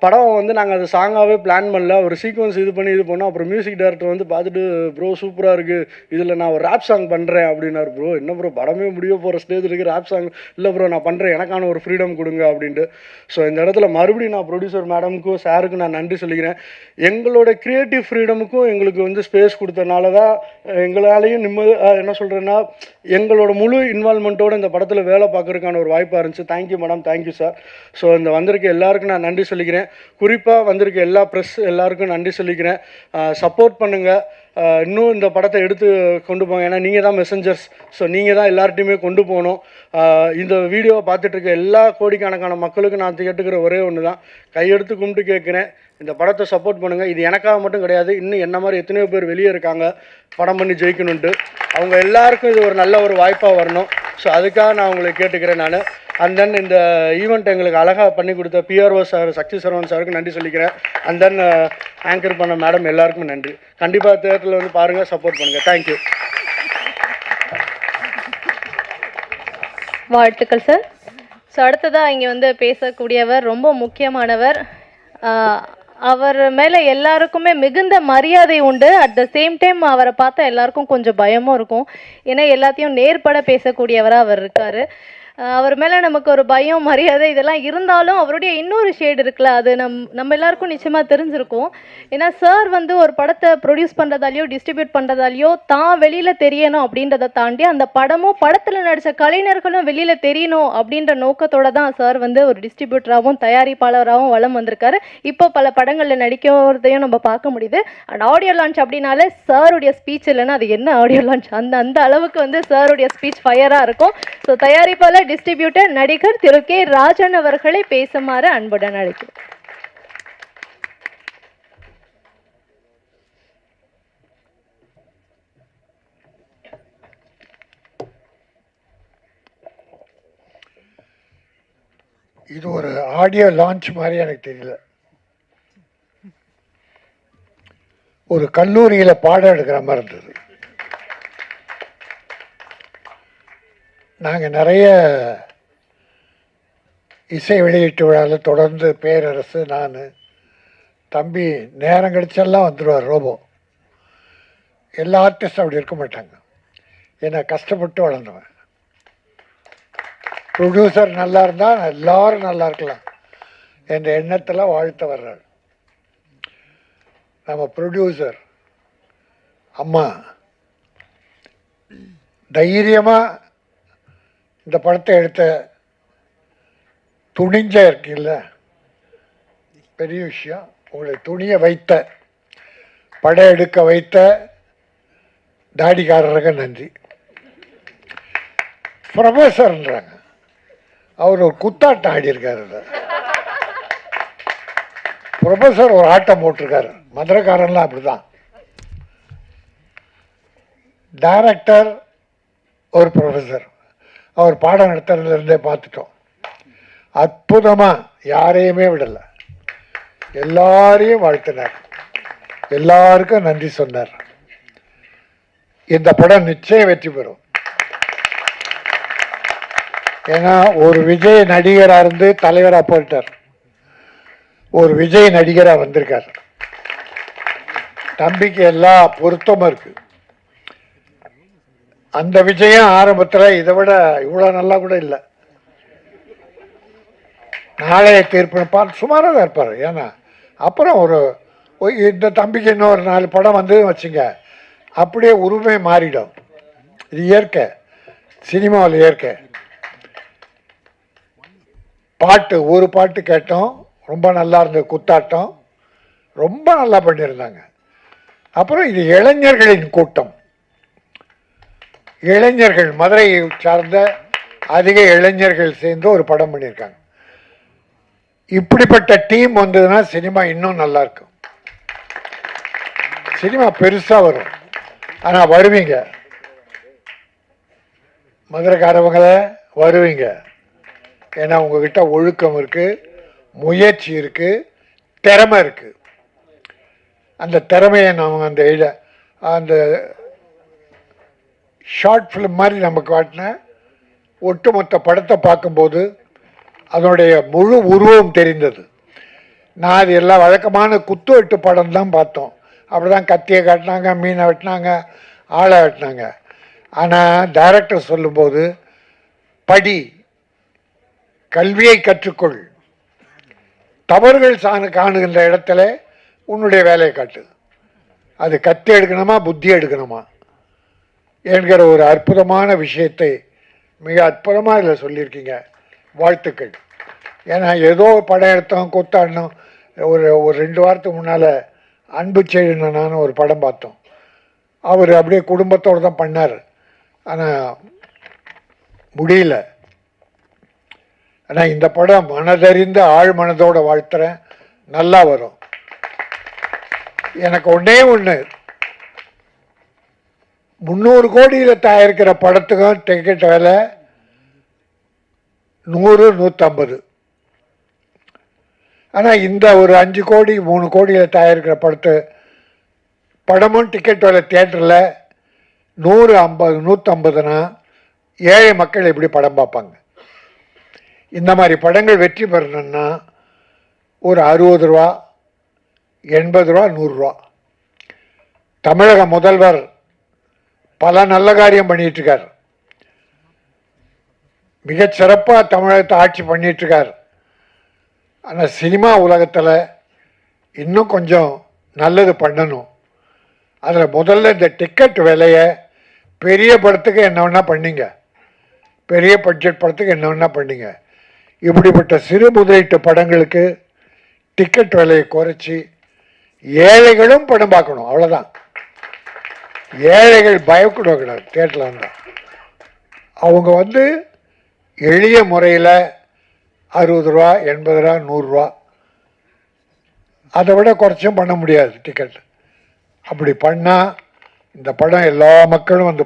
N: படம் வந்து நாங்கள் அது சாங்காகவே பிளான் பண்ணல, ஒரு சீக்வன்ஸ் இது பண்ணோம். அப்புறம் மியூசிக் டைரக்டர் வந்து பார்த்துட்டு ப்ரோ சூப்பராக இருக்குது, இதில் நான் ஒரு ரேப் சாங் பண்ணுறேன் அப்படின்னாரு. ப்ரோ என்ன ப்ரோ படமே முடிய போகிற ஸ்டேஜ் இருக்குது, ரேப் சாங் இல்லை ப்ரோ நான் பண்ணுறேன், எனக்கான ஒரு ஃப்ரீடம் கொடுங்க அப்படின்ட்டு. ஸோ இந்த இடத்துல மறுபடியும் நான் ப்ரொடியூசர் மேடமுக்கும் சாருக்கும் நான் நன்றி சொல்லிக்கிறேன். எங்களோட க்ரியேட்டிவ் ஃப்ரீடமுக்கும் எங்களுக்கு வந்து ஸ்பேஸ் கொடுத்தனால தான் எங்களாலேயும் என்ன சொல்கிறேன்னா எங்களோட முழு இன்வால்மெண்ட்டோடு இந்த படத்தில் வேலை பார்க்குறதுக்கான ஒரு வாய்ப்பாக இருந்துச்சு. Thank you madam, thank you sir. So இந்த வந்திருக்க எல்லாருக்கும் நான் நன்றி சொல்லிக்கிறேன். குறிப்பாக வந்திருக்க எல்லா ப்ரெஸ் எல்லாருக்கும் நன்றி சொல்லிக்கிறேன். சப்போர்ட் பண்ணுங்கள், இன்னும் இந்த படத்தை எடுத்து கொண்டு போங்க. ஏன்னா நீங்கள் தான் மெசஞ்சர்ஸ். ஸோ நீங்கள் தான் எல்லார்ட்டையுமே கொண்டு போகணும். இந்த வீடியோவை பார்த்துட்ருக்க எல்லா கோடிக்கணக்கான மக்களுக்கு நான் கேட்டுக்கிற ஒரே ஒன்று தான், கையெடுத்து கும்பிட்டு கேட்குறேன், இந்த படத்தை சப்போர்ட் பண்ணுங்கள். இது எனக்காக மட்டும் கிடையாது, இன்னும் என்ன மாதிரி எத்தனையோ பேர் வெளியே இருக்காங்க படம் பண்ணி ஜெயிக்கணுன்ட்டு. அவங்க எல்லாருக்கும் இது ஒரு நல்ல ஒரு வாய்ப்பாக வரணும். ஸோ அதுக்காக நான் உங்களை கேட்டுக்கிறேன் நான். அண்ட் தென் இந்த ஈவெண்ட் எங்களுக்கு அழகாக பண்ணி கொடுத்த பிஆர்ஓ சார், சக்தி சரவணன் சாருக்கு நன்றி சொல்லிக்கிறேன். அண்ட் தென் ஆங்கர் பண்ண மேடம் எல்லாருக்கும் நன்றி. கண்டிப்பாக தேட்டரில் வந்து பாருங்கள், சப்போர்ட் பண்ணுங்கள். தேங்க்யூ.
A: வாழ்த்துக்கள் சார். ஸோ அடுத்ததாக இங்கே வந்து பேசக்கூடியவர் ரொம்ப முக்கியமானவர். அவர் மேலே எல்லாருக்குமே மிகுந்த மரியாதை உண்டு. அட் த சேம் டைம் அவரை பார்த்தா எல்லாருக்கும் கொஞ்சம் பயமும் இருக்கும். ஏன்னா எல்லாத்தையும் நேர்பட பேசக்கூடியவராக அவர் இருக்கார். அவர் மேலே நமக்கு ஒரு பயம், மரியாதை இதெல்லாம் இருந்தாலும் அவருடைய இன்னொரு ஷேடு இருக்குல்ல, அது நம்ம எல்லாருக்கும் நிச்சயமாக தெரிஞ்சிருக்கும். ஏன்னா சார் வந்து ஒரு படத்தை ப்ரொடியூஸ் பண்ணுறதாலையோ டிஸ்ட்ரிபியூட் பண்ணுறதாலையோ தான் வெளியில் தெரியணும் அப்படின்றத தாண்டி அந்த படமும் படத்தில் நடித்த கலைஞர்களும் வெளியில் தெரியணும் அப்படின்ற நோக்கத்தோடு தான் சார் வந்து ஒரு டிஸ்ட்ரிபியூட்டராகவும் தயாரிப்பாளராகவும் வலம் வந்திருக்காரு. இப்போ பல படங்களில் நடிக்கிறதையும் நம்ம பார்க்க முடியுது. அண்ட் ஆடியோ லான்ச் அப்படின்னாலே சாருடைய ஸ்பீச் இல்லைன்னா அது என்ன ஆடியோ லான்ச், அந்த அளவுக்கு வந்து சாருடைய ஸ்பீச் ஃபயராக இருக்கும். ஸோ தயாரிப்பாளர், டிஸ்ட்ரிபியூட்டர், நடிகர் திரு கே ராஜன் அவர்களை பேசுமாறு அன்புடன் அழைக்கிறேன்.
O: இது ஒரு ஆடியோ லான்ச் மாதிரி எனக்கு தெரியல. ஒரு கல்லூரியில் பாடம் எடுக்கிற மாதிரி இருந்தது. நாங்கள் நிறைய இசை வெளியீட்டு விழாவில் தொடர்ந்து பேரரசு, நான், தம்பி நேரம் கிடைச்செல்லாம் வந்துடுவார் ரோபோ. எல்லா ஆர்டிஸ்டும் அப்படி இருக்க மாட்டாங்க. ஏன்னா கஷ்டப்பட்டு வளர்ந்தவன். ப்ரொடியூசர் நல்லா இருந்தால் எல்லாரும் நல்லா இருக்கலாம் என்ற எண்ணத்தில் வாழ்த்த வர்றாள். நம்ம ப்ரொடியூசர் அம்மா தைரியமாக இந்த படத்தை எடுத்த துணிஞ்ச இருக்குல்ல, பெரிய விஷயம். உங்களை துணிய வைத்த, படம் எடுக்க வைத்த தாடிக்காரருக்கு நன்றி. ப்ரொஃபஸர்ன்றாங்க, அவர் ஒரு குத்தாட்டம் ஆடியிருக்காரு. ப்ரொஃபஸர் ஒரு ஆட்டம் போட்டிருக்காரு. மதுரைக்காரன்லாம் அப்படிதான். டைரக்டர் ஒரு ப்ரொஃபஸர், அவர் பாடம் நடத்துறதுலேருந்தே பார்த்துட்டோம். அற்புதமாக யாரையுமே விடலை, எல்லாரையும் வாழ்த்தினார், எல்லாருக்கும் நன்றி சொன்னார். இந்த படம் நிச்சயம் வெற்றி பெறும். ஏன்னா ஒரு விஜய் நடிகராக இருந்து தலைவராக போயிட்டார், ஒரு விஜய் நடிகராக வந்திருக்கார். தம்பிக்கு எல்லா பொருத்தமும் இருக்கு. அந்த விஜயம் ஆரம்பத்தில் இதை விட இவ்வளோ நல்லா கூட இல்லை. நாளைய தீர்ப்பு சுமாராக தான் இருப்பார். ஏன்னா அப்புறம் இந்த தம்பிக்கு இன்னொரு 4 படம் வந்து வச்சுங்க, அப்படியே உருவமே மாறிடும். இது இயற்கை, சினிமாவில் இயற்கை. பாட்டு ஒரு பாட்டு கேட்டோம், ரொம்ப நல்லா இருந்தது. குத்தாட்டம் ரொம்ப நல்லா பண்ணியிருந்தாங்க. அப்புறம் இது இளைஞர்களின் கூட்டம். இளைஞர்கள், மதுரையை சார்ந்த அதிக இளைஞர்கள் சேர்ந்து ஒரு படம் பண்ணியிருக்காங்க. இப்படிப்பட்ட டீம் வந்ததுன்னா சினிமா இன்னும் நல்லா இருக்கும். சினிமா பெருசாக வரும். ஆனால் வருவீங்க, மதுரைக்காரவங்கள வருவீங்க. ஏன்னா உங்ககிட்ட ஒழுக்கம் இருக்குது, முயற்சி இருக்குது, திறமை இருக்குது. அந்த திறமையை நம்ம அந்த ஷார்ட் ஃபிலிம் மாதிரி நமக்கு காட்டின ஒட்டுமொத்த படத்தை பார்க்கும்போது அதனுடைய முழு உருவம் தெரிந்தது. நான் அது எல்லாம் வழக்கமான குத்து வெட்டு படம் தான் பார்த்தோம். அப்படி தான் கத்தியை காட்டினாங்க, மீனை வெட்டினாங்க, ஆளை வெட்டினாங்க. ஆனால் டைரக்டர் சொல்லும்போது படி, கல்வியை கற்றுக்கொள், தவறுகள் காணுகின்ற இடத்துல உன்னுடைய வேலையை காட்டு. அது கத்தி எடுக்கணுமா புத்தி எடுக்கணுமா என்கிற ஒரு அற்புதமான விஷயத்தை மிக அற்புதமாக இதில் சொல்லியிருக்கீங்க. வாழ்த்துக்கள். ஏன்னா ஏதோ படம் எடுத்தோம், கூத்தாடினோம். ஒரு 2 வாரத்துக்கு முன்னால் அன்பு செய்யணும் ஒரு படம் பார்த்தோம். அவர் அப்படியே குடும்பத்தோடு தான் பண்ணார். ஆனால் முடியல. ஆனால் இந்த படம் மனதறிந்த ஆழ் மனதோட வாழ்த்துறேன், நல்லா வரும். எனக்கு ஒன்றே ஒன்று, 300 கோடியில் தயாரிக்கிற படத்துக்கும் டிக்கெட் விலை 100-150. ஆனால் இந்த ஒரு 5 கோடி 3 கோடியில் தயாரிக்கிற படமும் டிக்கெட் விலை தியேட்டரில் 100-150னா ஏழை மக்கள் எப்படி படம் பார்ப்பாங்க? இந்த மாதிரி படங்கள் வெற்றி பெறணும்னா ஒரு 60 ரூபா, 80 ரூபா, 100 ரூபா. தமிழக முதல்வர் பல நல்ல காரியம் பண்ணிகிட்ருக்கார். மிகச்சிறப்பாக தமிழகத்தை ஆட்சி பண்ணிகிட்ருக்கார். ஆனால் சினிமா உலகத்தில் இன்னும் கொஞ்சம் நல்லது பண்ணணும். அதில் முதல்ல இந்த டிக்கெட் விலையை பெரிய படத்துக்கு என்ன வேணால் பண்ணிங்க, பெரிய பட்ஜெட் படத்துக்கு என்ன வேணால் பண்ணிங்க. இப்படிப்பட்ட சிறு முதலீட்டு படங்களுக்கு டிக்கெட் விலையை குறைச்சி ஏழைகளும் படம் பார்க்கணும். அவ்வளோதான். ஏழைகள் பயக்கூடாது தியேட்டரில் வந்தால். அவங்க எளிய முறையில் 60 ரூபா, 80 ரூபா, 100 ரூபா, அதை விட குறைச்சும் பண்ண முடியாது டிக்கெட். அப்படி பண்ணால் இந்த படம் எல்லா மக்களும்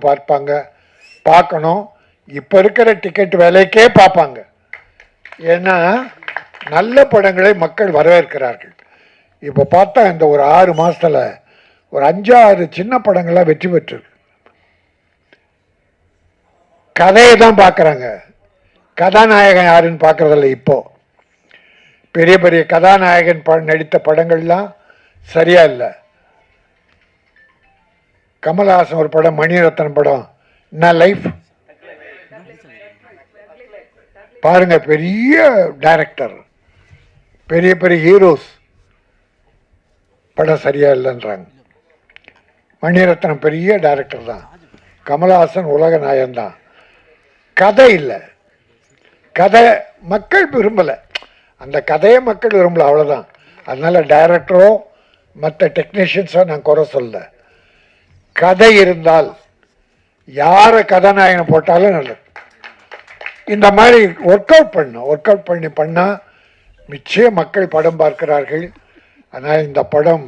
O: பார்க்கணும். இப்போ இருக்கிற டிக்கெட் விலைக்கே பார்ப்பாங்க. ஏன்னா நல்ல படங்களை மக்கள் வரவேற்கிறார்கள். இப்போ பார்த்தா இந்த ஒரு 6 மாதத்தில் ஒரு 5-6 சின்ன படங்கள்லாம் வெற்றி பெற்றிருக்கு. கதையை தான் பார்க்குறாங்க, கதாநாயகன் யாருன்னு பார்க்குறதில்ல. இப்போ பெரிய பெரிய கதாநாயகன் நடித்த படங்கள்லாம் சரியா இல்லை. கமல்ஹாசன் ஒரு படம், மணிரத்னம் படம், என்ன லைஃப் பாருங்க. பெரிய டைரக்டர், பெரிய பெரிய ஹீரோஸ் படம் சரியா இல்லைன்றாங்க. மணிரத்னம் பெரிய டைரக்டர் தான், கமல்ஹாசன் உலக நாயகன் தான். கதை இல்லை, கதை மக்கள் விரும்பலை, அந்த கதையை மக்கள் விரும்பலை, அவ்வளோதான். அதனால டைரக்டரோ மற்ற டெக்னீஷியன்ஸோ நான் குறை சொல்ல. கதை இருந்தால் யாரை கதாநாயகனை போட்டாலும் நல்லது. இந்த மாதிரி ஒர்க் அவுட் பண்ணால் நிச்சயம் மக்கள் படம் பார்க்கிறார்கள். ஆனால் இந்த படம்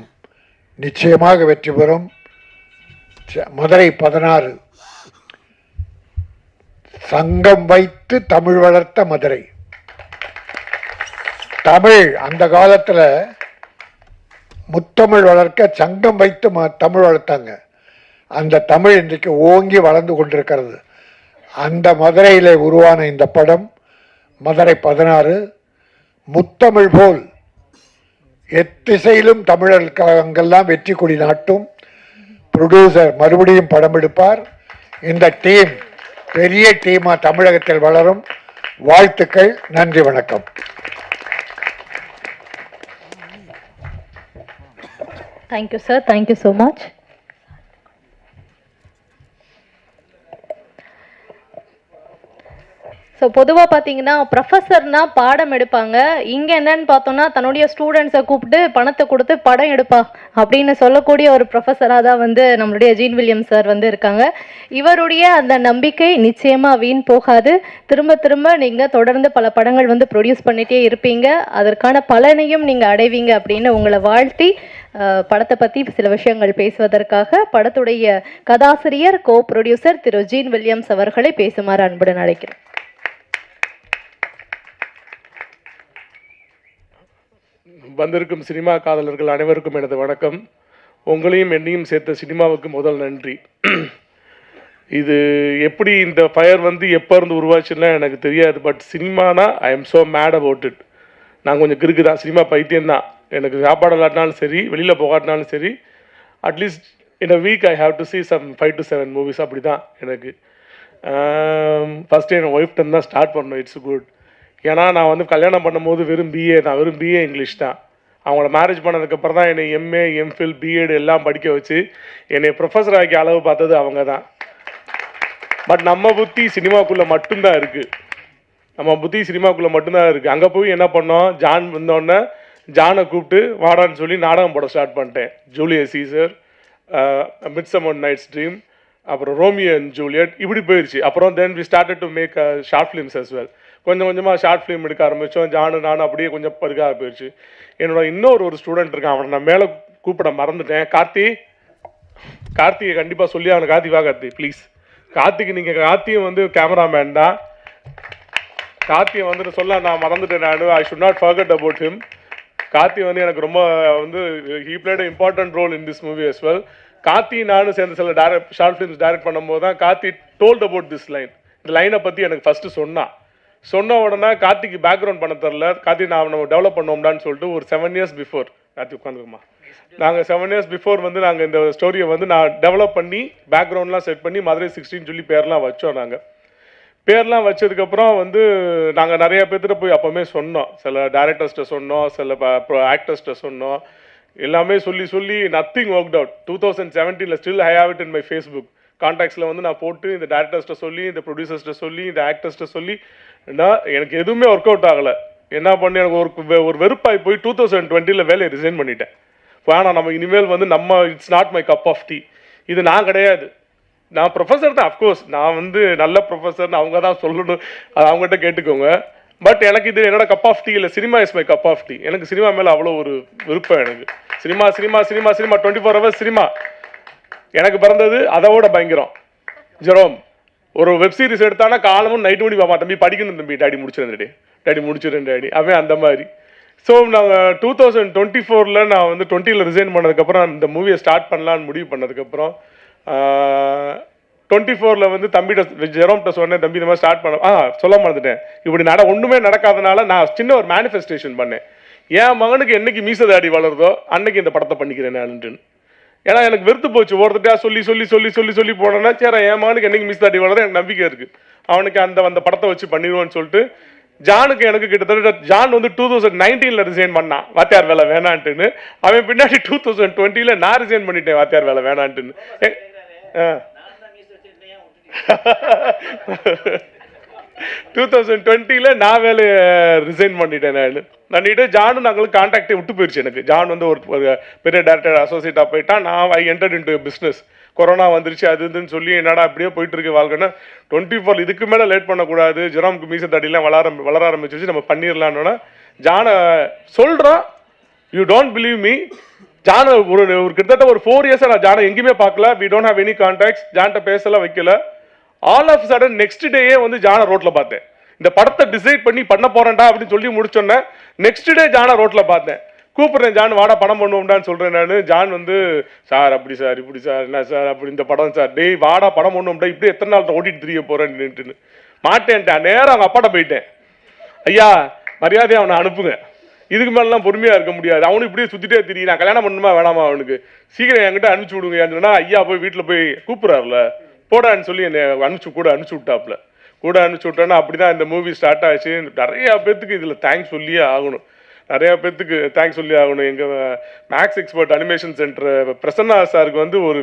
O: நிச்சயமாக வெற்றி பெறும். மதுரை 16 சங்கம் வைத்து தமிழ் வளர்த்த மதுரை. தமிழ் அந்த காலத்தில் முத்தமிழ் வளர்க்க சங்கம் வைத்து தமிழ் வளர்த்தாங்க. அந்த தமிழ் இன்றைக்கு ஓங்கி வளர்ந்து கொண்டிருக்கிறது. அந்த மதுரையில் உருவான இந்த படம் மதுரை 16 முத்தமிழ் போல் எத்திசையிலும் தமிழர்களுக்கெல்லாம் வெற்றி கொடி நாட்டும். ப்ரொடியூசர் மறுபடியும் படம் எடுப்பார். இந்த டீம் பெரிய டீமா தமிழகத்தில் வளரும். வாழ்த்துக்கள். நன்றி, வணக்கம்.
A: Thank you sir, thank you so much. So பொதுவாக பார்த்தீங்கன்னா ப்ரொஃபஸர்னா பாடம் எடுப்பாங்க. இங்கே என்னன்னு பார்த்தோம்னா தன்னுடைய ஸ்டூடெண்ட்ஸை கூப்பிட்டு பணத்தை கொடுத்து படம் எடுப்பா அப்படின்னு சொல்லக்கூடிய ஒரு ப்ரொஃபஸராக தான் வந்து நம்மளுடைய ஜீன் வில்லியம்ஸ் சார் வந்து இருக்காங்க. இவருடைய அந்த நம்பிக்கை நிச்சயமாக வீண் போகாது. திரும்ப திரும்ப நீங்கள் தொடர்ந்து பல படங்கள் வந்து ப்ரொடியூஸ் பண்ணிகிட்டே இருப்பீங்க. அதற்கான பலனையும் நீங்கள் அடைவீங்க அப்படின்னு உங்களை வாழ்த்தி படத்தை பற்றி சில விஷயங்கள் பேசுவதற்காக படத்துடைய கதாசிரியர் கோ ப்ரொடியூசர் திரு ஜீன் வில்லியம்ஸ் அவர்களை பேசுமாறு அன்புடன் அழைக்கிறேன்.
K: வந்திருக்கும் சினிமா காதலர்கள் அனைவருக்கும் எனது வணக்கம். உங்களையும் என்னையும் சேர்த்த சினிமாவுக்கு முதல் நன்றி. இது எப்படி இந்த ஃபயர் வந்து எப்போ இருந்து உருவாச்சுன்னா எனக்கு தெரியாது. பட் சினிமானா I am so mad about it. நான் கொஞ்சம் கிறுக்கு தான், சினிமா பைத்தியம் தான். எனக்கு சாப்பாடு இல்லாட்டினாலும் சரி, வெளியில் போகாட்டினாலும் சரி, at least in a week I have to see some 5 to 7 movies. அப்படி தான் எனக்கு. ஃபஸ்ட்டு என் ஒய்ஃப்டன் தான் ஸ்டார்ட் பண்ணோம். It's good. ஏன்னா நான் வந்து கல்யாணம் பண்ணும்போது வெறும் பிஏ தான், வெறும் பிஏ இங்கிலீஷ் தான். அவங்கள மேரேஜ் பண்ணதுக்கப்புறம் தான் என்னை எம்ஏ, எம்ஃபில், பிஎட் எல்லாம் படிக்க வச்சு என்னை ப்ரொஃபஸர் ஆக்கி அளவு பார்த்தது அவங்க தான். பட் நம்ம புத்தி சினிமாக்குள்ளே மட்டும்தான் இருக்குது. நம்ம புத்தி சினிமாக்குள்ளே மட்டும்தான் இருக்குது. அங்கே போய் என்ன பண்ணோம், ஜான் வந்தோடனே ஜானை கூப்பிட்டு வாடான்னு சொல்லி நாடகம் போட ஸ்டார்ட் பண்ணிட்டேன். Julius Caesar, Midsummer Night's Dream, அப்புறம் ரோமியோ அண்ட் ஜூலியட், இப்படி போயிடுச்சு. அப்புறம் then we started to make short films as well. கொஞ்சம் கொஞ்சமாக ஷார்ட் ஃபிலிம் எடுக்க ஆரம்பித்தோம். நானும் அப்படியே கொஞ்சம் பருக்காக போயிடுச்சு. என்னோட இன்னொரு ஸ்டூடெண்ட் இருக்கான், அவனை நான் மேலே கூப்பிட மறந்துட்டேன். கார்த்திகை கண்டிப்பாக சொல்லி அவனை கார்த்தி வா கார்த்தி ப்ளீஸ். கார்த்திக்கு நீங்கள் கார்த்தியும் வந்து கேமராமேன் தான். கார்த்தியை வந்து சொல்ல நான் மறந்துட்டேன். நான் I should not forget about him. Karthi வந்து எனக்கு ரொம்ப வந்து he played important role in this movie as well. Karthi நானும் சேர்ந்து சில ஷார்ட் ஃபிலிம்ஸ் டைரக்ட் பண்ணும்போது தான் Karthi told about this line. இந்த லைனை பற்றி எனக்கு ஃபஸ்ட்டு சொன்ன உடனே கார்த்திக்கு பேக்ரவுண்ட் பண்ண தரல. கார்த்தி நான் நம்ம டெவலப் பண்ணோம்டான்னு சொல்லிட்டு ஒரு 7 years பிஃபோர், கார்த்தி உட்காந்துக்குமா, நாங்கள் 7 years பிஃபோர் வந்து நாங்கள் இந்த ஸ்டோரியை வந்து நான் டெவலப் பண்ணி பேக்ரவுண்ட்லாம் செட் பண்ணி மதுரை 16 சொல்லி பேர்லாம் வச்சோம். நாங்கள் பேர்லாம் வச்சதுக்கப்புறம் வந்து நாங்கள் நிறைய பேர்த்திட்ட போய் அப்போவுமே சொன்னோம். சில டேரக்டர்ஸ்கிட்ட சொன்னோம், சில ஆக்டர்ஸ்கிட்ட சொன்னோம். எல்லாமே சொல்லி nothing worked out. 2017 still I have it in my Facebook கான்டாக்ட்ஸில் வந்து நான் போட்டு இந்த டேரக்டர்ஸ்கிட்ட சொல்லி, இந்த ப்ரொடியூசர்ஸ்கிட்ட சொல்லி, இந்த ஆக்டர்ஸ்கிட்ட சொல்லி எனக்கு எதுவுமே ஒர்க் அவுட் ஆகலை. என்ன பண்ணி எனக்கு ஒரு வெறுப்பாகி போய் 2020 வேலையை ரிசைன் பண்ணிட்டேன். ஆனால் நம்ம இனிமேல் வந்து it's not my cup of tea. இது நான் கிடையாது. நான் ப்ரொஃபஸர் தான், அஃப்கோர்ஸ் நான் வந்து நல்ல ப்ரொஃபஸர்னு அவங்க தான் சொல்லணும், அது அவங்ககிட்ட கேட்டுக்கோங்க. பட் எனக்கு இது என்னோட கப் ஆஃப் டீ இல்லை. Cinema is my cup of tea. எனக்கு சினிமா மேலே அவ்வளோ ஒரு விருப்பம். எனக்கு சினிமா 24 hours சினிமா. எனக்கு பிறந்தது அதோட பயங்கரம். ஜெரோம் ஒரு வெப் சீரிஸ் எடுத்தானா காலமும் நைட்டு மணி பாப்பா, தம்பி படிக்கணும் தம்பி, டாடி முடிச்சிருந்தேன் டாடி அவன் அந்த மாதிரி. ஸோ நாங்கள் 2024 நான் வந்து 20 ரிசைன் பண்ணதுக்கப்புறம் இந்த மூவியை ஸ்டார்ட் பண்ணலான்னு முடிவு பண்ணதுக்கப்புறம் 24 வந்து தம்பிகிட்ட ஜெரோம்கிட்ட சொன்னேன், தம்பி இந்த மாதிரி ஸ்டார்ட் பண்ண சொல்ல மறந்துட்டேன். இப்படி ஒன்றுமே நடக்காதனால நான் சின்ன ஒரு மேனிஃபெஸ்டேஷன் பண்ணேன். என் மகனுக்கு என்னைக்கு மீச தாடி வளருதோ அன்னைக்கு இந்த படத்தை பண்ணிக்கிறேன் நானுன்னு. ஏன்னா எனக்கு வெறுத்து போச்சு. ஒருத்தட்டா சொல்லி போனேன்னா சரி என் மகனுக்கு என்னைக்கு மீச தாடி வளருதோ எனக்கு நம்பிக்கை இருக்குது, அவனுக்கு அந்த படத்தை வச்சு பண்ணிடுவோன்னு சொல்லிட்டு ஜானுக்கு எனக்கு கிட்டத்தட்ட ஜான் வந்து 2019 ரிசைன் பண்ணான் வாத்தியார் வேலை வேணான்ட்டுன்னு. அவன் பின்னாடி 2020 நான் ரிசைன் பண்ணிட்டேன் வாத்தியார் வேலை வேணான்ட்டுன்னு. 2020 நான் வேலையை ரிசைன் பண்ணிட்டேன். பண்ணிட்டு ஜானு நாங்களுக்கு கான்டாக்டே விட்டு போயிடுச்சு. எனக்கு ஜான் வந்து ஒரு பெரிய டேரக்டர் அசோசியேட்டாக போயிட்டான். நான் ஐ என்டர்ட் இன்டு பிஸ்னஸ். கொரோனா வந்துருச்சு அது இதுன்னு சொல்லி என்னடா அப்படியே போயிட்டு இருக்கு வாழ்க்கைன்னா 24 இதுக்கு மேலே லேட் பண்ணக்கூடாது, ஜெரோம்க்கு மீச தடியெல்லாம் வளர ஆரம்பிச்சிருச்சு, நம்ம பண்ணிடலான்னு ஜானை சொல்கிறான். யூ டோன்ட் பிலீவ் மீ, ஜானை ஒரு கிட்டத்தட்ட ஒரு 4 years நான் ஜானை எங்கேயுமே பார்க்கல. We don't have any contacts. ஜான்கிட்ட பேசலாம் வைக்கல. ஆல் ஆஃப் சடன் நெக்ஸ்ட் டேயே வந்து ஜானை ரோட்டில் பார்த்தேன். இந்த படத்தை டிசைட் பண்ண போறேன்டா அப்படின்னு சொல்லி முடிச்சோன்னே நெக்ஸ்ட் டே ஜானை ரோட்டில் பார்த்தேன். கூப்பிட்றேன் ஜான் வாடா படம் பண்ணுவோம்டான்னு சொல்கிறேன் நான். ஜான் வந்து சார் அப்படி சார் இப்படி சார் என்ன சார் அப்படி இந்த படம் சார் டேய் வாடா படம் பண்ணுவோம்டா இப்படி எத்தனை நாள் ஓட்டிட்டு தெரிய போகிறேன்னுட்டுன்னு மாட்டேன்ட்டேன். நேரம் அவங்க அப்பாட்ட போயிட்டேன். ஐயா மரியாதையை அவனை அனுப்புங்க, இதுக்கு மேலாம் பொறுமையாக இருக்க முடியாது, அவனுக்கு இப்படியே சுற்றிட்டே தெரியும், நான் கல்யாணம் பண்ணணுமா வேணாமா அவனுக்கு, சீக்கிரம் என்கிட்ட அனுப்பிச்சி விடுங்க சொன்னால் ஐயா போய் வீட்டில் போய் கூப்பிட்றாருல போடான்னு சொல்லி என்னை அனுப்பிச்சி விட்டாப்புல கூட அனுப்பிச்சி விட்டோன்னா அப்படி தான் இந்த மூவி ஸ்டார்ட் ஆச்சு. நிறையா பேர்த்துக்கு இதில் தேங்க்ஸ் சொல்லியே ஆகணும், நிறையா பேர்த்துக்கு தேங்க்ஸ் சொல்லி ஆகணும். எங்கள் Max Expert animation centre Prasanna சாருக்கு வந்து ஒரு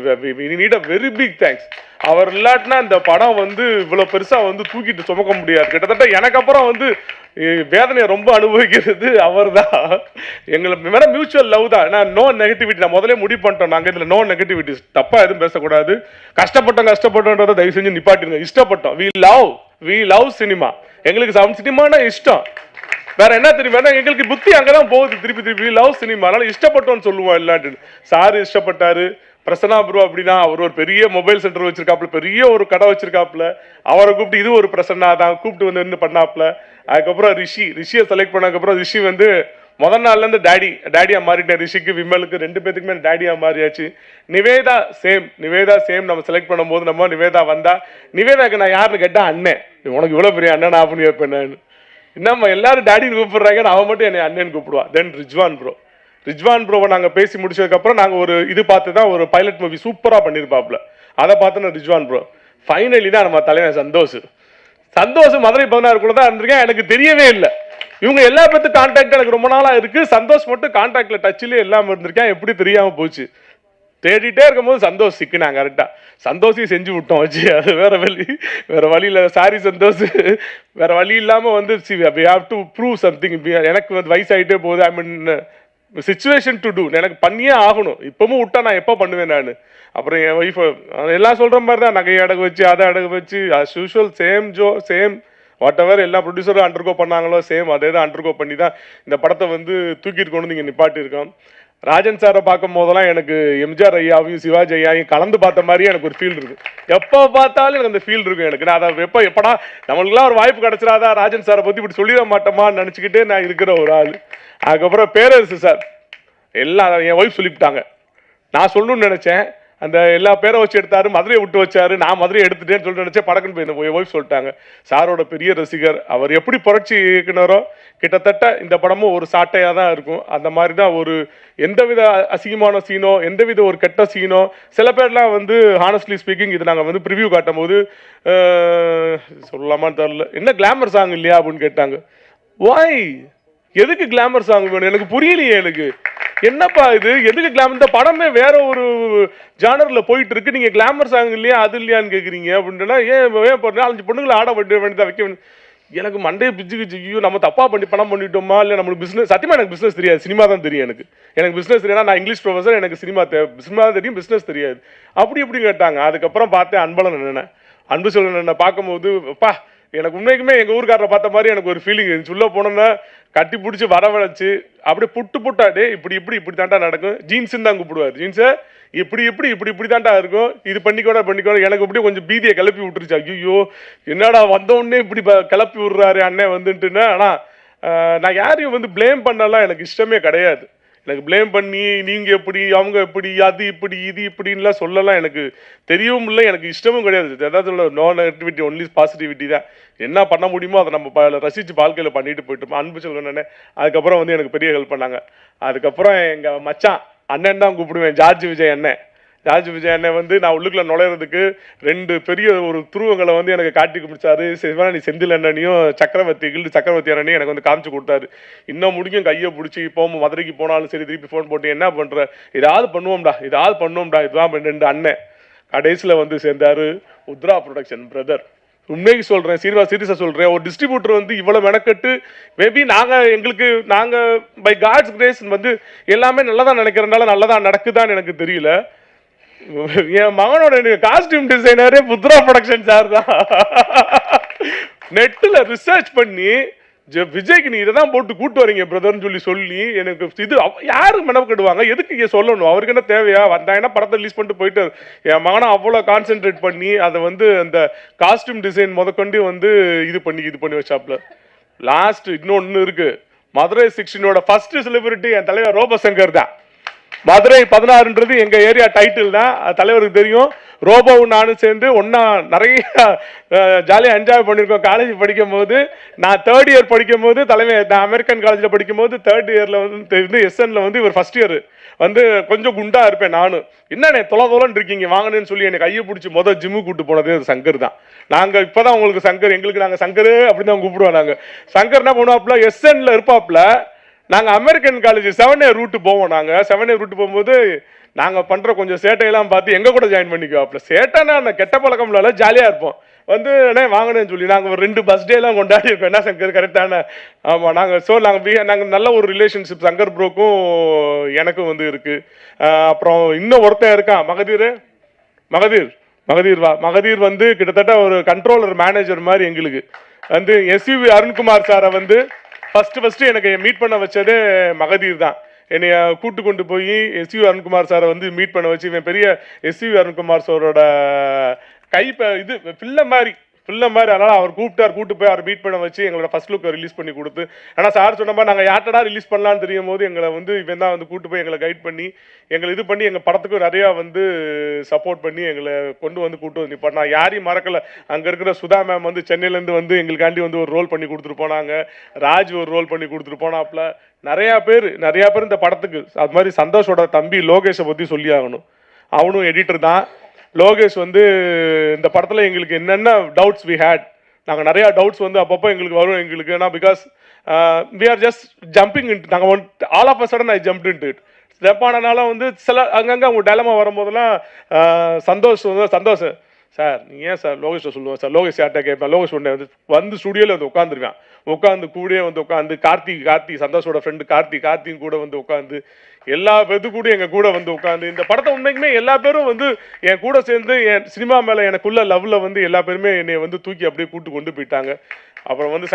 K: need a very big thanks. அவர் இல்லாட்டினா இந்த படம் வந்து இவ்வளோ பெருசாக வந்து தூக்கிட்டு சுமக்க முடியாது. கிட்டத்தட்ட எனக்கு அப்புறம் வந்து வேதனையை ரொம்ப அனுபவிக்கிறது அவர் தான். எங்களுக்கு மேலே மியூச்சுவல் லவ் தான். நான் நோ நெகட்டிவிட்டி, நான் முதலே முடிவு பண்ணிட்டோம் நாங்கள் இதில் நோ நெகட்டிவிட்டிஸ், தப்பாக எதுவும் பேசக்கூடாது. கஷ்டப்பட்டோன்றதை தயவு செஞ்சு நிப்பாட்டிருங்க. இஷ்டப்பட்டோம், வி லவ் சினிமா, எங்களுக்கு சினிமானா இஷ்டம், வேற என்ன தெரியும், எங்களுக்கு புத்தி அங்கதான் போகுது திருப்பி லவ் சினிமா, அதனால இஷ்டப்பட்டோன்னு சொல்லுவோம் எல்லாட்டு. சாரு இஷ்டப்பட்டாரு, பிரசன்னா ப்ரோ அப்படின்னா அவர் ஒரு பெரிய மொபைல் சென்டர் வச்சிருக்காப்புல, பெரிய ஒரு கடை வச்சிருக்காப்புல, அவரை கூப்பிட்டு இது ஒரு பிரசன்னா தான் கூப்பிட்டு வந்து என்ன பண்ணாப்புல. அதுக்கப்புறம் ரிஷியை செலக்ட் பண்ணதுக்கப்புறம் ரிஷி வந்து முதல் நாள்லேருந்து டேடியா மாறிட்டேன். ரிஷிக்கு விமலுக்கு 2 பேத்துக்குமே டேடியா மாறியாச்சு. நிவேதா சேம் நம்ம செலக்ட் பண்ணும்போது நம்ம நிவேதா வந்தா, நிவேதாக்கு நான் யாருன்னு கேட்டா அண்ணன், உனக்கு இவ்வளோ பெரிய அண்ணன் அப்படின்னு கேட்பேன் நான். என்னம்மா எல்லாரும் டேடின்னு கூப்பிடுறாங்க, அவன் மட்டும் என்னை அண்ணன் கூப்பிடுவான். தென் ரிஜ்வான் ப்ரோவை நாங்கள் பேசி முடிச்சதுக்கப்புறம் நாங்கள் ஒரு இது பார்த்து தான் ஒரு பைலட் மூவி சூப்பராக பண்ணியிருப்பாப்புல, அதை பார்த்து நான் ரிஜ்வான் ப்ரோ. ஃபைனலி தான் நம்ம தலைவன் சந்தோஷ் மதுரை 16 தான் இருந்திருக்கேன், எனக்கு தெரியவே இல்லை. இவங்க எல்லா பேர்த்து கான்டாக்ட் எனக்கு ரொம்ப நாளாக இருக்குது, சந்தோஷ் மட்டும் கான்டாக்டில் டச்சிலே இல்லாமல் இருந்திருக்கேன், எப்படி தெரியாமல் போச்சு. தேடிட்டே இருக்கும்போது சந்தோஷ் சிக்கினாங்க கரெக்டாக, சந்தோஷையும் செஞ்சு விட்டோம் வச்சு. அது வேற வழியில் சாரி சந்தோஷ், வேற வழி இல்லாமல் வந்து we have to prove something. எனக்கு வந்து வயசாகிட்டே போகுது, ஐ மீன் சிச்சுவேஷன் டு டூ, எனக்கு பண்ணியே ஆகணும். இப்பவும் விட்டா நான் எப்போ பண்ணுவேன் நான். அப்புறம் என் ஒய்ஃப் எல்லாம் சொல்கிற மாதிரி தான், நகையை அடகு வச்சு அதை அடகு வச்சு as usual same what ever எல்லா ப்ரொடியூசரும் அண்டர்கோ பண்ணாங்களோ சேம் அதே தான் அண்டர்கோ பண்ணி தான் இந்த படத்தை வந்து தூக்கிட்டு கொண்டு வந்து இங்கே நிப்பாட்டியிருக்கோம். ராஜன் சாரை பார்க்கும் போதெல்லாம் எனக்கு எம்ஜிஆர் ஐயாவையும் சிவாஜி ஐயாவையும் கலந்து பார்த்த மாதிரியே எனக்கு ஒரு ஃபீல் இருக்குது. எப்போ பார்த்தாலும் எனக்கு அந்த ஃபீல் இருக்கும் எனக்கு. நான் அதை எப்படா நம்மளுக்குலாம் ஒரு வாய்ப்பு கிடச்சிடாதா ராஜன் சாரை பற்றி இப்படி சொல்லிட மாட்டோமான்னு நினச்சிக்கிட்டே நான் இருக்கிற ஒரு ஆள். அதுக்கப்புறம் பேரரசு சார் எல்லாம் என் ஒய்ஃப் சொல்லிவிட்டாங்க, நான் சொல்லணும்னு நினச்சேன், அந்த எல்லா பேரை வச்சு எடுத்தாரு, மதுரையை விட்டு வச்சாரு, நான் மதுரையை எடுத்துட்டேன்னு சொல்லிட்டு நினச்சேன், படக்குன்னு போய் என் ஒய்ஃப் சொல்லிட்டாங்க. சாரோட பெரிய ரசிகர் அவர், எப்படி புரட்சி இயக்குனரோ கிட்டத்தட்ட இந்த படமும் ஒரு சாட்டையாக தான் இருக்கும். அந்த மாதிரி தான் ஒரு எந்தவித அசிங்கமான சீனோ எந்தவித ஒரு கெட்ட சீனோ, சில பேர்லாம் வந்து ஹானஸ்ட்லி ஸ்பீக்கிங் இது நாங்கள் வந்து ப்ரிவ்யூ காட்டும் போது சொல்லலாமான்னு தெரில, என்ன கிளாமர் சாங் இல்லையா அப்படின்னு கேட்டாங்க. வாய் எதுக்கு கிளாமர் சாங் வேணும் எனக்கு புரியலையே, எனக்கு என்னப்பா இது எதுக்கு கிளாமர், இந்த படமே வேற ஒரு ஜானர்ல போயிட்டு இருக்கு, நீங்க கிளாமர் சாங் இல்லையா அது இல்லையான்னு கேட்குறீங்க அப்படின்னா, ஏன் 4-5 பொண்ணுங்களை ஆட வேண்டியதான் வைக்க வேண்டிய. எனக்கு மண்டையை பிச்சுக்கிச்சு, ஐயோ நம்ம தப்பா பணம் பண்ணிட்டோமா, இல்லை நம்மளுக்கு பிஸ்னஸ். சத்தியமா எனக்கு பிஸ்னஸ் தெரியாது, சினிமா தான் தெரியும் எனக்கு பிஸ்னஸ் தெரியாது. நான் இங்கிலீஷ் ப்ரொஃபஸர், எனக்கு சினிமா தான் தெரியும், பிஸ்னஸ் தெரியாது. அப்படி கேட்டாங்க. அதுக்கப்புறம் பார்த்தேன் அன்பழகன் அண்ணனை, அன்பு செல்வன் அண்ணனை பார்க்கும்போது அப்பா எனக்கு உண்மைக்குமே எங்கள் ஊருக்காரரை பார்த்த மாதிரி எனக்கு ஒரு ஃபீலிங் இருந்துச்சு. உள்ளே போனோன்னா கட்டி பிடிச்சி வரவழைச்சு அப்படியே புட்டாடே இப்படி தாண்டா நடக்கும், ஜீன்ஸுன்னு தான் கூப்பிடுவார், ஜீன்ஸை இப்படி தாண்டா இருக்கும், இது பண்ணிக்கோட எனக்கு இப்படி கொஞ்சம் பீதியை கிளப்பி விட்டுருச்சு. ஐயோ என்னடா வந்தோடனே இப்படி கிளப்பி விடுறாரு அண்ணன் வந்துட்டுன்னா. ஆனால் நான் யாரையும் வந்து பிளேம் பண்ணலாம் எனக்கு இஷ்டமே கிடையாது. எனக்கு பிளேம் பண்ணி நீங்கள் எப்படி அவங்க எப்படி அது இப்படி இது இப்படின்லாம் சொல்லலாம் எனக்கு தெரியவும் இல்லை, எனக்கு இஷ்டமும் கிடையாது. ஏதாவது சொல்ல நோ நெகட்டிவிட்டி ஒன்லி பாசிட்டிவிட்டி தான். என்ன பண்ண முடியுமோ அதை நம்ம ரசித்து வாழ்க்கையில் பண்ணிட்டு போயிட்டோம். அன்பு சொல்லுவேன். அதுக்கப்புறம் வந்து எனக்கு பெரிய ஹெல்ப் பண்ணாங்க. அதுக்கப்புறம் எங்கள் மச்சான் அண்ணன் தான் கூப்பிடுவேன், ஜார்ஜ் விஜய் அண்ணன் வந்து நான் உள்ளுக்குள்ள நுழையிறதுக்கு 2 பெரிய ஒரு துருவங்களை வந்து எனக்கு காட்டி குடிச்சாரு. சிவனானி செந்தில் அண்ணனையும் சக்கரவர்த்தி அண்ணனையும் எனக்கு வந்து காமிச்சு கொடுத்தாரு. இன்னும் முடிக்கும் கையை பிடிச்சி இப்போ மதுரைக்கு போனாலும் சரி திருப்பி ஃபோன் போட்டு என்ன பண்ணுற, ஏதாவது பண்ணுவோம்டா இதுதான் 2 அண்ணன். கடைசியில் வந்து சேர்ந்தாரு உத்ரா ப்ரொடக்ஷன் பிரதர். உண்மைக்கு சொல்கிறேன், சீரியஸாக சொல்கிறேன், ஒரு டிஸ்ட்ரிபியூட்டர் வந்து இவ்வளோ மெனக்கட்டு மேபி நாங்கள் பை காட்ஸ் கிரேஸ் வந்து எல்லாமே நல்லதாக நினைக்கிறதுனால நல்லதாக நடக்குதான்னு எனக்கு தெரியல. என் மகனோட காஸ்டியூம் டிசைனரே உத்ரா ப்ரொடக்ஷன் சார் தான். நெட்டில் ரிசர்ச் பண்ணி விஜய்க்கு நீ இதை தான் போட்டு கூட்டு வரீங்க பிரதர்னு சொல்லி எனக்கு இது யாருக்கு மெனக்கெடுவாங்க, எதுக்கு இங்கே சொல்லணும், அவருக்கு என்ன தேவையா, வந்தாங்கன்னா படத்தை ரிலீஸ் பண்ணிட்டு போயிட்டு. என் மகனை அவ்வளோ கான்சென்ட்ரேட் பண்ணி அதை வந்து அந்த காஸ்டியூம் டிசைன் முதற்கொண்டு வந்து இது பண்ணி வச்சாப்புல. லாஸ்ட் இன்னொன்று இருக்கு, மதுரை 16ஓட ஃபர்ஸ்ட் செலிபிரிட்டி என் தலைவர் ரோபோ சங்கர் தான். மதுரை 16ன்றது எங்க ஏரியா டைட்டில் தான், தலைவருக்கு தெரியும். ரோபோவும் நானும் சேர்ந்து ஒன்னா நிறைய ஜாலியாக என்ஜாய் பண்ணியிருக்கோம். காலேஜ் படிக்கும் போது நான் 3rd இயர் படிக்கும் போது நான் அமெரிக்கன் காலேஜில் படிக்கும் போது 3rd இயரில் வந்து எஸ்என்ல வந்து இவர் ஃபர்ஸ்ட் இயர் வந்து கொஞ்சம் குண்டா இருப்பேன். நானும் என்னண்ணே தொலைன்னு இருக்கீங்க வாங்கன்னு சொல்லி எனக்கு கையை பிடிச்சி ஜிம்மு கூட்டு போனது சங்கர் தான். நாங்கள் இப்போதான் உங்களுக்கு சங்கர், எங்களுக்கு நாங்கள் சங்கர் அப்படின்னு தான் கூப்பிடுவோம். நாங்கள் சங்கர் என்ன பண்ணுவாப்புல எஸ்என்ல இருப்பாப்புல, நாங்கள் அமெரிக்கன் காலேஜ் 7A ரூட்டு போவோம். நாங்கள் 7A ரூட்டு போகும்போது நாங்கள் பண்ணுற கொஞ்சம் சேட்டையெல்லாம் பார்த்து எங்கள் கூட ஜாயின் பண்ணிக்குவோம். சேட்டைன்னா அந்த கெட்ட பழக்கம்ல ஜாலியாக இருப்போம். வந்து அண்ணே வாங்கினேன்னு சொல்லி நாங்கள் ஒரு 2 பர்த்டேலாம் கொண்டாடி இருக்கோம். என்ன சங்கர் கரெக்டான? ஆமாம். நாங்கள் நல்ல ஒரு ரிலேஷன்ஷிப் சங்கர் ப்ரோக்கும் எனக்கும் வந்து இருக்குது. அப்புறம் இன்னும் ஒருத்தன் இருக்கான் மகதீர் வந்து கிட்டத்தட்ட ஒரு கண்ட்ரோலர் மேனேஜர் மாதிரி எங்களுக்கு வந்து. எஸ்யூவி அருண்குமார் சாரை வந்து ஃபஸ்ட்டு எனக்கு மீட் பண்ண வச்சதே மகதீர் தான். என்னை கூட்டு கொண்டு போய் எஸ்யூவி அருண்குமார் சாரை வந்து மீட் பண்ண வச்சு, இவன் பெரிய எஸ்யூவி அருண்குமார் சாரோட இது பிள்ளை மாதிரி. அதனால் அவர் கூப்பிட்டு போய் அவர் மீட் பண்ண வச்சு எங்களோட ஃபர்ஸ்ட் லுக்கை ரிலீஸ் பண்ணி கொடுத்து, ஆனால் சார் சொன்ன மாதிரி நாங்கள் யார்ட்டடா ரிலீஸ் பண்ணலான்னு தெரியும் போது எங்களை வந்து இவன் தான் வந்து கூப்பிட்டு போய் எங்களை கைட் பண்ணி எங்களை இது பண்ணி எங்கள் படத்துக்கு நிறையா வந்து சப்போர்ட் பண்ணி எங்களை கூட்டு வந்து இப்போ நான் யாரையும் மறக்கலை. அங்கே இருக்கிற சுதா மேம் வந்து சென்னையிலேருந்து வந்து எங்களுக்காண்டி வந்து ஒரு ரோல் பண்ணி கொடுத்துட்டு போனாங்க. ராஜ் ஒரு ரோல் பண்ணி கொடுத்துட்டு போனாப்புல. நிறையா பேர் இந்த படத்துக்கு. அது மாதிரி சந்தோஷோட தம்பி லோகேஷை பற்றி சொல்லி ஆகணும். அவனும் எடிட்டர் தான். லோகேஷ் வந்து இந்த படத்தில் எங்களுக்கு என்னென்ன டவுட்ஸ் வி ஹேட், நாங்கள் நிறையா டவுட்ஸ் வந்து அப்பப்போ எங்களுக்கு வரும் எங்களுக்கு. ஏன்னா because we are just jumping into, நாங்கள் all of a sudden I jumped into it. Step ஆனனால வந்து சில அங்கங்கே அவங்க டேலமா வரும்போதெல்லாம் சந்தோஷ் சார் நீங்கள் ஏன் சார் லோகேஷை சொல்லுவேன் சார், லோகேஷ் யார்கிட்ட கேட்பேன். லோகேஷ் ஒன்று வந்து ஸ்டுடியோவில் வந்து உட்காந்துருவேன். கூடயே வந்து உட்காந்து கார்த்தி சந்தோஷோட ஃப்ரெண்டு கார்த்தியும் கூட வந்து உட்காந்து எல்லா பேரு கூட எங்கள் கூட வந்து உட்காந்து இந்த படத்தை உண்மைக்குமே எல்லா பேரும் வந்து என் கூட சேர்ந்து என் சினிமா மேலே எனக்குள்ள லவ்வில் வந்து எல்லா பேருமே என்னை வந்து தூக்கி அப்படியே கொண்டு போயிட்டாங்க. அப்புறம் வந்து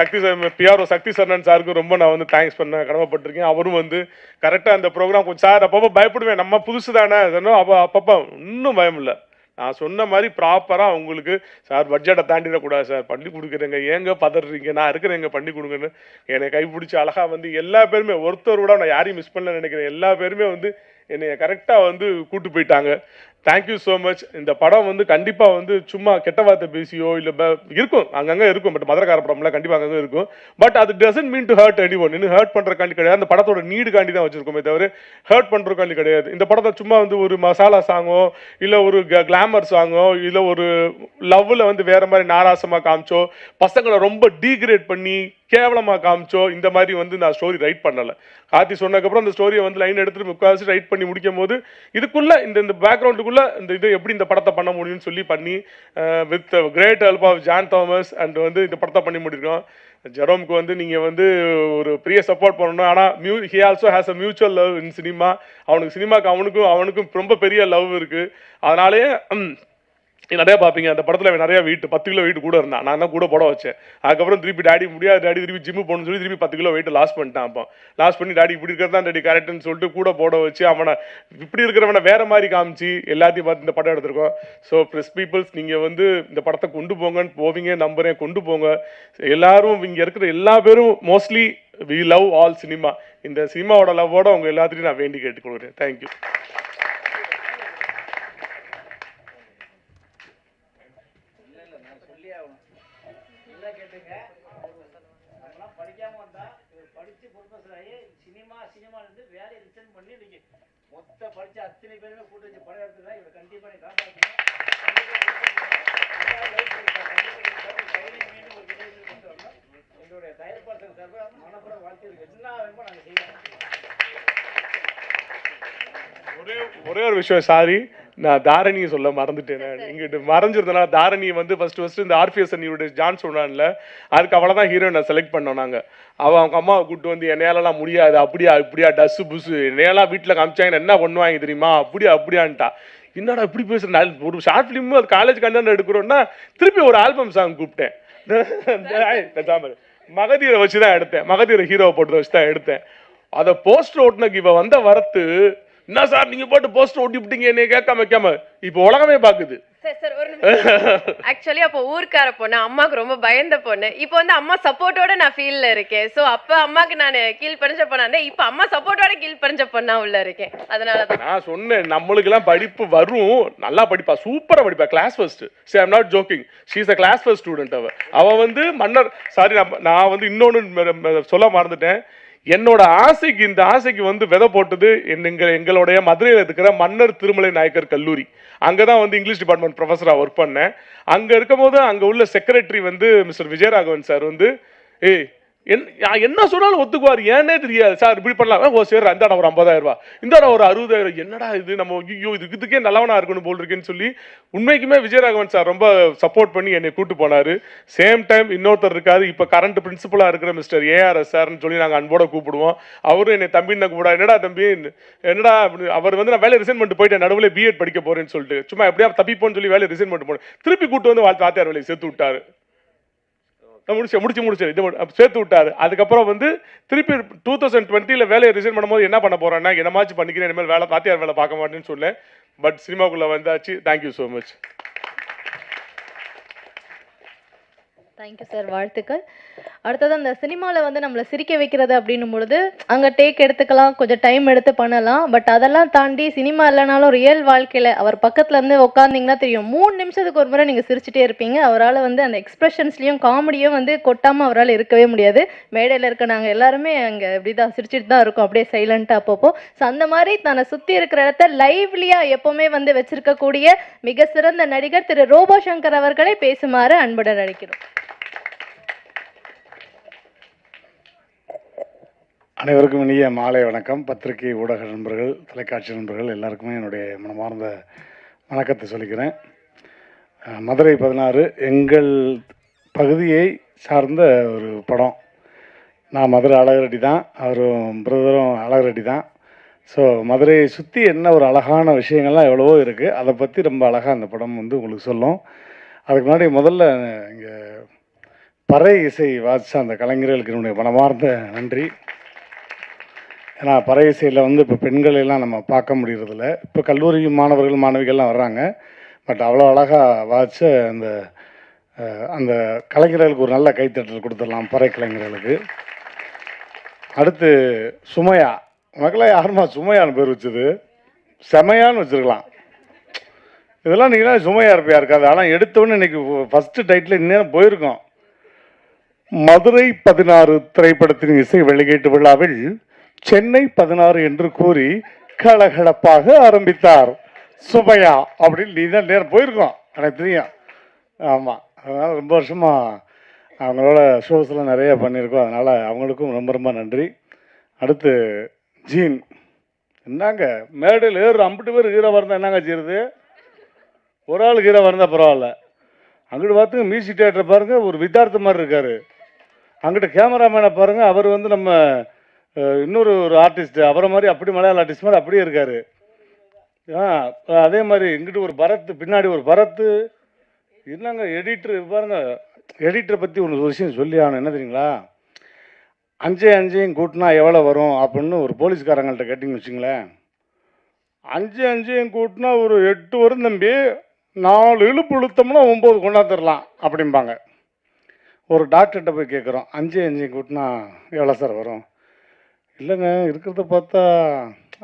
K: பிஆர்ஓ சக்தி சரணன் சாருக்கு ரொம்ப நான் வந்து தேங்க்ஸ் பண்ண கடமைப்பட்டிருக்கேன். அவரும் வந்து கரெக்டாக அந்த ப்ரோக்ராம் கொஞ்சம் சார் அப்பப்போ பயப்படுவேன், நம்ம புதுசு தானே அப்பப்போ இன்னும் பயம் இல்லை. நான் சொன்ன மாதிரி ப்ராப்பராக உங்களுக்கு சார் பட்ஜெட்டை தாண்டிடக்கூடாது சார், பண்ணி கொடுக்குறேங்க, ஏங்க பதறீங்க, நான் இருக்கிறேங்க பண்ணி கொடுங்கன்னு என்னை கைப்பிடிச்சி அழகாக வந்து எல்லா பேருமே ஒருத்தர் கூட நான் யாரையும் மிஸ் பண்ணல நினைக்கிறேன். எல்லா பேருமே வந்து என்னை கரெக்டாக வந்து கூட்டு போயிட்டாங்க. Thank you so much. இந்த படம் வந்து கண்டிப்பாக வந்து சும்மா கெட்ட வார்த்தை பேசியோ இல்லை இருக்கும், அங்கங்கே இருக்கும். பட் மதுரக்கார படம்லாம் கண்டிப்பாக அங்கங்கே இருக்கும். பட் அது doesn't mean to hurt anyone. இன்னும் ஹர்ட் பண்ணுறக்காண்டி கிடையாது. அந்த படத்தோட நீடுக்காண்டி தான் வச்சுருக்கோமே தவிர ஹர்ட் பண்ணுறக்காண்டி கிடையாது. இந்த படத்தை சும்மா வந்து ஒரு மசாலா சாங்கோ இல்லை ஒரு கிளாமர் சாங்கோ இல்லை ஒரு லவ்வில் வந்து வேறு மாதிரி நாராசமாக காமிச்சோ, பசங்களை ரொம்ப டீக்ரேட் பண்ணி கேவலமாக காமிச்சோ இந்த மாதிரி வந்து நான் ஸ்டோரி ரைட் பண்ணலை. கார்த்தி சொன்னதுக்கப்புறம் அந்த ஸ்டோரியை வந்து லைன் எடுத்துகிட்டு முக்கால்வாசி ரைட் பண்ணி முடிக்கும் போது இதுக்குள்ளே இந்த பேக்ரவுண்டுக்குள்ளே இந்த இது எப்படி இந்த படத்தை பண்ண முடியும்னு சொல்லி பண்ணி with great help of John Thomas and வந்து இந்த படத்தை பண்ணி முடிக்கிறோம். ஜெரோம்க்கு வந்து நீங்கள் வந்து ஒரு பெரிய சப்போர்ட் பண்ணணும். ஆனால் he also has a mutual love in cinema. அவனுக்கு சினிமாவுக்கு அவனுக்கும் ரொம்ப பெரிய லவ் இருக்குது. அதனாலே நிறையா பார்ப்பீங்க அந்த படத்தில் நிறையா 10 கிலோ வெயிட் கூட இருந்தான். நான் தான் கூட போட வச்சேன். அதுக்கப்புறம் திருப்பி டாடி முடியாது, டாடி திருப்பி ஜிம்மு போகணும்னு சொல்லி திருப்பி 10 கிலோ வெயிட் லாஸ் பண்ணிட்டான். அப்போ லாஸ் பண்ணி டாடி இப்படி இருக்கிறது தான் டாடி கரெக்டுன்னு சொல்லிட்டு கூட போட வச்சு அவனை இப்படி இருக்கிறவனை வேற மாதிரி காமிச்சு எல்லாத்தையும் பார்த்து இந்த படம் எடுத்திருக்கோம். ஸோ ப்ரெஸ் பீப்புள்ஸ் நீங்கள் வந்து இந்த படத்தை கொண்டு போங்கன்னு போவீங்க நம்புறேன். கொண்டு போங்க. எல்லாரும் இங்கே இருக்கிற எல்லா பேரும் mostly we love all cinema. இந்த சினிமாவோட லவ்வோட அவங்க எல்லாத்தையும் நான் வேண்டி கேட்டுக்கொள்கிறேன். தேங்க்யூ.
L: படித்த அத்தனை பேருமே கூட்டு வச்சு படம் எடுத்துதான் இவரை கண்டிப்பாக காப்பாற்றணும். எங்களுடைய தயாரிப்பாளர் சார்பாக மனப்புற வாழ்க்கையில் எல்லா வேணுமோ நாங்கள் செய்வோம்.
K: ஒரே ஒரு விஷயம், சாரி நான் தாரணியை சொல்ல மறந்துட்டேன். இங்கிட்டு மறைஞ்சிருந்தனா தாரணி வந்து ஃபர்ஸ்ட் இந்த ஆர்பிஎஸ் அண்ணியோட ஜான் சொன்னான்ல, அதுக்கு அவளை தான் ஹீரோயினை செலக்ட் பண்ணோம் நாங்கள். அவங்க அம்மாவை கூப்பிட்டு வந்து என்னையாலலாம் முடியாது, இப்படியா டஸ்ஸு புஸ்ஸு என்னையெல்லாம் வீட்டில் காமிச்சாங்க என்ன பண்ணுவாங்க தெரியுமா, அப்படியான்ட்டா. என்னடா இப்படி பேசுகிறேன், ஒரு ஷார்ட் ஃபிலிமு அது காலேஜ் கண்டென்ட் எடுக்கிறோன்னா திருப்பி ஒரு ஆல்பம் சாங் கூப்பிட்டேன். மகதீரை வச்சு தான் எடுத்தேன். மகதீரை ஹீரோவை போட்டு வச்சு தான் எடுத்தேன். அதை போஸ்டர் ஓட்டுனக்கு இவ வந்த வரத்து என்ன சார் நீங்கள் போட்டு போஸ்டர் ஒட்டி விட்டீங்க என்னை கேட்காம வைக்காம இப்போ உலகமே பார்க்குது.
I: சார் ஒரு நிமிஷம். ஆக்சுவலி அப்போ ஊர்க்கார பொண்ணு, அம்மாவுக்கு ரொம்ப பயந்த பொண்ணு. இப்போ வந்து அம்மா சப்போர்ட்டோட நான் ஃபீல்ல இருக்கேன். ஸோ அப்போ அம்மாவுக்கு நான் கீழ் பறிஞ்ச பொண்ணா, இப்போ அம்மா சப்போர்ட்டோட கீழ் பறிஞ்ச பொண்ணா உள்ள இருக்கேன். அதனால தான்
K: நான் சொன்னேன், நம்மளுக்கெல்லாம் படிப்பு வரும், நல்லா படிப்பா, சூப்பராக படிப்பா, கிளாஸ் ஃபர்ஸ்ட். சரி, I'm not joking, she is a class first student. அவள் வந்து மன்னர், சாரி நான் வந்து இன்னொன்று சொல்ல மறந்துட்டேன். என்னோட ஆசைக்கு, இந்த ஆசைக்கு வந்து விதை போட்டது எங்களுடைய மதுரையில் இருக்கிற மன்னர் திருமலை நாயக்கர் கல்லூரி. அங்கே தான் வந்து இங்கிலீஷ் டிபார்ட்மெண்ட் ப்ரொஃபஸராக ஒர்க் பண்ணேன். அங்கே இருக்கும்போது அங்கே உள்ள செக்ரட்டரி வந்து மிஸ்டர் விஜயராகவன் சார் வந்து, என்ன சொன்னாலும் ஒத்துக்குவார், ஏன்னே தெரியாது. சார் இப்படி பண்ணலாம், ஓ சரி இந்தாடா ஒரு 50,000 ரூபா, இந்தாடா ஒரு 60,000, என்னடா இது, நம்ம ஐயோ இதுக்கே நல்லவனா இருக்கணும் போல் இருக்குன்னு சொல்லி உண்மைக்குமே விஜயராகவன் சார் ரொம்ப சப்போர்ட் பண்ணி என்னை கூட்டு போனார். சேம் டைம் இன்னொருத்தர் இருக்காரு, இப்போ கரண்ட் பிரின்சிபலாக இருக்கிற மிஸ்டர் ஏஆர்எஸ் சார்னு சொல்லி நாங்கள் அன்போட கூப்பிடுவோம். அவரும் என்னை தம்பின்னு தான் கூப்பிடா. என்னடா தம்பி, என்னடா அவர் வந்து நான் வேலை ரிசைன் பண்ணிட்டு போயிட்டேன், நடுவில் பிஎட் படிக்க போறேன்னு சொல்லிட்டு சும்மா எப்படியா தப்பிப்போன்னு சொல்லி வேலையை ரிசைன் பண்ணிட்டு போனேன். திருப்பி கூட்டு வந்து வாத்தியார் வேலையை சேர்த்து விட்டாரு. முடிச்சு இது சேர்த்து விட்டாரு. அதுக்கப்புறம் வந்து திருப்பி 2020 வேலையை ரிசைன் பண்ணும்போது என்ன பண்ண போறேன்னா, என்னமாச்சு பண்ணிக்கிறேன், இனிமேல் வேலை வாத்தியார் வேலை பார்க்க மாட்டேன்னு சொன்னேன். பட் சினிமாக்குள்ள வந்தாச்சு. Thank you so much.
A: Thank you sir, வாழ்த்துக்கள். அடுத்தது அந்த சினிமாவில் வந்து நம்மளை சிரிக்க வைக்கிறது அப்படின்னும் பொழுது அங்கே டேக் எடுத்துக்கலாம், கொஞ்சம் டைம் எடுத்து பண்ணலாம். பட் அதெல்லாம் தாண்டி சினிமா இல்லைனாலும் ரியல் வாழ்க்கையில் அவர் பக்கத்தில் இருந்து உட்காந்திங்கன்னா தெரியும், 3 நிமிஷத்துக்கு ஒரு முறை நீங்கள் சிரிச்சிட்டே இருப்பீங்க. அவரால் வந்து அந்த எக்ஸ்பிரஷன்ஸ்லையும் காமெடியும் வந்து கொட்டாமல் அவரால் இருக்கவே முடியாது. மேடையில் இருக்க நாங்கள் எல்லாருமே அங்கே இப்படி தான் சிரிச்சிட்டு தான் இருக்கோம், அப்படியே சைலண்ட்டாக அப்பப்போ. ஸோ அந்த மாதிரி தன்னை சுற்றி இருக்கிற இடத்த லைவ்லியாக எப்போவுமே வந்து வச்சிருக்கக்கூடிய மிக சிறந்த நடிகர் திரு ரோபோ சங்கர் அவர்களை பேசுமாறு அன்புடன் அழைக்கிறோம்.
P: அனைவருக்கும் இனிய மாலை வணக்கம். பத்திரிகை ஊடக நண்பர்கள், தொலைக்காட்சி நண்பர்கள் எல்லாருக்குமே என்னுடைய மனமார்ந்த வணக்கத்தை சொல்லிக்கிறேன். மதுரை 16 எங்கள் பகுதியை சார்ந்த ஒரு படம். நான் மதுரை அழகரெட்டி தான், அவரும் பிரதரும் அழகரெட்டி தான். ஸோ மதுரையை சுற்றி என்ன ஒரு அழகான விஷயங்கள்லாம் எவ்வளவோ இருக்குது, அதை பற்றி ரொம்ப அழகாக அந்த படம் வந்து உங்களுக்கு சொல்லும். அதுக்கு முன்னாடி முதல்ல இங்கே பறை இசை வாசித்த அந்த கலைஞர்களுக்கு என்னுடைய மனமார்ந்த நன்றி. ஏன்னா பறை இசையில் வந்து இப்போ பெண்கள் எல்லாம் நம்ம பார்க்க முடியறதில்ல. இப்போ கல்லூரி மாணவர்கள் மாணவிகள்லாம் வர்றாங்க. பட் அவ்வளோ அழகாக வாசித்த அந்த கலைஞர்களுக்கு ஒரு நல்ல கைத்தட்டல் கொடுத்துடலாம், பறை கலைஞர்களுக்கு. அடுத்து சுமையா, உனக்கெல்லாம் யாருமா சுமையான்னு பேர் வச்சது? செமையான்னு வச்சுருக்கலாம். இதெல்லாம் நீங்களாம் சுமையா இருப்பையா இருக்காது. ஆனால் எடுத்தோன்னு இன்னைக்கு ஃபஸ்ட்டு டைட்டில் இன்னும் போயிருக்கோம். மதுரை 16 திரைப்படத்தின் இசை வெளியீட்டு விழாவில் சென்னை 16 என்று கூறி கலகலப்பாக ஆரம்பித்தார் சுமையா அப்படின்னு நீ தான் நேரம் போயிருக்கோம், எனக்கு தெரியும். ஆமாம், அதனால் ரொம்ப வருஷமாக அவங்களோட ஷோஸ்லாம் நிறைய பண்ணியிருக்கோம். அதனால் அவங்களுக்கும் ரொம்ப ரொம்ப நன்றி. அடுத்து ஜீன், என்னங்க மேடையில் ஏறு 50 பேர் ஹீரோவாக இருந்தால் என்னங்க செய்யுது? ஒரு ஆள் ஹீரோவாக இருந்தால் பரவாயில்ல. அங்கிட்டு பார்த்துங்க மியூசிக் தியேட்டர் பாருங்கள், ஒரு வித்தார்த்த மாதிரி இருக்கார். அங்கிட்ட கேமராமேனை பாருங்கள், அவர் வந்து நம்ம இன்னொரு ஆர்டிஸ்ட்டு, அவரை மாதிரி அப்படி மலையாள ஆர்டிஸ்ட் மாதிரி அப்படியே இருக்கார். அதே மாதிரி இங்கிட்டு ஒரு பரத்து, பின்னாடி ஒரு பரத்து. என்னங்க எடிட்ரு பாருங்க. எடிட்டரை பற்றி ஒரு விஷயம் சொல்லி ஆகணும். என்ன தெரியுங்களா, 5 கூட்டினா எவ்வளோ வரும் அப்படின்னு ஒரு போலீஸ்காரங்கள்ட்ட கேட்டிங்கன்னு வச்சுங்களேன். 5 கூட்டினா ஒரு 8 வரும் தம்பி, 4 இழுப்பு இழுத்தோம்னா 9 கொண்டாந்துடலாம் அப்படிம்பாங்க. ஒரு டாக்டர்கிட்ட போய் கேட்குறோம், 5 கூட்டினா எவ்வளோ சார் வரும்? இல்லைங்க, இருக்கிறத பார்த்தா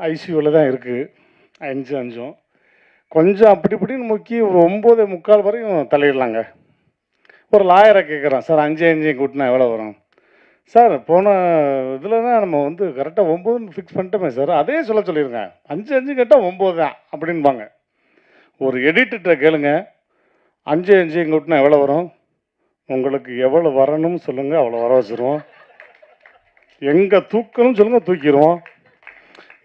P: ஐசியூவில் தான் இருக்குது 5 கொஞ்சம் அப்படி இப்படின்னு முக்கி ஒரு 9:45 வரையும் தலையிடலாங்க. ஒரு லாயரை கேட்குறோம், சார் 5 கூட்டினா எவ்வளோ வரும்? சார் போன இதில் தான் நம்ம வந்து கரெக்டாக 9 ஃபிக்ஸ் பண்ணிட்டோமே சார், அதே சொல்லிடுங்க, 5 கேட்டால் 9 தான் அப்படின்பாங்க. ஒரு எடிட்டர்கிட்ட கேளுங்க, 5 கூட்டினா எவ்வளோ வரும்? உங்களுக்கு எவ்வளோ வரணும்னு சொல்லுங்கள், அவ்வளோ வர வச்சுருவோம். எங்கே தூக்கணும்னு சொல்லுங்கள், தூக்கிடுவோம்.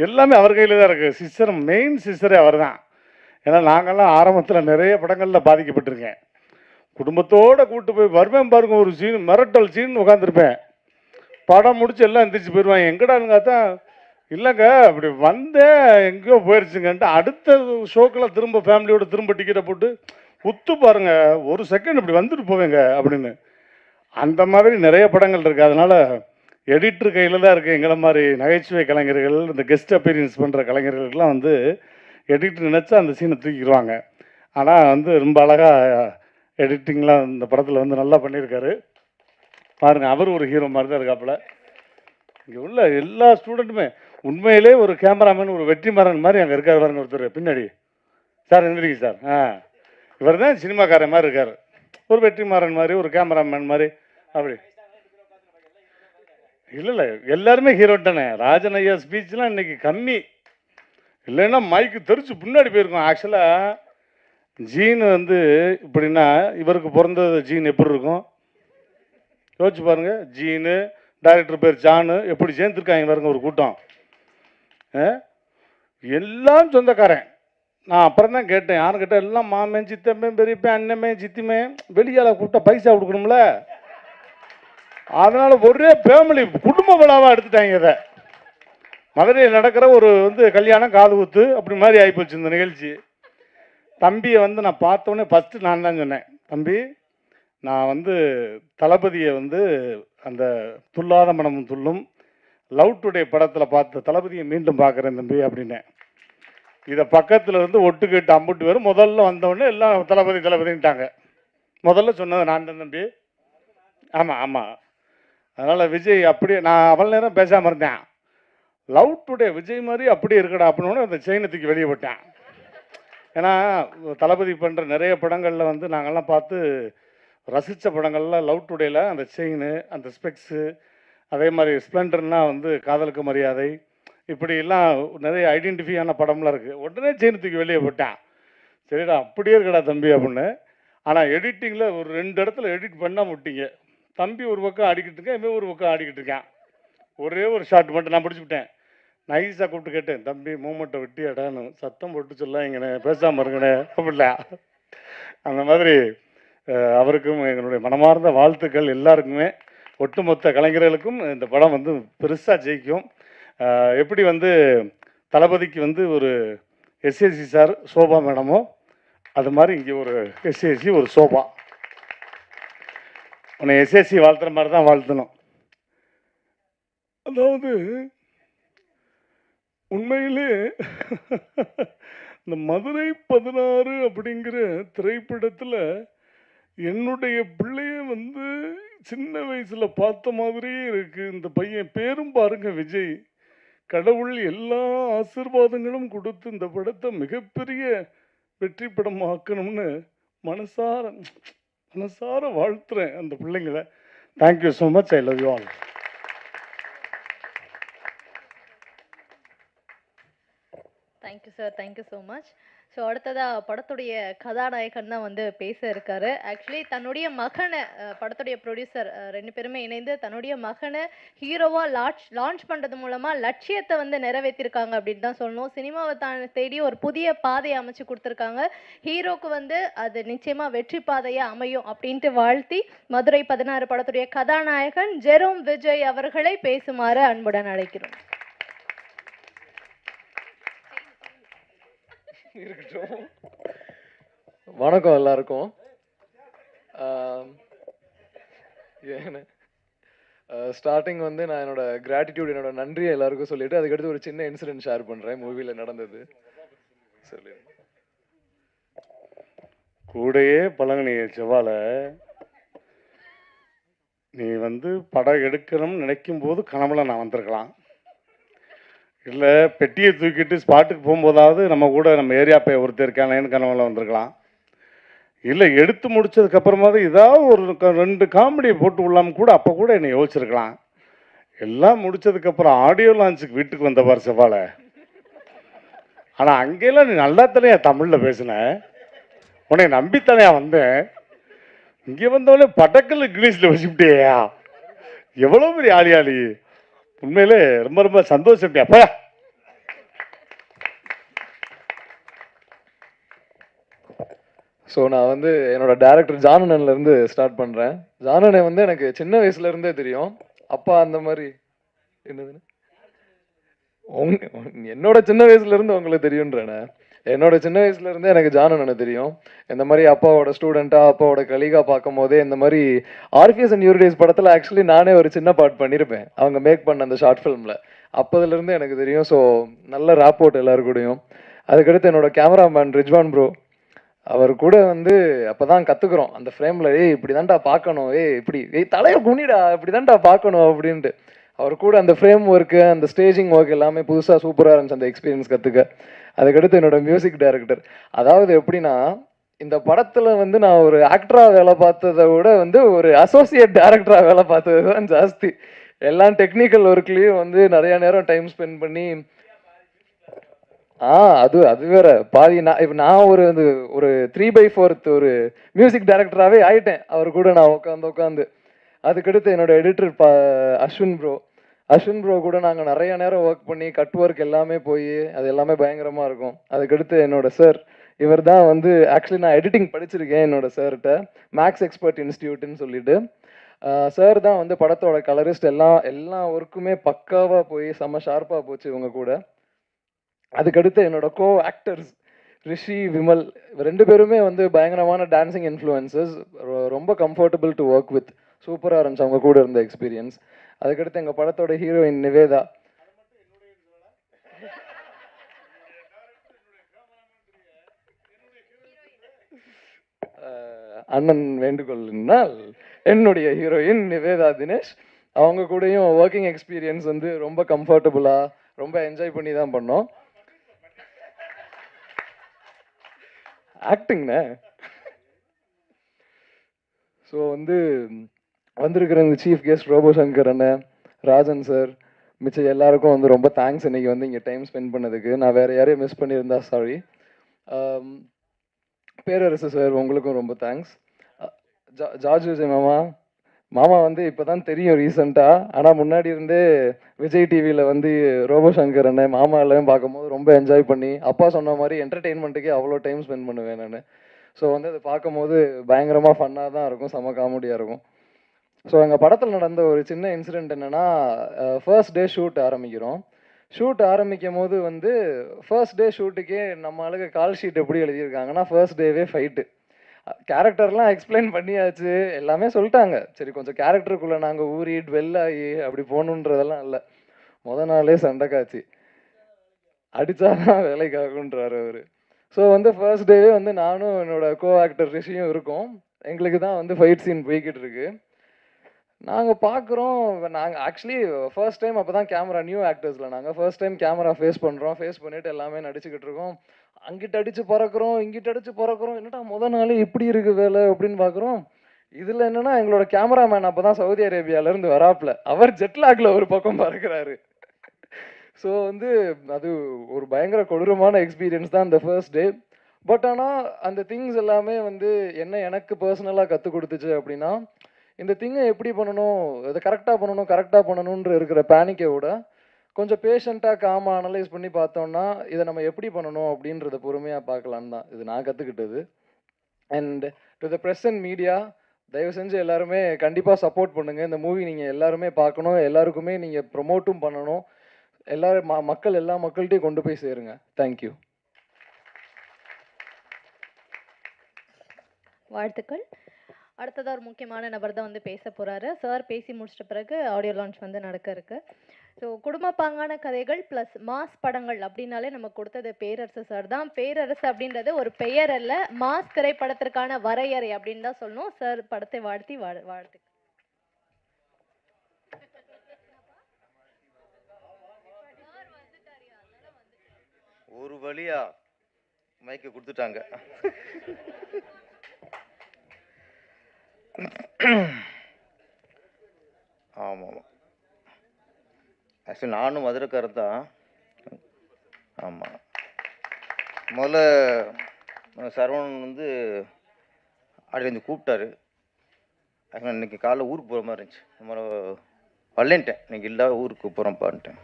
P: எல்லாமே அவர் கையில் தான் இருக்குது. சிஸ்டர், மெயின் சிஸ்டரே அவர் தான். ஏன்னா நாங்கள்லாம் ஆரம்பத்தில் நிறைய படங்களில் பாதிக்கப்பட்டிருக்கேன். குடும்பத்தோடு கூப்பிட்டு போய் வருவேன் பாருங்க, ஒரு சீன் மிரட்டல் சீன் உட்காந்துருப்பேன். படம் முடிச்சு எல்லாம் எந்திரிச்சு போயிடுவாங்க. எங்கடான்னு பார்த்தா இல்லைங்க அப்படி வந்தேன் எங்கேயோ போயிடுச்சுங்கன்ட்டு அடுத்த ஷோக்கெல்லாம் திரும்ப ஃபேமிலியோடு திரும்ப டிக்கெட்டை போட்டு உத்து பாருங்க, ஒரு செகண்ட் இப்படி வந்துட்டு போவேங்க அப்படின்னு. அந்த மாதிரி நிறைய படங்கள் இருக்குது. அதனால் எடிட்டர் கையில் தான் இருக்குது. எங்களை மாதிரி நகைச்சுவை கலைஞர்கள், இந்த கெஸ்ட் அப்பீரியன்ஸ் பண்ணுற கலைஞர்களுக்கெல்லாம் வந்து எடிட்டர் நினச்சா அந்த சீனை தூக்கிடுவாங்க. ஆனால் வந்து ரொம்ப அழகாக எடிட்டிங்லாம் இந்த படத்தில் வந்து நல்லா பண்ணியிருக்காரு. பாருங்கள், அவர் ஒரு ஹீரோ மாதிரி தான் இருக்காப்புல. இங்கே உள்ள எல்லா ஸ்டூடெண்ட்டுமே உண்மையிலே ஒரு கேமராமேன், ஒரு வெற்றிமாறன் மாதிரி அங்கே இருக்கார் பாருங்க ஒருத்தர் பின்னாடி. சார் எந்திரிங்க சார். இவர் தான் சினிமாக்காரன் மாதிரி இருக்கார். ஒரு வெற்றிமாறன் மாதிரி, ஒரு கேமராமேன் மாதிரி அப்படி. இல்லை எல்லாருமே ஹீரோ தானே. ராஜன் ஐயா ஸ்பீச்லாம் இன்னைக்கு கம்மி, இல்லைன்னா மைக்கு தெரிச்சு பின்னாடி போயிருக்கோம். ஆக்சுவலாக ஜீன் வந்து இப்படின்னா இவருக்கு பிறந்தது ஜீன் எப்படி இருக்கும் யோசிச்சு பாருங்க. ஜீனு, டைரக்டர் பேர் ஜானு, எப்படி சேர்ந்துருக்காங்க பாருங்க ஒரு கூட்டம். எல்லாம் சொந்தக்காரன். நான் அப்புறம் தான் கேட்டேன், யாரும் கேட்டேன், எல்லாம் மாமன், சித்தப்பேன், பெரியப்பேன், அண்ணமே, சித்திமே. வெளியால் கூப்பிட்டா பைசா கொடுக்கணும்ல, அதனால ஒரே ஃபேமிலி குடும்ப விழாவாக எடுத்துட்டாங்க. இதை மதுரையில் நடக்கிற ஒரு வந்து கல்யாணம், காது குத்து அப்படி மாதிரி ஆகிப்போச்சு இந்த நிகழ்ச்சி. தம்பியை வந்து நான் பார்த்தோன்னே ஃபஸ்ட்டு நான் தான் சொன்னேன், தம்பி நான் வந்து தளபதியை வந்து அந்த துல்லாத மனமும் துள்ளும் லவ் டுடே படத்தில் பார்த்த தளபதியை மீண்டும் பார்க்குறேன் தம்பி அப்படின்னேன். இதை பக்கத்தில் இருந்து ஒட்டுக்கிட்டு அம்புட்டு பேரும் முதல்ல வந்தோடனே எல்லாம் தளபதி தளபதின்ட்டாங்க. முதல்ல சொன்னது நான் தான் தம்பி. ஆமாம். அதனால் விஜய் அப்படியே, நான் அவ்வளோ நேரம் பேசாமல் இருந்தேன். லவ் டுடே விஜய் மாதிரி அப்படியே இருக்கடா அப்படின்னு அந்த செயினை தூக்கி வெளியே போட்டேன். ஏன்னா தளபதி பண்ணுற நிறைய படங்களில் வந்து நாங்கள்லாம் பார்த்து ரசித்த படங்கள்லாம் லவ் டுடேயில் அந்த செயின், அந்த ஸ்பெக்ஸு, அதே மாதிரி ஸ்ப்ளெண்டர்னால் வந்து காதலுக்கு மரியாதை, இப்படிலாம் நிறைய ஐடென்டிஃபையான படம்லாம் இருக்குது. உடனே செயின் தூக்கி வெளியே போட்டேன். சரிடா அப்படியே இருக்கடா தம்பி அப்படின்னு. ஆனால் எடிட்டிங்கில் ஒரு 2 இடத்துல எடிட் பண்ணால் முட்டிங்க. தம்பி ஒரு பக்கம் ஆடிக்கிட்டு இருக்கேன், இவன் ஒரு பக்கம் ஆடிக்கிட்டு இருக்கேன். ஒரே ஒரு ஷாட் மட்டும் நான் பிடிச்சிவிட்டேன். நைஸாக கூப்பிட்டு கேட்டேன், தம்பி மூமெண்ட்டை விட்டு இடான்னு சத்தம் போட்டு சொல்லாங்கண்ணே, பேசாமல் இருங்கண்ணே அப்படில. அந்த மாதிரி அவருக்கும் எங்களுடைய மனமார்ந்த வாழ்த்துக்கள் எல்லாருக்குமே, ஒட்டுமொத்த கலைஞர்களுக்கும். இந்த படம் வந்து பெருசாக ஜெயிக்கும். எப்படி வந்து தளபதிக்கு வந்து ஒரு எஸ்ஏசி சார், சோபா மேடமோ, அது மாதிரி இங்கே ஒரு எஸ்ஏசி, ஒரு சோபா. உன்னை எஸ்ஏசி வாழ்த்துற மாதிரி தான் வாழ்த்தணும். அதாவது உண்மையிலே இந்த மதுரை 16 அப்படிங்கிற திரைப்படத்தில் என்னுடைய பிள்ளைய வந்து சின்ன வயசில் பார்த்த மாதிரியே இருக்குது. இந்த பையன் பேரும் பாருங்க விஜய். கடவுள் எல்லா ஆசீர்வாதங்களும் கொடுத்து இந்த படத்தை மிகப்பெரிய வெற்றி படமாக்கணும்னு மனசார வாழ்த்துறேன் அந்த பிள்ளைங்களை. Thank you so much. I love you all.
A: Thank you sir, thank you so much. So அடுத்ததாக படத்துடைய கதாநாயகன் தான் வந்து பேச இருக்காரு. ஆக்சுவலி தன்னுடைய மகனை, படத்துடைய ப்ரொடியூசர் 2 பேருமே இணைந்து தன்னுடைய மகனை ஹீரோவாக லான்ச் பண்ணுறது மூலமாக லட்சியத்தை வந்து நிறைவேற்றிருக்காங்க அப்படின்னு தான் சொல்லணும். சினிமாவை தேடி ஒரு புதிய பாதையை அமைச்சு கொடுத்துருக்காங்க. ஹீரோக்கு வந்து அது நிச்சயமாக வெற்றி பாதையாக அமையும் அப்படின்ட்டு வாழ்த்தி மதுரை 16 படத்துடைய கதாநாயகன் ஜெரோம் விஜய் அவர்களை பேசுமாறு அன்புடன் அழைக்கிறோம்.
Q: இருக்கட்டும். வணக்கம் எல்லாருக்கும். ஸ்டார்டிங் வந்து நான் என்னோட கிராட்டிடியூட், என்னோட நன்றியை எல்லாருக்கும் சொல்லிட்டு அதுக்கடுத்து ஒரு சின்ன இன்சிடென்ட் ஷேர் பண்ணுறேன் மூவியில் நடந்தது. சொல்லி
P: கூடையே பழங்கினிய செவ்வாழ, நீ வந்து படம் எடுக்கணும்னு நினைக்கும் போது கனவுல நான் வந்திருக்கலாம். இல்லை பெட்டியை தூக்கிட்டு ஸ்பாட்டுக்கு போகும்போதாவது நம்ம கூட நம்ம ஏரியா போய் ஒருத்தர் இருக்கானேன்னு கனவுல வந்திருக்கலாம். இல்லை எடுத்து முடிச்சதுக்கப்புறமாவது ஏதாவது ஒரு 2 காமெடியை போட்டு விடலாம கூட அப்போ கூட என்னை யோசிச்சிருக்கலாம். எல்லாம் முடிச்சதுக்கப்புறம் ஆடியோ லான்ச்சுக்கு வீட்டுக்கு வந்த பார் செவ்வாழ. ஆனால் அங்கேயெல்லாம் நீ நல்லா தானே தமிழில் பேசின, உன்னை நம்பித்தானே வந்தேன். இங்கே வந்தவளே பட்டக்கல் இங்கிலீஷில் வச்சுக்கிட்டேயா, எவ்வளோ பெரிய ஆளியாளி. உண்மையிலே ரொம்ப ரொம்ப சந்தோஷம். அப்பா
Q: ஸோ நான் வந்து என்னோட டேரக்டர் ஜானனன்லேருந்து ஸ்டார்ட் பண்ணுறேன். ஜானனை வந்து எனக்கு சின்ன வயசுலேருந்தே தெரியும். அப்பா அந்த மாதிரி என்னதுன்னு என்னோட சின்ன வயசுலேருந்து உங்களுக்கு தெரியுன்றேனே. என்னோட சின்ன வயசுலேருந்தே எனக்கு ஜான் அண்ணனை தெரியும். இந்த மாதிரி அப்பாவோட ஸ்டூடெண்ட்டாக அப்பாவோட கலீகாக பார்க்கும் போதே இந்த மாதிரி ஆர்ஃபியஸ் அண்ட் யூரிடேஸ் படத்தில் ஆக்சுவலி நானே ஒரு சின்ன பார்ட் பண்ணியிருப்பேன் அவங்க மேக் பண்ண அந்த ஷார்ட் ஃபிலிமில். அப்போதுலேருந்து எனக்கு தெரியும். ஸோ நல்ல ராப்போர்ட் எல்லாரு கூடயும். அதுக்கடுத்து என்னோட கேமராமேன் ரிஜ்வான் ப்ரோ, அவர் கூட வந்து அப்போ தான் கற்றுக்குறோம் அந்த ஃப்ரேமில், இப்படி தான்டா பார்க்கணும், இப்படி தலையை குனிடா இப்படி தான்டா பார்க்கணும் அப்படின்ட்டு. அவர் கூட அந்த ஃப்ரேம் ஒர்க்கு அந்த ஸ்டேஜிங் ஒர்க் எல்லாமே புதுசாக சூப்பராக இருந்துச்சு அந்த எக்ஸ்பீரியன்ஸ் கற்றுக்க. அதுக்கடுத்து என்னோட மியூசிக் டைரக்டர், அதாவது எப்படின்னா இந்த படத்தில் வந்து நான் ஒரு ஆக்டராக வேலை பார்த்ததை விட வந்து ஒரு அசோசியேட் டைரக்டராக வேலை பார்த்தது தான் ஜாஸ்தி. எல்லாம் டெக்னிக்கல் ஒர்க்லேயும் வந்து நிறையா நேரம் டைம் ஸ்பெண்ட் பண்ணி அது வேற பாதி. நான் ஒரு 3/4 ஒரு மியூசிக் டைரக்டராகவே ஆயிட்டேன் அவர் கூட நான் உட்காந்து. அதுக்கடுத்து என்னோட எடிட்டர் அஸ்வின் ப்ரோ கூட நாங்கள் நிறைய நேரம் ஒர்க் பண்ணி கட் ஒர்க் எல்லாமே போய் அது எல்லாமே பயங்கரமாக இருக்கும். அதுக்கடுத்து என்னோட சார், இவர் தான் வந்து ஆக்சுவலி நான் எடிட்டிங் படிச்சிருக்கேன் என்னோட சார்கிட்ட, மேக்ஸ் எக்ஸ்பர்ட் இன்ஸ்டியூட்னு சொல்லிட்டு. சார் தான் வந்து படத்தோட கலரிஸ்ட், எல்லா ஒர்க்குமே பக்காவாக போய் செம்ம ஷார்ப்பாக போச்சு இவங்க கூட. அதுக்கடுத்து என்னோட கோ ஆக்டர்ஸ் ரிஷி, விமல், 2 பேருமே வந்து பயங்கரமான டான்சிங் இன்ஃப்ளூயன்சஸ், ரொம்ப கம்ஃபர்டபுள் டு ஒர்க் வித், சூப்பராக இருந்துச்சு அவங்க கூட இருந்த எக்ஸ்பீரியன்ஸ். அதுக்கடுத்து எங்கள் படத்தோட ஹீரோயின் நிவேதா, அண்ணன் வேண்டுகோள்னால் என்னுடைய ஹீரோயின் நிவேதா தினேஷ், அவங்க கூடயும் ஒர்க்கிங் எக்ஸ்பீரியன்ஸ் வந்து ரொம்ப கம்ஃபர்டபுளாக ரொம்ப என்ஜாய் பண்ணி தான் பண்ணோம். ஆக்டிங்ண்ணே. ஸோ வந்து வந்திருக்கிற இந்த சீஃப் கெஸ்ட் ரோபோ சங்கர் அண்ணன், ராஜன் சார், மிச்சம் எல்லாருக்கும் வந்து ரொம்ப தேங்க்ஸ் இன்றைக்கி வந்து இங்கே டைம் ஸ்பெண்ட் பண்ணதுக்கு. நான் வேறு யாரையும் மிஸ் பண்ணியிருந்தா சாரி. பேரரசு சார் உங்களுக்கும் ரொம்ப தேங்க்ஸ். ஜார்ஜ் விஜய் மாமா வந்து இப்போ தான் தெரியும் ரீசெண்டாக, ஆனால் முன்னாடி இருந்தே விஜய் டிவியில் வந்து ரோபோ சங்கர் அண்ணன் மாமா எல்லாம் பார்க்கும்போது ரொம்ப என்ஜாய் பண்ணி, அப்பா சொன்ன மாதிரி என்டர்டெயின்மெண்ட்டுக்கே அவ்வளோ டைம் ஸ்பெண்ட் பண்ணுவேன் நான். ஸோ வந்து அதை பார்க்கும்போது பயங்கரமாக ஃபன்னாக தான் இருக்கும், செம்ம காமெடியாக இருக்கும். ஸோ எங்கள் படத்தில் நடந்த ஒரு சின்ன இன்சிடெண்ட் என்னென்னா, ஃபர்ஸ்ட் டே ஷூட் ஆரம்பிக்கிறோம். ஷூட் ஆரம்பிக்கும் போது வந்து ஃபர்ஸ்ட் டே ஷூட்டுக்கே நம்ம ஆளுக்கு கால் ஷீட் எப்படி எழுதியிருக்காங்கன்னா ஃபர்ஸ்ட் டேவே ஃபைட்டு. கேரக்டர்லாம் எக்ஸ்பிளைன் பண்ணியாச்சு, எல்லாமே சொல்லிட்டாங்க. சரி கொஞ்சம் கேரக்டருக்குள்ளே நாங்கள் ஊறி டுவெல் ஆகி அப்படி போகணுன்றதெல்லாம் இல்லை. நாளே சண்டை காய்ச்சி அடித்தாதான் வேலைக்காகுன்றார் அவர். ஸோ வந்து ஃபர்ஸ்ட் டேவே வந்து நானும் என்னோட கோ ஆக்டர் ரிஷியும் இருக்கோம். எங்களுக்கு தான் வந்து ஃபைட் சீன் போய்கிட்டு இருக்கு. நாங்கள் பார்க்குறோம், நாங்கள் ஆக்சுவலி ஃபர்ஸ்ட் டைம் அப்போ தான் கேமரா, நியூ ஆக்டர்ஸில் நாங்கள் ஃபர்ஸ்ட் டைம் கேமரா ஃபேஸ் பண்ணுறோம். ஃபேஸ் பண்ணிவிட்டு எல்லாமே நடிச்சுக்கிட்டு இருக்கோம். அங்கிட்ட அடித்து பறக்கிறோம், இங்கிட்ட அடித்து பறக்கிறோம். என்னடா நாளே இப்படி இருக்குது வேலை அப்படின்னு பார்க்குறோம். இதில் என்னென்னா எங்களோட கேமராமேன் அப்போ தான் சவுதி அரேபியாவிலேருந்து வராப்பில், அவர் ஜெட்லாகில் ஒரு பக்கம் பறக்கிறாரு. ஸோ வந்து அது ஒரு பயங்கர கொடூரமான எக்ஸ்பீரியன்ஸ் தான் அந்த ஃபர்ஸ்ட் டே. பட் ஆனால் அந்த திங்ஸ் எல்லாமே வந்து எனக்கு பர்சனலாக கற்றுக் கொடுத்துச்சு. அப்படின்னா இந்த திங்கை எப்படி பண்ணணும், இதை கரெக்டாக பண்ணணுன்ற இருக்கிற பேனிக்கை விட கொஞ்சம் பேஷண்ட்டாக காமாக அனலைஸ் பண்ணி பார்த்தோம்னா இதை நம்ம எப்படி பண்ணணும் அப்படின்றத பொறுமையாக பார்க்கலான்னு தான் இது நான் கற்றுக்கிட்டது. And to the press and media, தயவு செஞ்சு எல்லாருமே கண்டிப்பாக சப்போர்ட் பண்ணுங்கள். இந்த மூவி நீங்கள் எல்லாருமே பார்க்கணும், எல்லாருக்குமே நீங்கள் ப்ரொமோட்டும் பண்ணணும். எல்லாரும் எல்லா மக்கள்கிட்டையும் கொண்டு போய் சேருங்க. தேங்க்யூ.
A: வாழ்த்துக்கள். அடுத்ததாக ஒரு முக்கியமான நபர் தான் வந்து பேச போகிறாரு. சார் பேசி முடிச்சிட்ட பிறகு ஆடியோ லான்ச் வந்து நடக்க இருக்கு. ஸோ குடும்பப்பாங்கான கதைகள் ப்ளஸ் மாஸ் படங்கள் அப்படின்னாலே நமக்கு கொடுத்தது பேரரசு சார் தான். பேரரசு அப்படின்றது ஒரு பெயர் அல்ல, மாஸ் திரைப்படத்திற்கான வரையறை அப்படின்னு தான் சொல்லணும். சார் படத்தை வாழ்த்து.
R: ஒரு வழியா மைக்கை கொடுத்துட்டாங்க. ஆமாம், ஆக்சுவலி நானும் மதுரைக்காரர் தான். ஆமாம், முதல்ல சரவணன் வந்து அடிலேருந்து கூப்பிட்டாரு. ஆக்சுவலாக இன்றைக்கி காலைல ஊருக்கு போகிற மாதிரி இருந்துச்சு. நம்ம வரலேன்ட்டேன், இன்றைக்கி இல்லாத ஊருக்கு போகிறோம்ப்பான்ட்டேன்.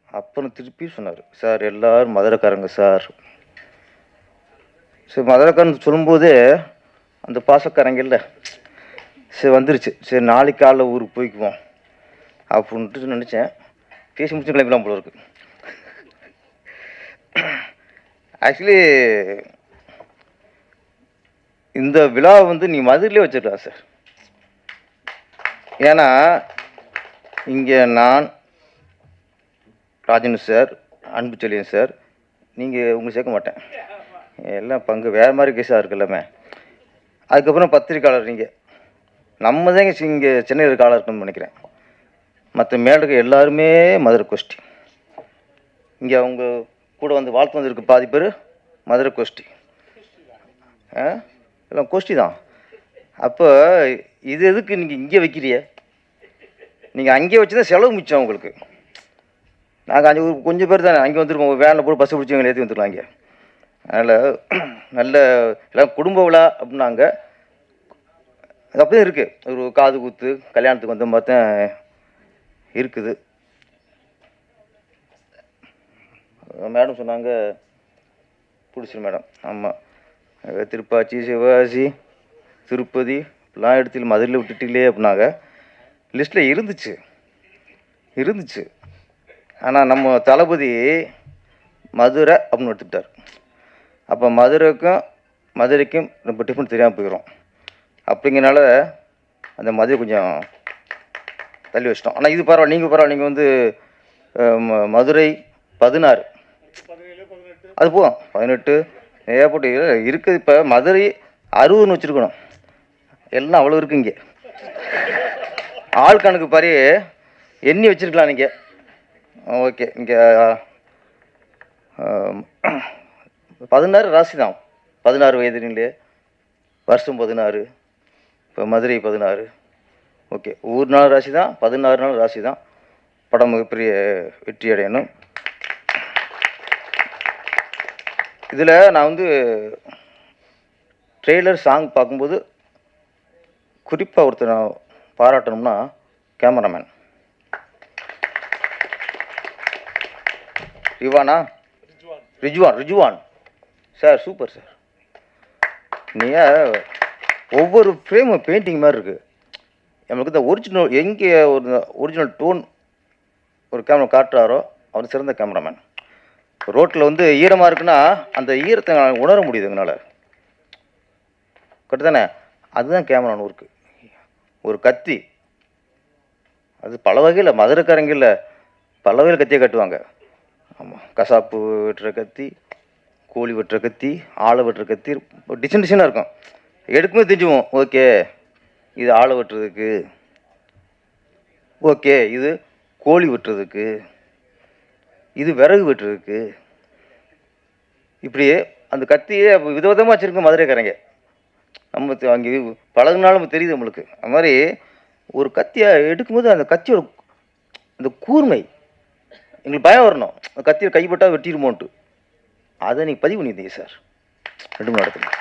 R: அப்புறம் திருப்பி சொன்னார், சார் எல்லோரும் மதுரைக்காரங்க சார். சரி மதுரைக்காரன் சொல்லும்போதே அந்த பாசக்காரங்க இல்லை சரி வந்துருச்சு. சரி நாளைக்கு காலைல ஊருக்கு போய்க்குவோம் அப்படின்ட்டு நினச்சேன். பேசி முடிச்சு கிளம்பிடலாம் போல இருக்கு. ஆக்சுவலி இந்த விழா வந்து நீ மதுரையிலே வச்சிருக்கலாம் சார். ஏன்னா இங்கே நான், ராஜன் சார், அன்புச்செழியன் சார், நீங்கள் உங்களுக்கு சேர்க்க மாட்டேன், எல்லாம் பங்கு வேறு மாதிரி கேஸாக இருக்கு எல்லாமே. அதுக்கப்புறம் பத்திரிக்கையாளர் நீங்கள், நம்ம தான் இங்கே சென்னையில் இருக்க ஆளாக இருக்கணும்னு நினைக்கிறேன். மற்ற மேலே இருக்க எல்லாருமே மதுரை கோஷ்டி. இங்கே அவங்க கூட வந்து வாழ்த்து வந்திருக்கு பாதி பேர் மதுரை கோஷ்டி, எல்லாம் கோஷ்டி தான். அப்போ இது எதுக்கு நீங்கள் இங்கே வைக்கிறிய? நீங்கள் அங்கே வச்சு தான் செலவு மிச்சம் உங்களுக்கு. நாங்கள் அங்கே கொஞ்சம் பேர் தானே அங்கே வந்துருக்கோம், வேனில் போட்டு பஸ்ஸை பிடிச்சி எங்களை ஏற்றி வந்துருக்கலாம் இங்கே. அதனால் நல்ல எல்லாம் குடும்ப விழா அப்படின்னாங்க, அது அப்படியே இருக்குது. ஒரு காது குத்து கல்யாணத்துக்கு வந்த மாதிரி தான் இருக்குது. மேடம் சொன்னாங்க பிடிச்சிரு மேடம். ஆமாம், திருப்பாச்சி, சிவகாசி, திருப்பதி இப்படிலாம் இடத்துல மதுரையில் விட்டுட்டீங்களே அப்படின்னாங்க. லிஸ்ட்டில் இருந்துச்சு. ஆனால் நம்ம தளபதி மதுரை அப்படின்னு எடுத்துக்கிட்டார். அப்போ மதுரைக்கும் ரொம்ப டிஃப்ரெண்ட் தெரியாமல் போயிடும். அப்படிங்கிறனால அந்த மதுரை கொஞ்சம் தள்ளி வச்சிட்டோம். ஆனால் இது பரவாயில்ல, நீங்கள் வந்து மதுரை 16 அது போதும், 18 ஏற்பட்டு இருக்குது. இப்போ மதுரை 60ன்னு வச்சுருக்கணும், எல்லாம் அவ்வளோ இருக்குது இங்கே. ஆள் கணக்கு பாரு எண்ணி வச்சுருக்கலாம் நீங்கள். ஓகே, இங்கே 16 ராசி தான், 16 வயதுலே வருஷம் 16, இப்போ மதுரை 16. ஓகே, ஊர் நாள் ராசி தான், 16 நாள் ராசி தான். படம் மிகப்பெரிய வெற்றி அடையணும். இதில் நான் வந்து ட்ரெய்லர் சாங் பார்க்கும்போது குறிப்பாக ஒருத்தர் நான் பாராட்டணும்னா cameraman Rizwan sir, super sir. நீங்கள் ஒவ்வொரு ஃப்ரேமும் பெயிண்டிங் மாதிரி இருக்குது. நம்மளுக்கு இந்த ஒரிஜினல் எங்கே ஒரிஜினல் டோன் ஒரு கேமரா காட்டுறாரோ அவர் சிறந்த கேமராமேன். ரோட்டில் வந்து ஈரமாக இருக்குன்னா அந்த ஈரத்தை உணர முடியுது எங்களால், கரெக்டு தானே? அதுதான் கேமரான்னு ஒர்க்கு. ஒரு கத்தி, அது பல வகையில் மதுரைக்காரங்கில் பல வகையில் கத்தியை கட்டுவாங்க. ஆமாம், கசாப்பு வெட்டுற கத்தி, கோழி வெட்டுற கத்தி, ஆளை வெட்டுற கத்தி, டிசைனாக இருக்கும். எடுக்கும்போது தெரிஞ்சுவோம், ஓகே இது ஆளை வெட்டுறதுக்கு, ஓகே இது கோழி வெட்டுறதுக்கு, இது விறகு வெட்டுறதுக்கு. இப்படியே அந்த கத்தியே விதவிதமாக வச்சுருக்கோம் மதுரைக்காரங்க. நம்ம அங்கே பழகுனாலும் தெரியுது நம்மளுக்கு. அது மாதிரி ஒரு கத்தியை எடுக்கும்போது அந்த கத்தியோட அந்த கூர்மை எங்களுக்கு பயம் வரணும், அந்த கத்தியை கைப்பட்டால் வெட்டிடுமோன்ட்டு. அதை நீங்கள் பதிவு பண்ணியிருந்தீங்க சார் 2 மணி நேரத்தில்.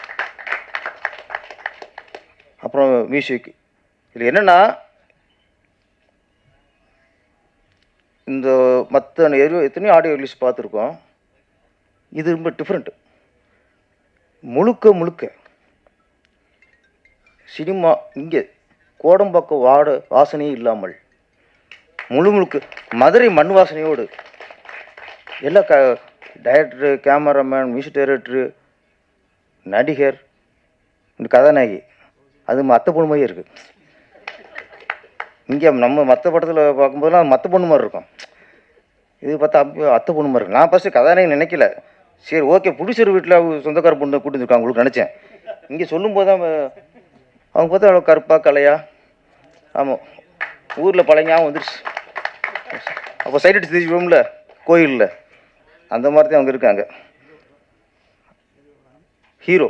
R: அப்புறம் மியூசிக் இதில் என்னென்னா, இந்த மற்ற எத்தனையோ ஆடியோ ரிலீஸ் பார்த்துருக்கோம், இது ரொம்ப டிஃப்ரெண்ட்டு. முழுக்க சினிமா இங்கே கோடம்பாக்கம் வாசனையே இல்லாமல் முழுக்க மதுரை மண் வாசனையோடு எல்லா டைரக்டரு, கேமராமேன், மியூசிக் டைரக்டரு, நடிகர், இந்த கதாநாயகி, அது அத்தை பொண்ணு மாதிரியே இருக்குது. இங்கே நம்ம மற்ற படத்தில் பார்க்கும்போதெல்லாம் மற்ற பொண்ணு மாதிரி இருக்கும், இது பார்த்தா அத்தை பொண்ணு மாதிரி இருக்கும். நான் ஃபஸ்ட்டு கதாநாயகி நினைக்கல, சரி ஓகே ப்ரொடியூசர் வீட்டில் சொந்தக்கார பொண்ணு கூட்டு வந்துருக்காங்க உங்களுக்கு நினச்சேன். இங்கே சொல்லும்போது தான் அவங்க பார்த்தா அவ்வளோ கருப்பாக கலையா, ஆமாம் ஊரில் பழங்காமல் வந்துடுச்சு. அப்போ சைட் அடிச்சு தெரிஞ்சுக்கோம்ல கோயிலில், அந்த மாதிரி தான் அவங்க இருக்காங்க. ஹீரோ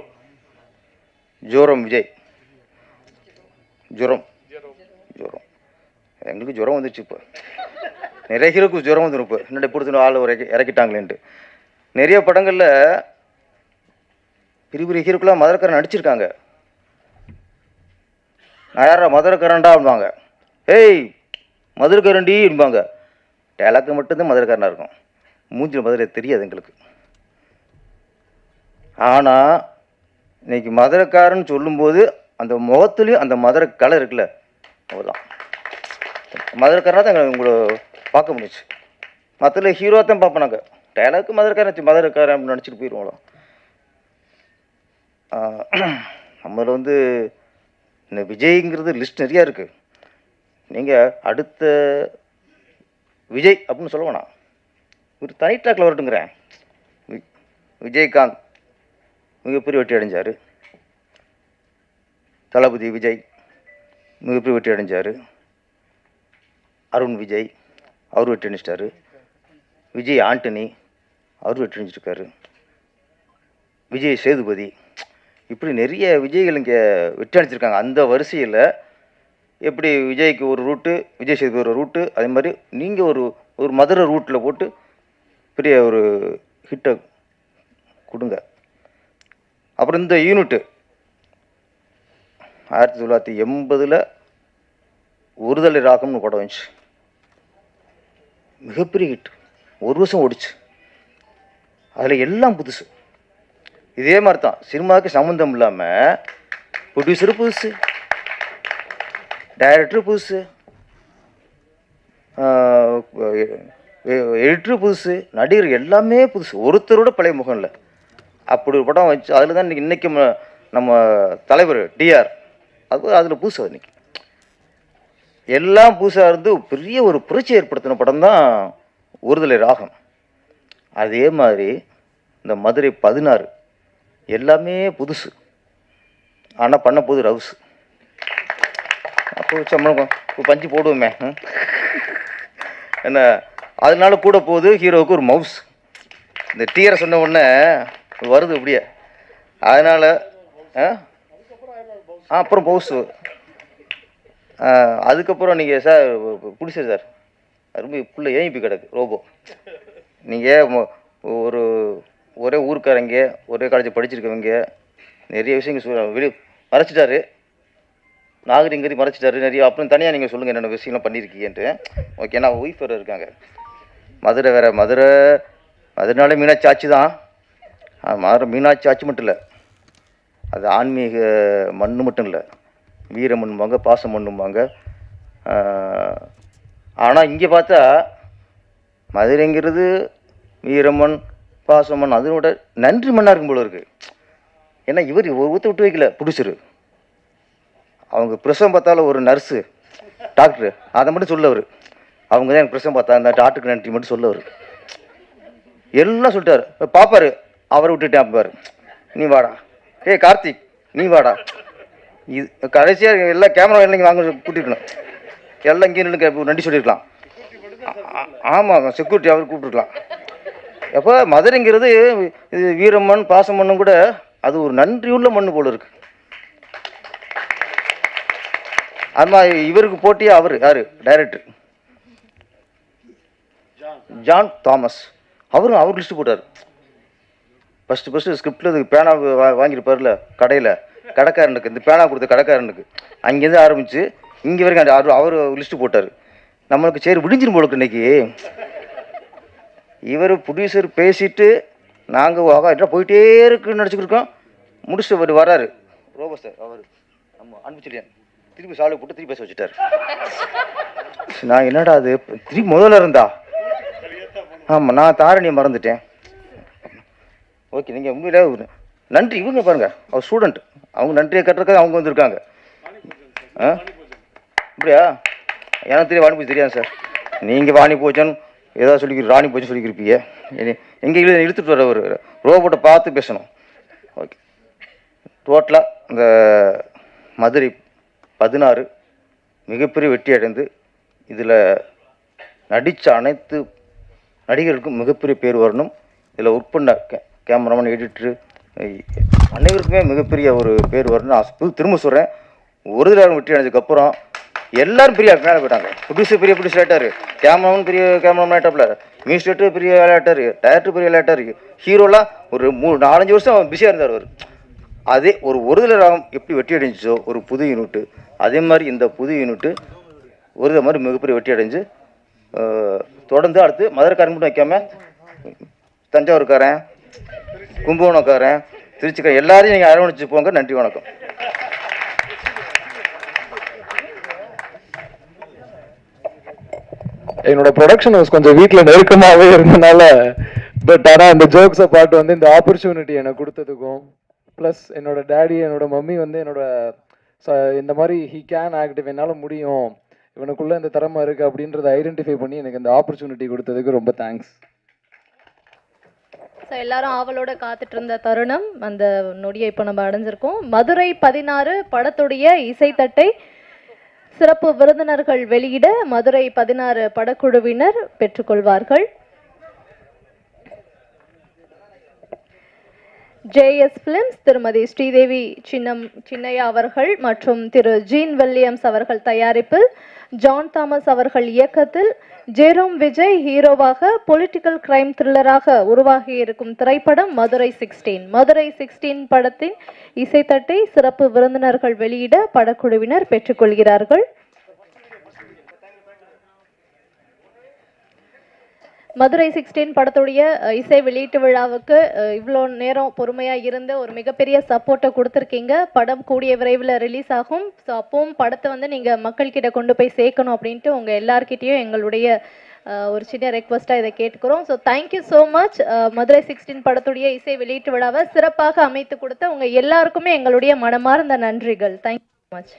R: ஜோரம் விஜய், ஜுரம் எங்களுக்கு ஜுரம் வந்துடுச்சு. இப்போ நிறைய ஹீரோக்கு ஜுரம் வந்துடும். இப்போ என்னடா பிடிச்சிட்டு ஆள் இறக்கிட்டாங்களேன்ட்டு. நிறைய படங்களில் பெரிய ஹீரோக்கெல்லாம் மதுரைக்காரன் நடிச்சிருக்காங்க. நான் யாரா மதுரைக்காரன்டா அப்படின்பாங்க, ஏய் மதுரைக்காரன்டி என்பாங்க. டேலாக்கு மட்டும்தான் மதுரைக்காரனாக இருக்கும், மூஞ்சில் மதுரை தெரியாது எங்களுக்கு. ஆனால் இன்னைக்கு மதுரைக்காரன் சொல்லும்போது அந்த முகத்துலேயும் அந்த மதுரை கலை இருக்குல்ல, அவ்வளோதான் மதுரைக்காரனாக தான் உங்களை பார்க்க முடிச்சு. மற்ற ஹீரோ தான் பார்ப்போம் நாங்கள், டைலாக்கு மதுரைக்காரன் அப்படின்னு நினச்சிட்டு போயிடுவோம். நம்மள வந்து இந்த விஜய்ங்கிறது லிஸ்ட் நிறையா இருக்குது. நீங்கள் அடுத்த விஜய் அப்படின்னு சொல்ல வேணாம், ஒரு தனி ட்ராக்கில் வரட்டுங்கிறேன். விஜயகாந்த் மிகப்பெரிய வெற்றி அடைஞ்சார். தளபதி விஜய் மிகப்பெரிய வெற்றி அடைஞ்சார். அருண் விஜய் அவர் வெற்றி அடைஞ்சிட்டாரு. விஜய் ஆண்டனி அவர் வெற்றி அடைஞ்சிருக்காரு. விஜய் சேதுபதி, இப்படி நிறைய விஜய்கள் இங்கே வெற்றி அடைஞ்சிருக்காங்க. அந்த வரிசையில் எப்படி விஜய்க்கு ஒரு ரூட்டு, விஜய் சேதுபதி ஒரு ரூட்டு, அதே மாதிரி நீங்கள் ஒரு மதுரை ரூட்டில் போட்டு பெரிய ஒரு ஹிட்டை கொடுங்க. அப்புறம் இந்த யூனிட்டு 1980 ஒருதலை ராகம்னு படம் வந்துச்சு, மிகப்பெரிய ஹிட், 1 வருஷம் ஓடிச்சு. அதில் எல்லாம் புதுசு. இதே மாதிரி தான் சினிமாவுக்கு சம்மந்தம் இல்லாமல் ப்ரொடியூசரு புதுசு, டைரக்டரு புதுசு, எடிட்டரு புதுசு, நடிகர் எல்லாமே புதுசு, ஒருத்தரோட பழைய முகம் இல்லை. அப்படி ஒரு படம் வச்சு அதில் தான் இன்றைக்கி நம்ம தலைவர் டிஆர் அதில் புதுசு. இன்னைக்கு எல்லாம் புதுசாக இருந்து பெரிய ஒரு புரட்சி ஏற்படுத்தின படம் தான் ஒருதலை ராகம். அதே மாதிரி இந்த மதுரை 16 எல்லாமே புதுசு, ஆனால் பண்ண போது ரவுஸ். அப்போ சம்பளம் பஞ்சு போடுவோமே என்ன, அதனால கூட போகுது ஹீரோவுக்கு ஒரு மவுஸ். இந்த டீரை சொன்ன உடனே வருது அப்படியே. அதனால் அப்புறம் மவுஸ். அதுக்கப்புறம் நீங்கள் சார் பிடிச்சது சார் ரொம்ப புள்ள ஏங்கி கிடக்கு ரோபோ. நீங்கள் ஒரே ஊருக்காரங்க, ஒரே காலேஜ் படிச்சிருக்கவங்க, நிறைய விஷயங்கள் வெளியே மறைச்சிட்டாரு, நாகரிகங்கதி மறைச்சிட்டாரு நிறைய. அப்புறம் தனியாக நீங்கள் சொல்லுங்கள் என்னென்ன விஷயம்லாம் பண்ணியிருக்கீங்கன்ட்டு. ஓகே, நான் ஒய்ஃப் வேறு இருக்காங்க. மதுரை வேறு, மதுரைனாலே மீனாட்சி ஆட்சி தான். மதுரை மீனாட்சி ஆட்சி மட்டும் இல்லை, அது ஆன்மீக மண் மட்டும் இல்லை, வீர மண்ணுவாங்க, பாச மண்ணுவாங்க. ஆனால் இங்கே பார்த்தா மதுரைங்கிறது வீரமண், பாசமண், அதனோட நன்றி மண்ணாக இருக்கும் போல இருக்குது. ஏன்னா இவர் ஒருத்த விட்டு வைக்கல ப்ரொடியூசரு. அவங்க பிரசவம் பார்த்தாலும் ஒரு நர்ஸு, டாக்டரு, அதை மட்டும் சொல்லவர். அவங்க தான் எனக்கு பிரசவம் பார்த்தா, அந்த டாக்டருக்கு நன்றி மட்டும் சொல்லவர். எல்லாம் சொல்லிட்டாரு. பார்ப்பார், அவரை விட்டுட்டேன் பாரு, நீ வாடா, கார்த்திக் நீ வாடா. இது கடைசியாக எல்லாம் கேமரா எல்லாம் இங்கே வாங்க கூட்டிருக்கணும், எல்லாம் இங்கே நின்று நன்றி சொல்லியிருக்கலாம். ஆமாம், செக்யூரிட்டி அவர் கூப்பிட்டுருக்கலாம். எப்போ மதுரைங்கிறது இது வீரமண் பாசமண்ணும் கூட அது ஒரு நன்றியுள்ள மண்ணு போல இருக்கு. அதுமாதிரி இவருக்கு போட்டியாக அவர் யார், டைரக்டர் ஜான் தாமஸ், அவர் லிஸ்ட்டு போட்டார். ஃபஸ்ட்டு ஸ்கிரிப்டில் இது பேனா வாங்கியிருப்பார்ல கடையில், கடைக்காரனுக்கு இந்த பேனா கொடுத்த கடைக்காரனுக்கு அங்கேருந்து ஆரம்பித்து இங்கே வரைக்கும் அவர் லிஸ்ட்டு போட்டார். நம்மளுக்கு சரி விடிஞ்சிரும் போலுக்கு இன்னைக்கு. இவர் ப்ரொடியூசர் பேசிட்டு நாங்கள் போயிட்டே இருக்குன்னு நினச்சிக்கிருக்கோம். முடிச்சுட்டு வராரு ரோபோ சார், அவர் நம்ம அனுப்பிச்சிட்டேன், திருப்பி சாலை போட்டு திருப்பி பேச வச்சுட்டார். நான் என்னடா அது திருப்பி முதல்ல இருந்தா, ஆமாம் நான் தாரணியை மறந்துட்டேன். ஓகே, நீங்கள் உண்மையில நன்றி. இவங்க பாருங்கள், அவர் ஸ்டூடெண்ட், அவங்க நன்றியை கட்டுறதுக்காக அவங்க வந்திருக்காங்க. அப்படியா? எனக்கு தெரியும், வாணி போச்சு தெரியாது சார். நீங்கள் வாணி போச்சோன்னு ஏதாவது சொல்லிக்கிற, ராணி போச்சுன்னு சொல்லிக்கிருப்பீங்க. எங்கே இழுத்துட்டு வர ஒரு ரோபோட்டை பார்த்து பேசணும். ஓகே, டோட்டலாக இந்த மதுரை 16 மிகப்பெரிய வெற்றி அடைந்து இதில் நடித்த அனைத்து நடிகர்களுக்கும் மிகப்பெரிய பேர் வரணும். இதில் ஒர்க் பண்ண கேமராமேன், எடிட்டரு அனைவருக்குமே மிகப்பெரிய ஒரு பேர் வரணும். நான் திரும்ப சொல்கிறேன், ஒரு தடவை வெற்றி அடைஞ்சதுக்கப்புறம் எல்லாரும் பெரிய மேலே போயிட்டாங்க. ப்ரொடியூசர் பெரிய ப்ரொடியூசர் ஆகிட்டார், கேமராமேன் பெரிய கேமராமேன் ஆகிட்டாப்ல, மியூசிக் பெரிய விளையாட்டார், டைரக்டர் பெரிய விளையாட்டார், ஹீரோலாம் ஒரு 4-5 வருஷம் பிஸியாக இருந்தார் அவர். அதே ஒரு தடவை ராகம் எப்படி வெற்றி அடைஞ்சிச்சோ ஒரு புது யூனிட்டு, அதே மாதிரி இந்த புது யூனிட்டு ஒரு மாதிரி மிகப்பெரிய வெற்றி அடைஞ்சு தொடர்ந்து அடுத்து மதுரைக்காரன் மட்டும் வைக்காமல் தஞ்சாவூர்காரன், கும்பகோணக்காரன், திருச்சிக்காரன் எல்லாரையும் நீங்கள் அரவணைச்சு போங்க. நன்றி, வணக்கம்.
Q: என்னோட ப்ரொடக்ஷன் ஹவுஸ் கொஞ்சம் வீட்டில் நெருக்கமாகவே இருந்தனால பட் ஆனால் இந்த ஜோக்ஸை பாட்டு வந்து இந்த ஆப்பர்ச்சுனிட்டி எனக்கு கொடுத்ததுக்கும் ப்ளஸ் என்னோட டேடி என்னோட மம்மி வந்து என்னோட இந்த மாதிரி ஹீ கேன் ஆக்டிவ் என்னால் முடியும் இவனுக்குள்ளே இந்த திறமை இருக்குது அப்படின்றத ஐடென்டிஃபை பண்ணி எனக்கு இந்த ஆப்பர்ச்சுனிட்டி கொடுத்ததுக்கு ரொம்ப தேங்க்ஸ்.
A: ஸோ எல்லாரும் ஆவலோட காத்துட்டு இருந்த தருணம் அந்த நொடியை இப்போ நம்ம அடைஞ்சிருக்கோம். மதுரை 16 படத்துடைய இசைத்தட்டை சிறப்பு விருந்தினர்கள் வெளியிட மதுரை 16 படக்குழுவினர் பெற்றுக்கொள்வார்கள். ஜேஎஸ் பிலிம்ஸ் திருமதி ஸ்ரீதேவி சின்னையா அவர்கள் மற்றும் திரு ஜீன் வில்லியம்ஸ் அவர்கள் தயாரிப்பில் ஜான் தாமஸ் அவர்கள் இயக்கத்தில் ஜெரோம் விஜய் ஹீரோவாக பொலிட்டிக்கல் கிரைம் த்ரில்லராக உருவாகி இருக்கும் திரைப்படம் மதுரை 16. மதுரை 16 படத்தின் இசைத்தட்டை சிறப்பு விருந்தினர்கள் வெளியிட படக்குழுவினர் பெற்றுக்கொள்கிறார்கள். மதுரை 16 படத்துடைய இசை வெளியீட்டு விழாவுக்கு இவ்வளோ நேரம் பொறுமையாக இருந்து ஒரு மிகப்பெரிய சப்போர்ட்டை கொடுத்துருக்கீங்க. படம் கூடிய விரைவில் ரிலீஸ் ஆகும். ஸோ அப்பவும் படத்தை வந்து நீங்கள் மக்கள்கிட்ட கொண்டு போய் சேர்க்கணும் அப்படின்ட்டு உங்கள் எல்லார்கிட்டையும் எங்களுடைய ஒரு சின்ன ரெக்வஸ்ட்டாக இதை கேட்டுக்கிறோம். So thank you so much. Madurai 16 படத்துடைய இசை வெளியீட்டு விழாவை சிறப்பாக அமைத்து கொடுத்த உங்கள் எல்லாருக்குமே எங்களுடைய மனமார்ந்த நன்றிகள். Thank you so much.